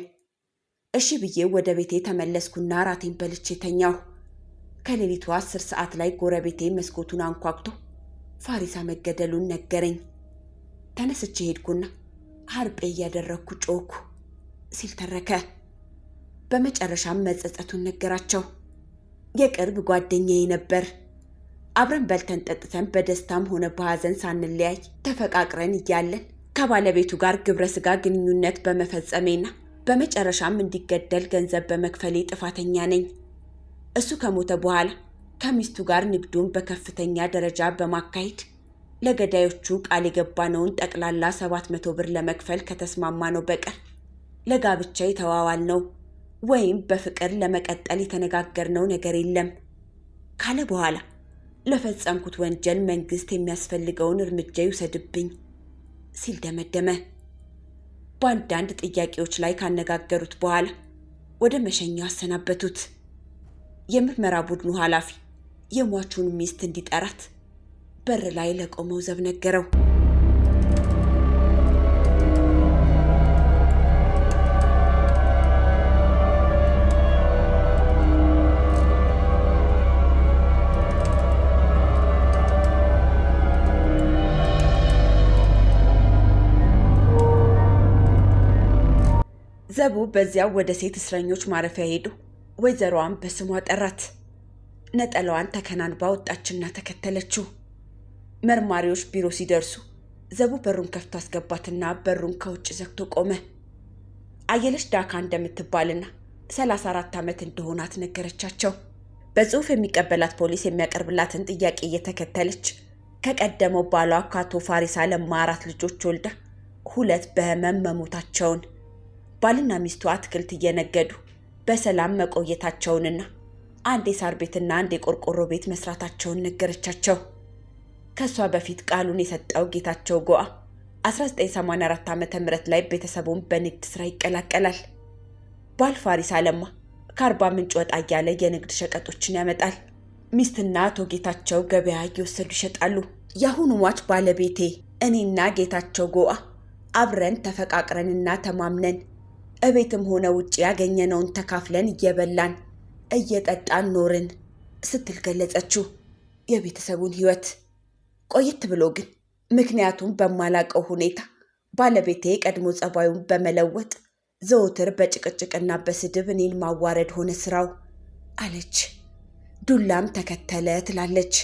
እሺ ብዬ ወደ ቤቴ ተመለስኩና ራቴን በልቼ ተኛሁ። ከሌሊቱ 10 ሰዓት ላይ ጎረቤቴ መስኮቱን አንኳኩቶ ፋሪሳ መገደሉን ነገረኝ። ተነስቼ ሄድኩና ሀርጴ እያደረግኩ ጮኩ ሲል ተረከ። በመጨረሻም መጸጸቱን ነገራቸው። የቅርብ ጓደኛዬ ነበር። አብረን በልተን ጠጥተን በደስታም ሆነ በሐዘን ሳንለያይ ተፈቃቅረን እያለን ከባለቤቱ ጋር ግብረ ስጋ ግንኙነት በመፈጸሜና በመጨረሻም እንዲገደል ገንዘብ በመክፈሌ ጥፋተኛ ነኝ። እሱ ከሞተ በኋላ ከሚስቱ ጋር ንግዱን በከፍተኛ ደረጃ በማካሄድ ለገዳዮቹ ቃል የገባነውን ጠቅላላ 700 ብር ለመክፈል ከተስማማነው በቀር ለጋብቻ የተዋዋልነው ወይም በፍቅር ለመቀጠል የተነጋገርነው ነገር የለም ካለ በኋላ ለፈጸምኩት ወንጀል መንግስት የሚያስፈልገውን እርምጃ ይውሰድብኝ ሲል ደመደመ። በአንዳንድ ጥያቄዎች ላይ ካነጋገሩት በኋላ ወደ መሸኛው አሰናበቱት። የምርመራ ቡድኑ ኃላፊ የሟቹን ሚስት እንዲጠራት በር ላይ ለቆመው ዘብ ነገረው። ዘቡ በዚያው ወደ ሴት እስረኞች ማረፊያ ሄዱ። ወይዘሮዋን በስሟ ጠራት። ነጠላዋን ተከናንባ ወጣችና ተከተለችው። መርማሪዎች ቢሮ ሲደርሱ ዘቡ በሩን ከፍቶ አስገባትና በሩን ከውጭ ዘግቶ ቆመ። አየለች ዳካ እንደምትባልና 34 ዓመት እንደሆናት ነገረቻቸው። በጽሁፍ የሚቀበላት ፖሊስ የሚያቀርብላትን ጥያቄ እየተከተለች ከቀደመው ባሏ ከአቶ ፋሪሳ ለማ 4 ልጆች ወልዳ 2 በህመም መሞታቸውን፣ ባልና ሚስቱ አትክልት እየነገዱ በሰላም መቆየታቸውንና አንድ የሳር ቤትና አንድ የቆርቆሮ ቤት መስራታቸውን ነገረቻቸው። ከሷ በፊት ቃሉን የሰጠው ጌታቸው ጎአ 1984 ዓ.ም ላይ ቤተሰቡን በንግድ ስራ ይቀላቀላል። ባል ፋሪሳ ለማ ከአርባ ምንጭ ወጣ እያለ የንግድ ሸቀጦችን ያመጣል። ሚስትና አቶ ጌታቸው ገበያ እየወሰዱ ይሸጣሉ። የአሁኑ ሟች ባለቤቴ እኔና ጌታቸው ጎአ አብረን ተፈቃቅረንና ተማምነን እቤትም ሆነ ውጭ ያገኘነውን ተካፍለን እየበላን እየጠጣን ኖርን ስትል ገለጸችው የቤተሰቡን ህይወት። ቆየት ብሎ ግን ምክንያቱም በማላቀው ሁኔታ ባለቤቴ ቀድሞ ጸባዩን በመለወጥ ዘወትር በጭቅጭቅና በስድብ እኔን ማዋረድ ሆነ ስራው አለች። ዱላም ተከተለ ትላለች።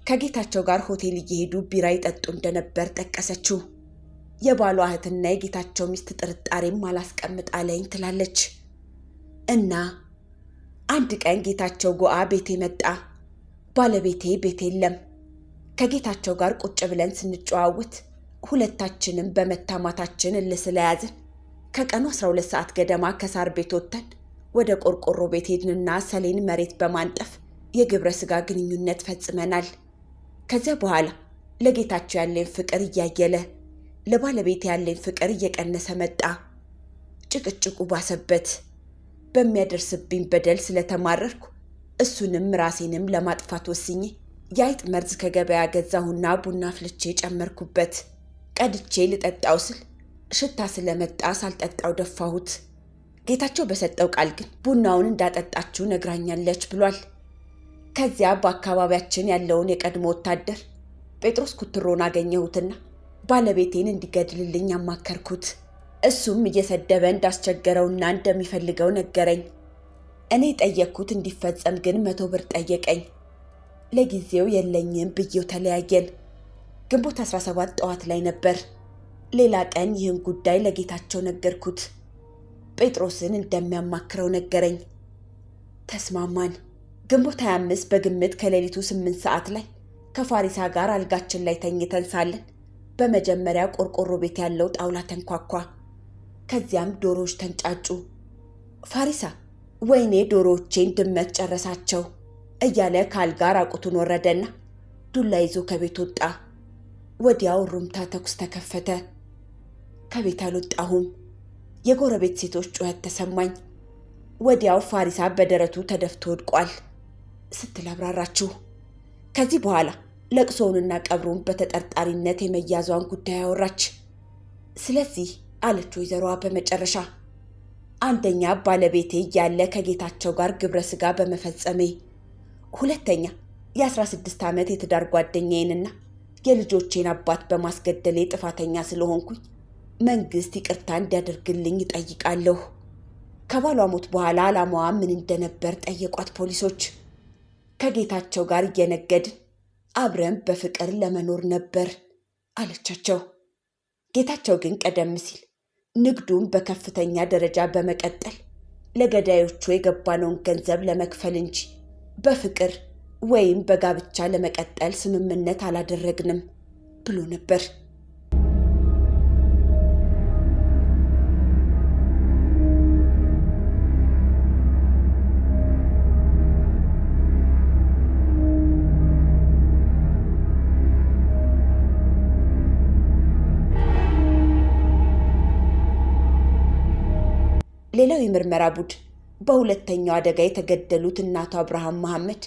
ከጌታቸው ጋር ሆቴል እየሄዱ ቢራ ይጠጡ እንደነበር ጠቀሰችው። የባሏ እህትና የጌታቸው ሚስት ጥርጣሬም አላስቀምጣለኝ ትላለች። እና አንድ ቀን ጌታቸው ጎአ ቤቴ መጣ። ባለቤቴ ቤት የለም። ከጌታቸው ጋር ቁጭ ብለን ስንጨዋወት ሁለታችንም በመታማታችን ስለያዝን ከቀኑ 12 ሰዓት ገደማ ከሳር ቤት ወጥተን ወደ ቆርቆሮ ቤት ሄድንና ሰሌን መሬት በማንጠፍ የግብረ ስጋ ግንኙነት ፈጽመናል። ከዚያ በኋላ ለጌታቸው ያለኝ ፍቅር እያየለ ለባለቤት ያለኝ ፍቅር እየቀነሰ መጣ። ጭቅጭቁ ባሰበት። በሚያደርስብኝ በደል ስለተማረርኩ እሱንም ራሴንም ለማጥፋት ወስኜ የአይጥ መርዝ ከገበያ ገዛሁና ቡና አፍልቼ ጨመርኩበት። ቀድቼ ልጠጣው ስል ሽታ ስለመጣ ሳልጠጣው ደፋሁት። ጌታቸው በሰጠው ቃል ግን ቡናውን እንዳጠጣችው ነግራኛለች ብሏል። ከዚያ በአካባቢያችን ያለውን የቀድሞ ወታደር ጴጥሮስ ኩትሮን አገኘሁትና ባለቤቴን እንዲገድልልኝ አማከርኩት። እሱም እየሰደበ እንዳስቸገረውና እንደሚፈልገው ነገረኝ። እኔ ጠየቅኩት እንዲፈጸም ግን 100 ብር ጠየቀኝ። ለጊዜው የለኝም ብዬው ተለያየን። ግንቦት 17 ጠዋት ላይ ነበር። ሌላ ቀን ይህን ጉዳይ ለጌታቸው ነገርኩት። ጴጥሮስን እንደሚያማክረው ነገረኝ። ተስማማን። ግንቦት 25 በግምት ከሌሊቱ 8 ሰዓት ላይ ከፋሪሳ ጋር አልጋችን ላይ ተኝተን ሳለን በመጀመሪያ ቆርቆሮ ቤት ያለው ጣውላ ተንኳኳ። ከዚያም ዶሮዎች ተንጫጩ። ፋሪሳ ወይኔ ዶሮዎቼን ድመት ጨረሳቸው እያለ ካልጋ ራቁቱን ወረደና ዱላ ይዞ ከቤት ወጣ። ወዲያው ሩምታ ተኩስ ተከፈተ። ከቤት አልወጣሁም። የጎረቤት ሴቶች ጩኸት ተሰማኝ። ወዲያው ፋሪሳ በደረቱ ተደፍቶ ወድቋል ስትል አብራራችሁ። ከዚህ በኋላ ለቅሶውንና ቀብሩን በተጠርጣሪነት የመያዟን ጉዳይ አወራች። ስለዚህ አለች ወይዘሮዋ በመጨረሻ አንደኛ ባለቤቴ ያለ ከጌታቸው ጋር ግብረ ስጋ በመፈጸሜ፣ ሁለተኛ የ16 ዓመት የትዳር ጓደኛዬንና የልጆቼን አባት በማስገደሌ ጥፋተኛ ስለሆንኩኝ መንግስት ይቅርታ እንዲያደርግልኝ ጠይቃለሁ። ከባሏ ሞት በኋላ ዓላማዋ ምን እንደነበር ጠየቋት ፖሊሶች። ከጌታቸው ጋር እየነገድን አብረን በፍቅር ለመኖር ነበር አለቻቸው። ጌታቸው ግን ቀደም ሲል ንግዱን በከፍተኛ ደረጃ በመቀጠል ለገዳዮቹ የገባነውን ገንዘብ ለመክፈል እንጂ በፍቅር ወይም በጋብቻ ለመቀጠል ስምምነት አላደረግንም ብሎ ነበር። ሌላው የምርመራ ቡድን በሁለተኛው አደጋ የተገደሉት እናቱ አብርሃም መሐመድ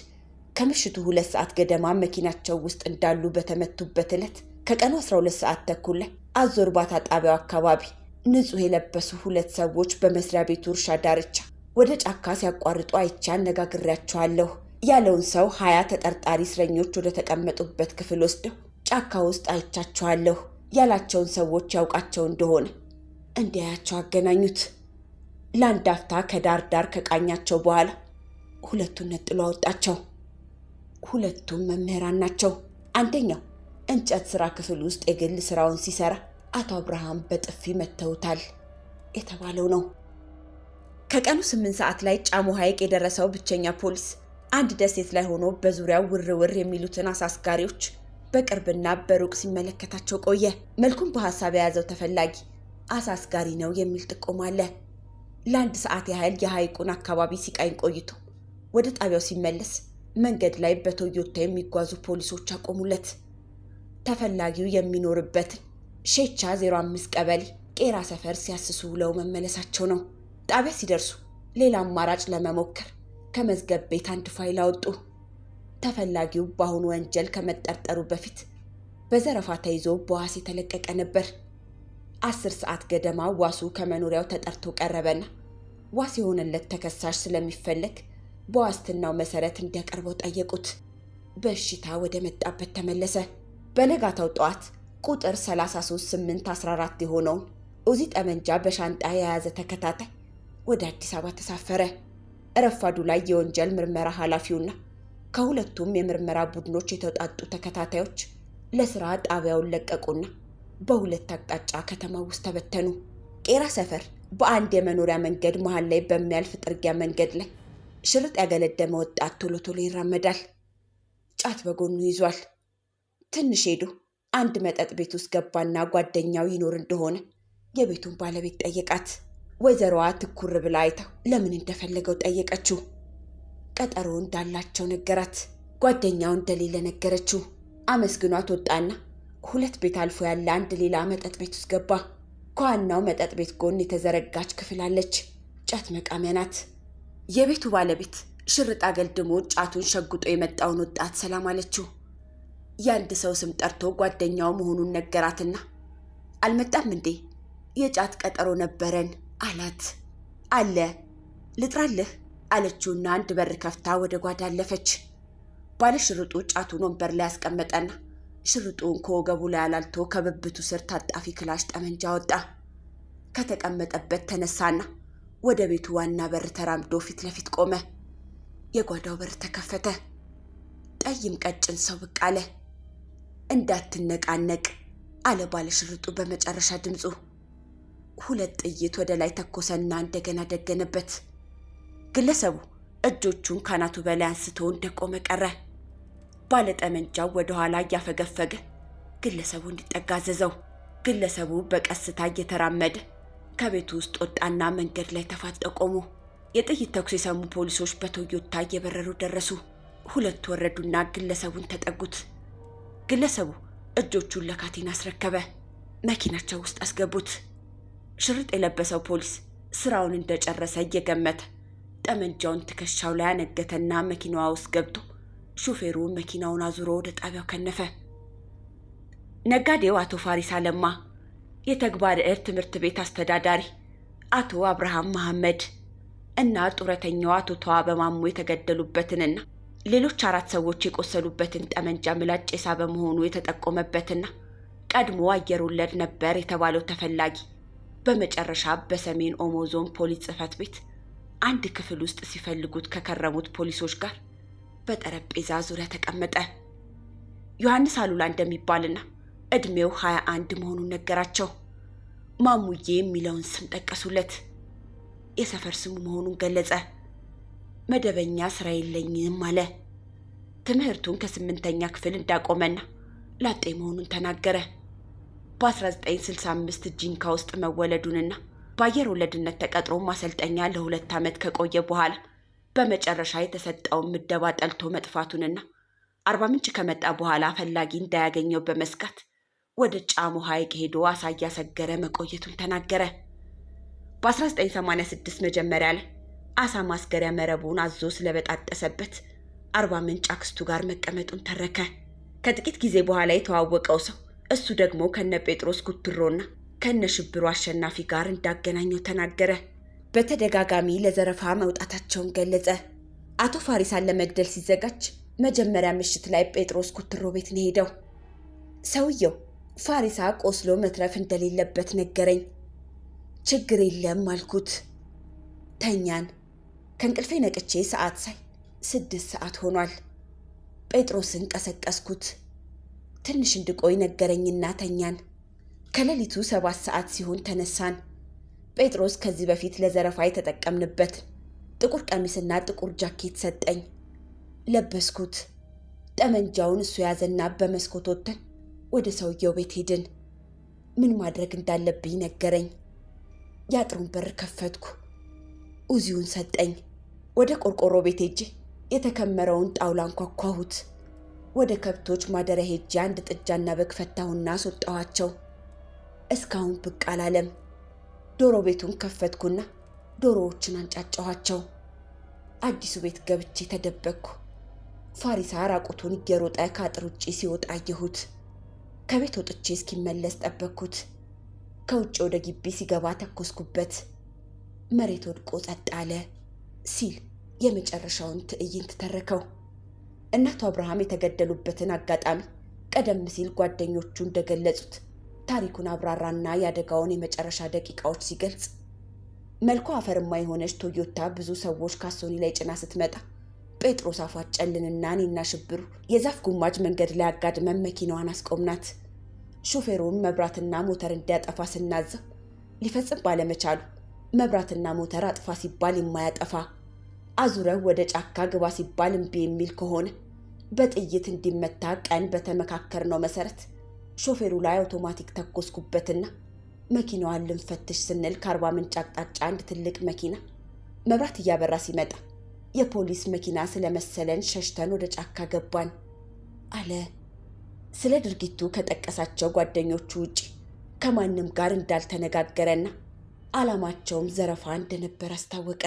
ከምሽቱ 2 ሰዓት ገደማ መኪናቸው ውስጥ እንዳሉ በተመቱበት ዕለት ከቀኑ 12 ሰዓት ተኩል ላይ አዞ እርባታ ጣቢያው አካባቢ ንጹህ የለበሱ 2 ሰዎች በመስሪያ ቤቱ እርሻ ዳርቻ ወደ ጫካ ሲያቋርጡ አይቼ አነጋግሬያቸዋለሁ ያለውን ሰው 20 ተጠርጣሪ እስረኞች ወደ ተቀመጡበት ክፍል ወስደው ጫካ ውስጥ አይቻቸዋለሁ ያላቸውን ሰዎች ያውቃቸው እንደሆነ እንዲያያቸው አገናኙት። ለአንድ አፍታ ከዳር ዳር ከቃኛቸው በኋላ ሁለቱን ነጥሎ አወጣቸው። ሁለቱም መምህራን ናቸው። አንደኛው እንጨት ስራ ክፍል ውስጥ የግል ስራውን ሲሰራ አቶ አብርሃም በጥፊ መተውታል የተባለው ነው። ከቀኑ 8 ሰዓት ላይ ጫሞ ሐይቅ የደረሰው ብቸኛ ፖሊስ አንድ ደሴት ላይ ሆኖ በዙሪያው ውርውር የሚሉትን አሳስጋሪዎች በቅርብና በሩቅ ሲመለከታቸው ቆየ። መልኩን በሐሳብ የያዘው ተፈላጊ አሳስጋሪ ነው የሚል ጥቆማ አለ። ለ1 ሰዓት ያህል የሐይቁን አካባቢ ሲቃኝ ቆይቶ ወደ ጣቢያው ሲመለስ መንገድ ላይ በቶዮታ የሚጓዙ ፖሊሶች አቆሙለት። ተፈላጊው የሚኖርበትን ሼቻ 05 ቀበሌ ቄራ ሰፈር ሲያስሱ ውለው መመለሳቸው ነው። ጣቢያ ሲደርሱ ሌላ አማራጭ ለመሞከር ከመዝገብ ቤት አንድ ፋይል አወጡ። ተፈላጊው በአሁኑ ወንጀል ከመጠርጠሩ በፊት በዘረፋ ተይዞ በዋስ የተለቀቀ ነበር። 10 ሰዓት ገደማ ዋሱ ከመኖሪያው ተጠርቶ ቀረበና ዋስ የሆነለት ተከሳሽ ስለሚፈለግ በዋስትናው መሰረት እንዲያቀርበው ጠየቁት። በእሽታ ወደ መጣበት ተመለሰ። በነጋታው ጠዋት ቁጥር 33814 የሆነውን ኡዚ ጠመንጃ በሻንጣ የያዘ ተከታታይ ወደ አዲስ አበባ ተሳፈረ። ረፋዱ ላይ የወንጀል ምርመራ ኃላፊውና ከሁለቱም የምርመራ ቡድኖች የተውጣጡ ተከታታዮች ለስራ ጣቢያውን ለቀቁና በሁለት አቅጣጫ ከተማ ውስጥ ተበተኑ። ቄራ ሰፈር በአንድ የመኖሪያ መንገድ መሃል ላይ በሚያልፍ ጥርጊያ መንገድ ላይ ሽርጥ ያገለደመ ወጣት ቶሎ ቶሎ ይራመዳል። ጫት በጎኑ ይዟል። ትንሽ ሄዶ አንድ መጠጥ ቤት ውስጥ ገባና ጓደኛው ይኖር እንደሆነ የቤቱን ባለቤት ጠየቃት። ወይዘሮዋ ትኩር ብላ አይታው ለምን እንደፈለገው ጠየቀችው። ቀጠሮ እንዳላቸው ነገራት። ጓደኛው እንደሌለ ነገረችው። አመስግኗት ወጣና 2 ቤት አልፎ ያለ አንድ ሌላ መጠጥ ቤት ውስጥ ገባ። ከዋናው መጠጥ ቤት ጎን የተዘረጋች ክፍል አለች። ጫት መቃሚያ ናት። የቤቱ ባለቤት ሽርጥ አገልድሞ ጫቱን ሸጉጦ የመጣውን ወጣት ሰላም አለችው። የአንድ ሰው ስም ጠርቶ ጓደኛው መሆኑን ነገራትና አልመጣም እንዴ? የጫት ቀጠሮ ነበረን አላት። አለ ልጥራልህ አለችውና አንድ በር ከፍታ ወደ ጓዳ አለፈች። ባለ ሽርጡ ጫቱን ወንበር ላይ ያስቀመጠና ሽርጡን ከወገቡ ላይ አላልቶ ከብብቱ ስር ታጣፊ ክላሽ ጠመንጃ ወጣ። ከተቀመጠበት ተነሳና ወደ ቤቱ ዋና በር ተራምዶ ፊት ለፊት ቆመ። የጓዳው በር ተከፈተ። ጠይም ቀጭን ሰው ብቅ አለ። እንዳትነቃነቅ አለ ባለ ሽርጡ በመጨረሻ ድምፁ። 2 ጥይት ወደ ላይ ተኮሰና እንደገና ደገነበት። ግለሰቡ እጆቹን ካናቱ በላይ አንስቶ እንደቆመ ቀረ። ባለ ጠመንጃው ወደ ኋላ እያፈገፈገ ግለሰቡ እንዲጠጋ አዘዘው። ግለሰቡ በቀስታ እየተራመደ ከቤቱ ውስጥ ወጣና መንገድ ላይ ተፋጠው ቆሙ። የጥይት ተኩስ የሰሙ ፖሊሶች በቶዮታ እየበረሩ ደረሱ። 2 ወረዱና ግለሰቡን ተጠጉት። ግለሰቡ እጆቹን ለካቴና አስረከበ። መኪናቸው ውስጥ አስገቡት። ሽርጥ የለበሰው ፖሊስ ስራውን እንደጨረሰ እየገመተ ጠመንጃውን ትከሻው ላይ አነገተና መኪናዋ ውስጥ ገብቶ ሹፌሩ መኪናውን አዙሮ ወደ ጣቢያው ከነፈ። ነጋዴው አቶ ፋሪስ አለማ፣ የተግባር ዕድ ትምህርት ቤት አስተዳዳሪ አቶ አብርሃም መሐመድ እና ጡረተኛው አቶ ተዋበ ማሞ የተገደሉበትንና ሌሎች 4 ሰዎች የቆሰሉበትን ጠመንጃ ምላጭ የሳበ መሆኑ የተጠቆመበትና ቀድሞ አየር ወለድ ነበር የተባለው ተፈላጊ በመጨረሻ በሰሜን ኦሞ ዞን ፖሊስ ጽሕፈት ቤት አንድ ክፍል ውስጥ ሲፈልጉት ከከረሙት ፖሊሶች ጋር በጠረጴዛ ዙሪያ ተቀመጠ። ዮሐንስ አሉላ እንደሚባልና እድሜው 21 መሆኑን ነገራቸው። ማሙዬ የሚለውን ስም ጠቀሱለት። የሰፈር ስሙ መሆኑን ገለጸ። መደበኛ ስራ የለኝም አለ። ትምህርቱን ከ8ኛ ክፍል እንዳቆመና ላጤ መሆኑን ተናገረ። በ1965 ጂንካ ውስጥ መወለዱንና በአየር ወለድነት ተቀጥሮ ማሰልጠኛ ለ2 ዓመት ከቆየ በኋላ በመጨረሻ የተሰጠውን ምደባ ጠልቶ መጥፋቱንና 40 ምንጭ ከመጣ በኋላ ፈላጊ እንዳያገኘው በመስጋት ወደ ጫሞ ሐይቅ ሄዶ አሳ እያሰገረ መቆየቱን ተናገረ። በ1986 መጀመሪያ ላይ አሳ ማስገሪያ መረቡን አዞ ስለበጣጠሰበት 40 ምንጭ አክስቱ ጋር መቀመጡን ተረከ። ከጥቂት ጊዜ በኋላ የተዋወቀው ሰው እሱ ደግሞ ከነ ጴጥሮስ ጉትሮና ከነ ሽብሩ አሸናፊ ጋር እንዳገናኘው ተናገረ። በተደጋጋሚ ለዘረፋ መውጣታቸውን ገለጸ። አቶ ፋሪሳን ለመግደል ሲዘጋጅ መጀመሪያ ምሽት ላይ ጴጥሮስ ጉትሮ ቤት ነው ሄደው። ሰውየው ፋሪሳ ቆስሎ መትረፍ እንደሌለበት ነገረኝ። ችግር የለም አልኩት። ተኛን። ከእንቅልፌ ነቅቼ ሰዓት ሳይ 6 ሰዓት ሆኗል። ጴጥሮስን ቀሰቀስኩት። ትንሽ እንድቆይ ነገረኝና ተኛን። ከሌሊቱ 7 ሰዓት ሲሆን ተነሳን። ጴጥሮስ ከዚህ በፊት ለዘረፋ የተጠቀምንበት ጥቁር ቀሚስና ጥቁር ጃኬት ሰጠኝ። ለበስኩት። ጠመንጃውን እሱ ያዘና በመስኮት ወጥተን ወደ ሰውየው ቤት ሄድን። ምን ማድረግ እንዳለብኝ ነገረኝ። የአጥሩን በር ከፈትኩ። ኡዚውን ሰጠኝ። ወደ ቆርቆሮ ቤት ሄጄ የተከመረውን ጣውላ አንኳኳሁት። ወደ ከብቶች ማደሪያ ሄጄ አንድ ጥጃና በግ ፈታሁና አስወጣኋቸው። እስካሁን ብቅ አላለም። ዶሮ ቤቱን ከፈትኩና ዶሮዎችን አንጫጫኋቸው። አዲሱ ቤት ገብቼ ተደበቅኩ። ፋሪሳ ራቁቱን እየሮጠ ከአጥር ውጪ ሲወጣ አየሁት። ከቤት ወጥቼ እስኪመለስ ጠበቅኩት። ከውጭ ወደ ግቢ ሲገባ ተኮስኩበት። መሬት ወድቆ ጸጥ አለ ሲል የመጨረሻውን ትዕይንት ተረከው። እናቱ አብርሃም የተገደሉበትን አጋጣሚ ቀደም ሲል ጓደኞቹ እንደገለጹት ታሪኩን አብራራና ያደጋውን የመጨረሻ ደቂቃዎች ሲገልጽ መልኩ አፈርማ የሆነች ቶዮታ ብዙ ሰዎች ካሶኒ ላይ ጭና ስትመጣ ጴጥሮስ አፏጨልንና እኔና ሽብሩ የዛፍ ጉማጅ መንገድ ላይ አጋድመን መኪናዋን አስቆምናት። ሾፌሩን መብራትና ሞተር እንዲያጠፋ ስናዘው ሊፈጽም ባለመቻሉ መብራትና ሞተር አጥፋ ሲባል የማያጠፋ አዙረው ወደ ጫካ ግባ ሲባል እምቢ የሚል ከሆነ በጥይት እንዲመታ ቀን በተመካከርነው መሰረት ሾፌሩ ላይ አውቶማቲክ ተኮስኩበትና መኪናዋን ልንፈትሽ ስንል ከአርባ ምንጭ አቅጣጫ አንድ ትልቅ መኪና መብራት እያበራ ሲመጣ የፖሊስ መኪና ስለመሰለን ሸሽተን ወደ ጫካ ገባን አለ። ስለ ድርጊቱ ከጠቀሳቸው ጓደኞቹ ውጪ ከማንም ጋር እንዳልተነጋገረና ዓላማቸውም ዘረፋ እንደነበር አስታወቀ።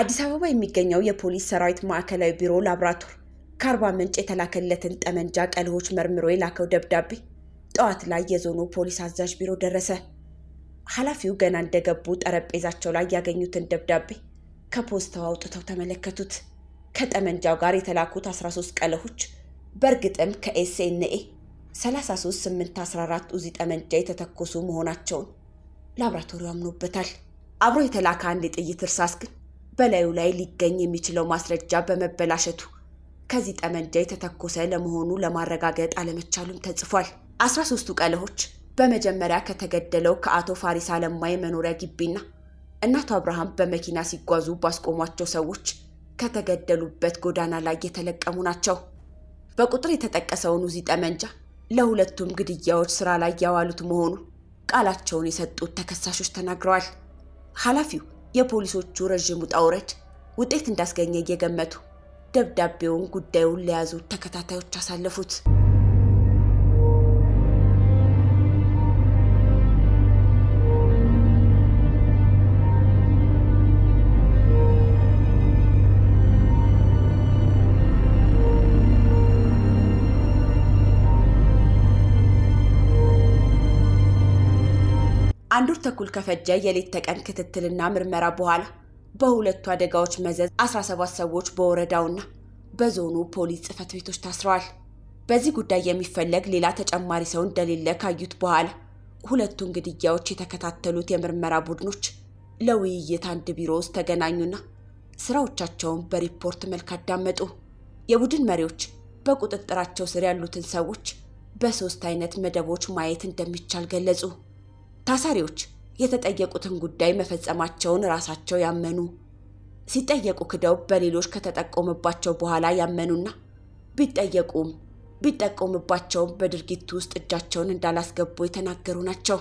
አዲስ አበባ የሚገኘው የፖሊስ ሰራዊት ማዕከላዊ ቢሮ ላብራቶሪ ከአርባ ምንጭ የተላከለትን ጠመንጃ ቀልሆች መርምሮ የላከው ደብዳቤ ጠዋት ላይ የዞኑ ፖሊስ አዛዥ ቢሮ ደረሰ። ኃላፊው ገና እንደገቡ ጠረጴዛቸው ላይ ያገኙትን ደብዳቤ ከፖስታው አውጥተው ተመለከቱት። ከጠመንጃው ጋር የተላኩት 13 ቀለሆች በእርግጥም ከኤስኤንኤ 33814 ኡዚ ጠመንጃ የተተኮሱ መሆናቸውን ላብራቶሪው አምኖበታል። አብሮ የተላከ አንድ የጥይት እርሳስ ግን በላዩ ላይ ሊገኝ የሚችለው ማስረጃ በመበላሸቱ ከዚህ ጠመንጃ የተተኮሰ ለመሆኑ ለማረጋገጥ አለመቻሉም ተጽፏል። 13ቱ ቀለሆች በመጀመሪያ ከተገደለው ከአቶ ፋሪስ አለማ የመኖሪያ ግቢና እናቱ አብርሃም በመኪና ሲጓዙ ባስቆሟቸው ሰዎች ከተገደሉበት ጎዳና ላይ የተለቀሙ ናቸው። በቁጥር የተጠቀሰውን ኡዚ ጠመንጃ ለሁለቱም ግድያዎች ስራ ላይ ያዋሉት መሆኑን ቃላቸውን የሰጡት ተከሳሾች ተናግረዋል። ኃላፊው የፖሊሶቹ ረዥም ውጣ ውረድ ውጤት እንዳስገኘ እየገመቱ ደብዳቤውን ጉዳዩን ለያዙት ተከታታዮች አሳለፉት። አንድ ወር ተኩል ከፈጀ የሌት ተቀን ክትትልና ምርመራ በኋላ በሁለቱ አደጋዎች መዘዝ 17 ሰዎች በወረዳውና በዞኑ ፖሊስ ጽሕፈት ቤቶች ታስረዋል። በዚህ ጉዳይ የሚፈለግ ሌላ ተጨማሪ ሰው እንደሌለ ካዩት በኋላ ሁለቱን ግድያዎች የተከታተሉት የምርመራ ቡድኖች ለውይይት አንድ ቢሮ ውስጥ ተገናኙና ስራዎቻቸውን በሪፖርት መልክ አዳመጡ። የቡድን መሪዎች በቁጥጥራቸው ስር ያሉትን ሰዎች በ3 አይነት መደቦች ማየት እንደሚቻል ገለጹ። ታሳሪዎች የተጠየቁትን ጉዳይ መፈጸማቸውን ራሳቸው ያመኑ፣ ሲጠየቁ ክደው በሌሎች ከተጠቆመባቸው በኋላ ያመኑና ቢጠቆምባቸውም በድርጊቱ ውስጥ እጃቸውን እንዳላስገቡ የተናገሩ ናቸው።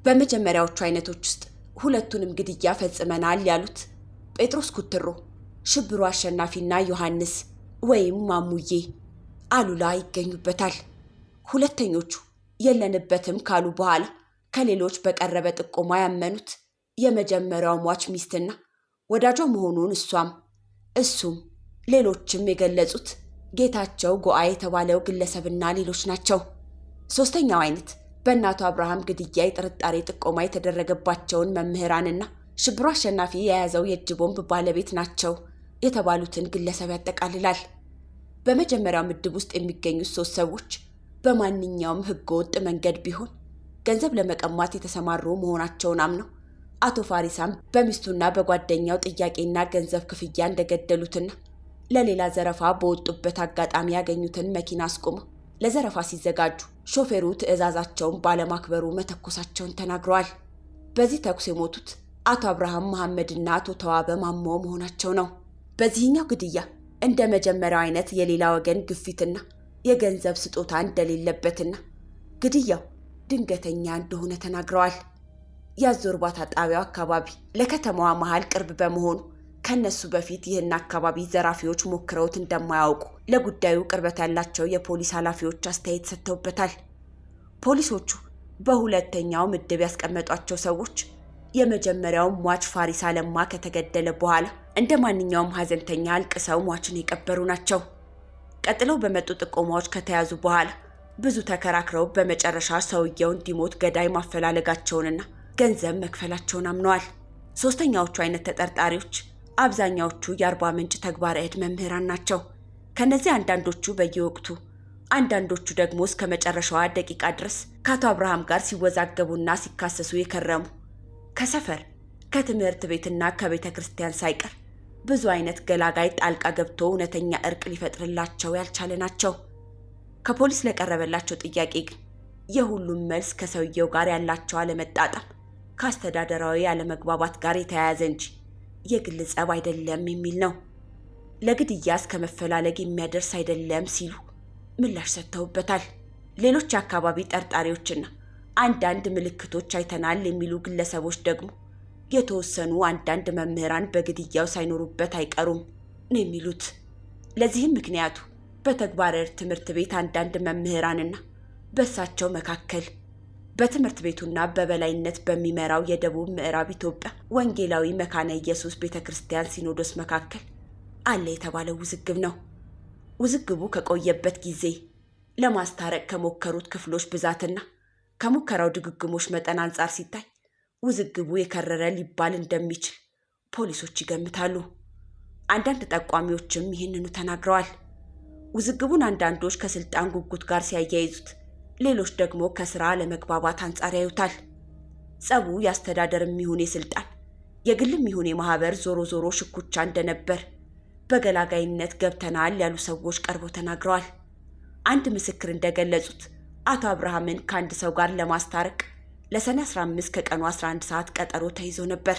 በመጀመሪያዎቹ አይነቶች ውስጥ ሁለቱንም ግድያ ፈጽመናል ያሉት ጴጥሮስ ኩትሮ፣ ሽብሩ አሸናፊና ዮሐንስ ወይም ማሙዬ አሉላ ይገኙበታል። ሁለተኞቹ የለንበትም ካሉ በኋላ ከሌሎች በቀረበ ጥቆማ ያመኑት የመጀመሪያው ሟች ሚስትና ወዳጇ መሆኑን እሱም ሌሎችም የገለጹት ጌታቸው ጎአ የተባለው ግለሰብና ሌሎች ናቸው። ሶስተኛው አይነት በእናቱ አብርሃም ግድያ የጥርጣሬ ጥቆማ የተደረገባቸውን መምህራንና ሽብሩ አሸናፊ የያዘው የእጅ ቦምብ ባለቤት ናቸው የተባሉትን ግለሰብ ያጠቃልላል። በመጀመሪያው ምድብ ውስጥ የሚገኙት 3 ሰዎች በማንኛውም ህገወጥ መንገድ ቢሆን ገንዘብ ለመቀማት የተሰማሩ መሆናቸውን አምነው አቶ ፋሪሳም በሚስቱና በጓደኛው ጥያቄና ገንዘብ ክፍያ እንደገደሉትና ለሌላ ዘረፋ በወጡበት አጋጣሚ ያገኙትን መኪና አስቆመው ለዘረፋ ሲዘጋጁ ሾፌሩ ትዕዛዛቸውን ባለማክበሩ መተኮሳቸውን ተናግረዋል። በዚህ ተኩስ የሞቱት አቶ አብርሃም መሐመድና አቶ ተዋበ ማሞ መሆናቸው ነው። በዚህኛው ግድያ እንደ መጀመሪያው አይነት የሌላ ወገን ግፊትና የገንዘብ ስጦታ እንደሌለበትና ግድያው ድንገተኛ እንደሆነ ተናግረዋል። የአዞርባታ ጣቢያው አካባቢ ለከተማዋ መሃል ቅርብ በመሆኑ ከነሱ በፊት ይህን አካባቢ ዘራፊዎች ሞክረውት እንደማያውቁ ለጉዳዩ ቅርበት ያላቸው የፖሊስ ኃላፊዎች አስተያየት ሰጥተውበታል። ፖሊሶቹ በሁለተኛው ምድብ ያስቀመጧቸው ሰዎች የመጀመሪያው ሟች ፋሪስ አለማ ከተገደለ በኋላ እንደ ማንኛውም ሀዘንተኛ አልቅሰው ሟችን የቀበሩ ናቸው። ቀጥለው በመጡ ጥቆማዎች ከተያዙ በኋላ ብዙ ተከራክረው በመጨረሻ ሰውየው እንዲሞት ገዳይ ማፈላለጋቸውንና ገንዘብ መክፈላቸውን አምነዋል። ሶስተኛዎቹ አይነት ተጠርጣሪዎች አብዛኛዎቹ የአርባ ምንጭ ተግባረ ዕድ መምህራን ናቸው። ከነዚህ አንዳንዶቹ በየወቅቱ አንዳንዶቹ ደግሞ እስከ መጨረሻዋ ደቂቃ ድረስ ከአቶ አብርሃም ጋር ሲወዛገቡና ሲካሰሱ የከረሙ ከሰፈር ከትምህርት ቤትና ከቤተ ክርስቲያን ሳይቀር ብዙ አይነት ገላጋይ ጣልቃ ገብቶ እውነተኛ እርቅ ሊፈጥርላቸው ያልቻለ ናቸው። ከፖሊስ ለቀረበላቸው ጥያቄ ግን የሁሉም መልስ ከሰውየው ጋር ያላቸው አለመጣጣም ከአስተዳደራዊ አለመግባባት ጋር የተያያዘ እንጂ የግል ጸብ አይደለም የሚል ነው። ለግድያ እስከ መፈላለግ የሚያደርስ አይደለም ሲሉ ምላሽ ሰጥተውበታል። ሌሎች የአካባቢ ጠርጣሪዎችና አንዳንድ ምልክቶች አይተናል የሚሉ ግለሰቦች ደግሞ የተወሰኑ አንዳንድ መምህራን በግድያው ሳይኖሩበት አይቀሩም ነው የሚሉት። ለዚህም ምክንያቱ በተግባረ ዕድ ትምህርት ቤት አንዳንድ መምህራንና በእሳቸው መካከል በትምህርት ቤቱና በበላይነት በሚመራው የደቡብ ምዕራብ ኢትዮጵያ ወንጌላዊ መካነ ኢየሱስ ቤተክርስቲያን ሲኖዶስ መካከል አለ የተባለው ውዝግብ ነው። ውዝግቡ ከቆየበት ጊዜ ለማስታረቅ ከሞከሩት ክፍሎች ብዛትና ከሙከራው ድግግሞች መጠን አንጻር ሲታይ ውዝግቡ የከረረ ሊባል እንደሚችል ፖሊሶች ይገምታሉ። አንዳንድ ጠቋሚዎችም ይህንኑ ተናግረዋል። ውዝግቡን አንዳንዶች ከስልጣን ጉጉት ጋር ሲያያይዙት፣ ሌሎች ደግሞ ከስራ ለመግባባት አንጻር ያዩታል። ጸቡ ያስተዳደርም ይሁን የስልጣን የግልም ይሁን የማህበር ዞሮ ዞሮ ሽኩቻ እንደነበር በገላጋይነት ገብተናል ያሉ ሰዎች ቀርበው ተናግረዋል። አንድ ምስክር እንደገለጹት አቶ አብርሃምን ከአንድ ሰው ጋር ለማስታረቅ ለሰኔ 15 ከቀኑ 11 ሰዓት ቀጠሮ ተይዞ ነበር።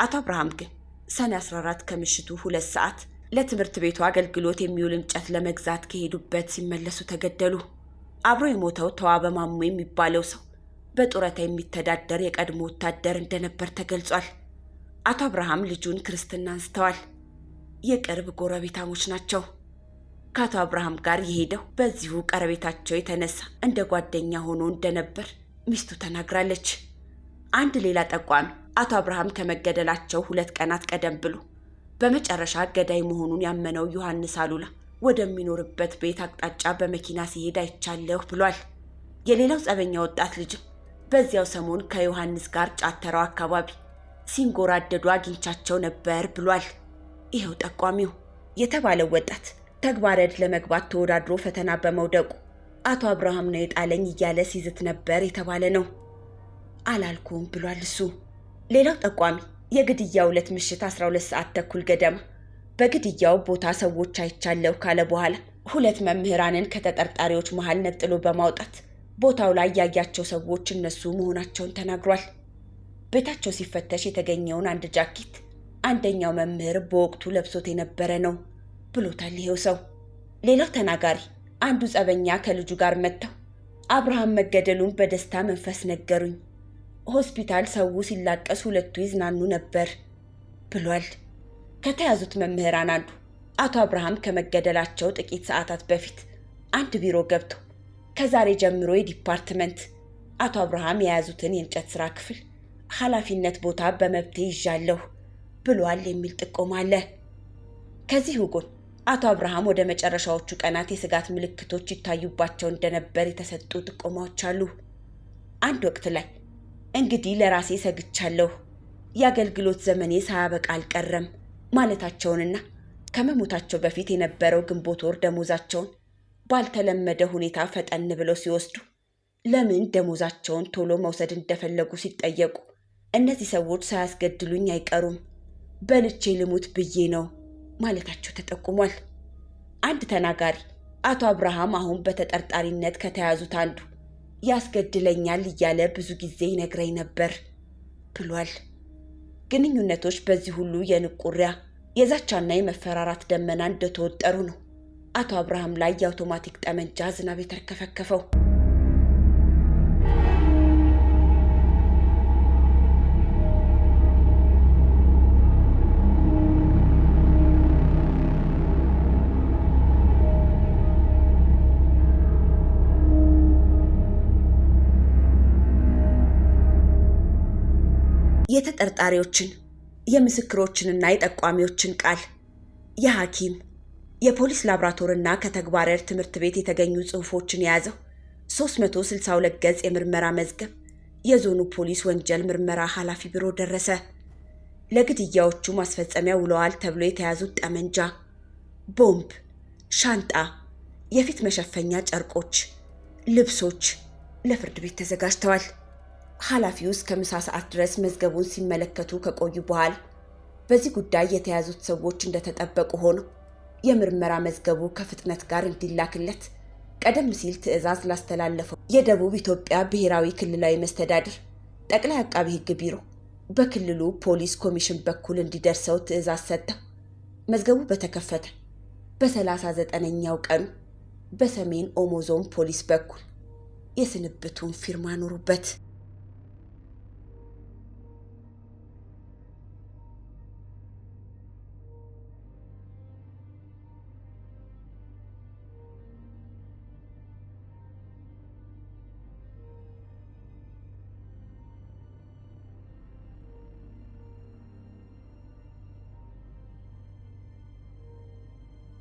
አቶ አብርሃም ግን ሰኔ 14 ከምሽቱ 2 ሰዓት ለትምህርት ቤቱ አገልግሎት የሚውል እንጨት ለመግዛት ከሄዱበት ሲመለሱ ተገደሉ። አብሮ የሞተው ተዋበ ማሙ የሚባለው ሰው በጡረታ የሚተዳደር የቀድሞ ወታደር እንደነበር ተገልጿል። አቶ አብርሃም ልጁን ክርስትና አንስተዋል። የቅርብ ጎረቤታሞች ናቸው። ከአቶ አብርሃም ጋር የሄደው በዚሁ ቀረቤታቸው የተነሳ እንደ ጓደኛ ሆኖ እንደነበር ሚስቱ ተናግራለች። አንድ ሌላ ጠቋሚ አቶ አብርሃም ከመገደላቸው 2 ቀናት ቀደም ብሎ በመጨረሻ ገዳይ መሆኑን ያመነው ዮሐንስ አሉላ ወደሚኖርበት ቤት አቅጣጫ በመኪና ሲሄድ አይቻለሁ ብሏል። የሌላው ጸበኛ ወጣት ልጅም በዚያው ሰሞን ከዮሐንስ ጋር ጫተራው አካባቢ ሲንጎራደዱ አግኝቻቸው ነበር ብሏል። ይኸው ጠቋሚው የተባለው ወጣት ተግባረ ዕድ ለመግባት ተወዳድሮ ፈተና በመውደቁ አቶ አብርሃም ነው የጣለኝ እያለ ሲዝት ነበር የተባለ ነው። አላልኩም ብሏል እሱ። ሌላው ጠቋሚ የግድያው ዕለት ምሽት 12 ሰዓት ተኩል ገደማ በግድያው ቦታ ሰዎች አይቻለሁ ካለ በኋላ 2 መምህራንን ከተጠርጣሪዎች መሃል ነጥሎ በማውጣት ቦታው ላይ ያያቸው ሰዎች እነሱ መሆናቸውን ተናግሯል። ቤታቸው ሲፈተሽ የተገኘውን አንድ ጃኬት አንደኛው መምህር በወቅቱ ለብሶት የነበረ ነው ብሎታል ይሄው ሰው። ሌላው ተናጋሪ አንዱ ጸበኛ ከልጁ ጋር መጥተው አብርሃም መገደሉን በደስታ መንፈስ ነገሩኝ፣ ሆስፒታል ሰው ሲላቀስ ሁለቱ ይዝናኑ ነበር ብሏል። ከተያዙት መምህራን አንዱ አቶ አብርሃም ከመገደላቸው ጥቂት ሰዓታት በፊት አንድ ቢሮ ገብቶ ከዛሬ ጀምሮ የዲፓርትመንት አቶ አብርሃም የያዙትን የእንጨት ስራ ክፍል ኃላፊነት ቦታ በመብቴ ይዣለሁ ብሏል የሚል ጥቆማ አለ። ከዚሁ ጎን አቶ አብርሃም ወደ መጨረሻዎቹ ቀናት የስጋት ምልክቶች ይታዩባቸው እንደነበር የተሰጡ ጥቆማዎች አሉ። አንድ ወቅት ላይ እንግዲህ ለራሴ ሰግቻለሁ፣ የአገልግሎት ዘመኔ ሳያበቃ አልቀረም ማለታቸውንና ከመሞታቸው በፊት የነበረው ግንቦት ወር ደሞዛቸውን ባልተለመደ ሁኔታ ፈጠን ብለው ሲወስዱ ለምን ደሞዛቸውን ቶሎ መውሰድ እንደፈለጉ ሲጠየቁ እነዚህ ሰዎች ሳያስገድሉኝ አይቀሩም፣ በልቼ ልሙት ብዬ ነው ማለታቸው ተጠቁሟል። አንድ ተናጋሪ አቶ አብርሃም አሁን በተጠርጣሪነት ከተያዙት አንዱ ያስገድለኛል እያለ ብዙ ጊዜ ይነግረኝ ነበር ብሏል። ግንኙነቶች በዚህ ሁሉ የንቁሪያ የዛቻና የመፈራራት ደመና እንደተወጠሩ ነው አቶ አብርሃም ላይ የአውቶማቲክ ጠመንጃ ዝናብ የተርከፈከፈው። የተጠርጣሪዎችን የምስክሮችንና የጠቋሚዎችን ቃል የሐኪም የፖሊስ ላብራቶሪና ከተግባረ ዕድ ትምህርት ቤት የተገኙ ጽሑፎችን የያዘው 362 ገጽ የምርመራ መዝገብ የዞኑ ፖሊስ ወንጀል ምርመራ ኃላፊ ቢሮ ደረሰ። ለግድያዎቹ ማስፈጸሚያ ውለዋል ተብሎ የተያዙት ጠመንጃ፣ ቦምብ፣ ሻንጣ፣ የፊት መሸፈኛ ጨርቆች፣ ልብሶች ለፍርድ ቤት ተዘጋጅተዋል። ኃላፊው እስከ ምሳ ሰዓት ድረስ መዝገቡን ሲመለከቱ ከቆዩ በኋላ በዚህ ጉዳይ የተያዙት ሰዎች እንደተጠበቁ ሆኖ የምርመራ መዝገቡ ከፍጥነት ጋር እንዲላክለት ቀደም ሲል ትዕዛዝ ላስተላለፈው የደቡብ ኢትዮጵያ ብሔራዊ ክልላዊ መስተዳድር ጠቅላይ አቃቢ ሕግ ቢሮ በክልሉ ፖሊስ ኮሚሽን በኩል እንዲደርሰው ትዕዛዝ ሰጥተው መዝገቡ በተከፈተ በ39ኛው ቀኑ በሰሜን ኦሞ ዞን ፖሊስ በኩል የስንብቱን ፊርማ ኖሩበት።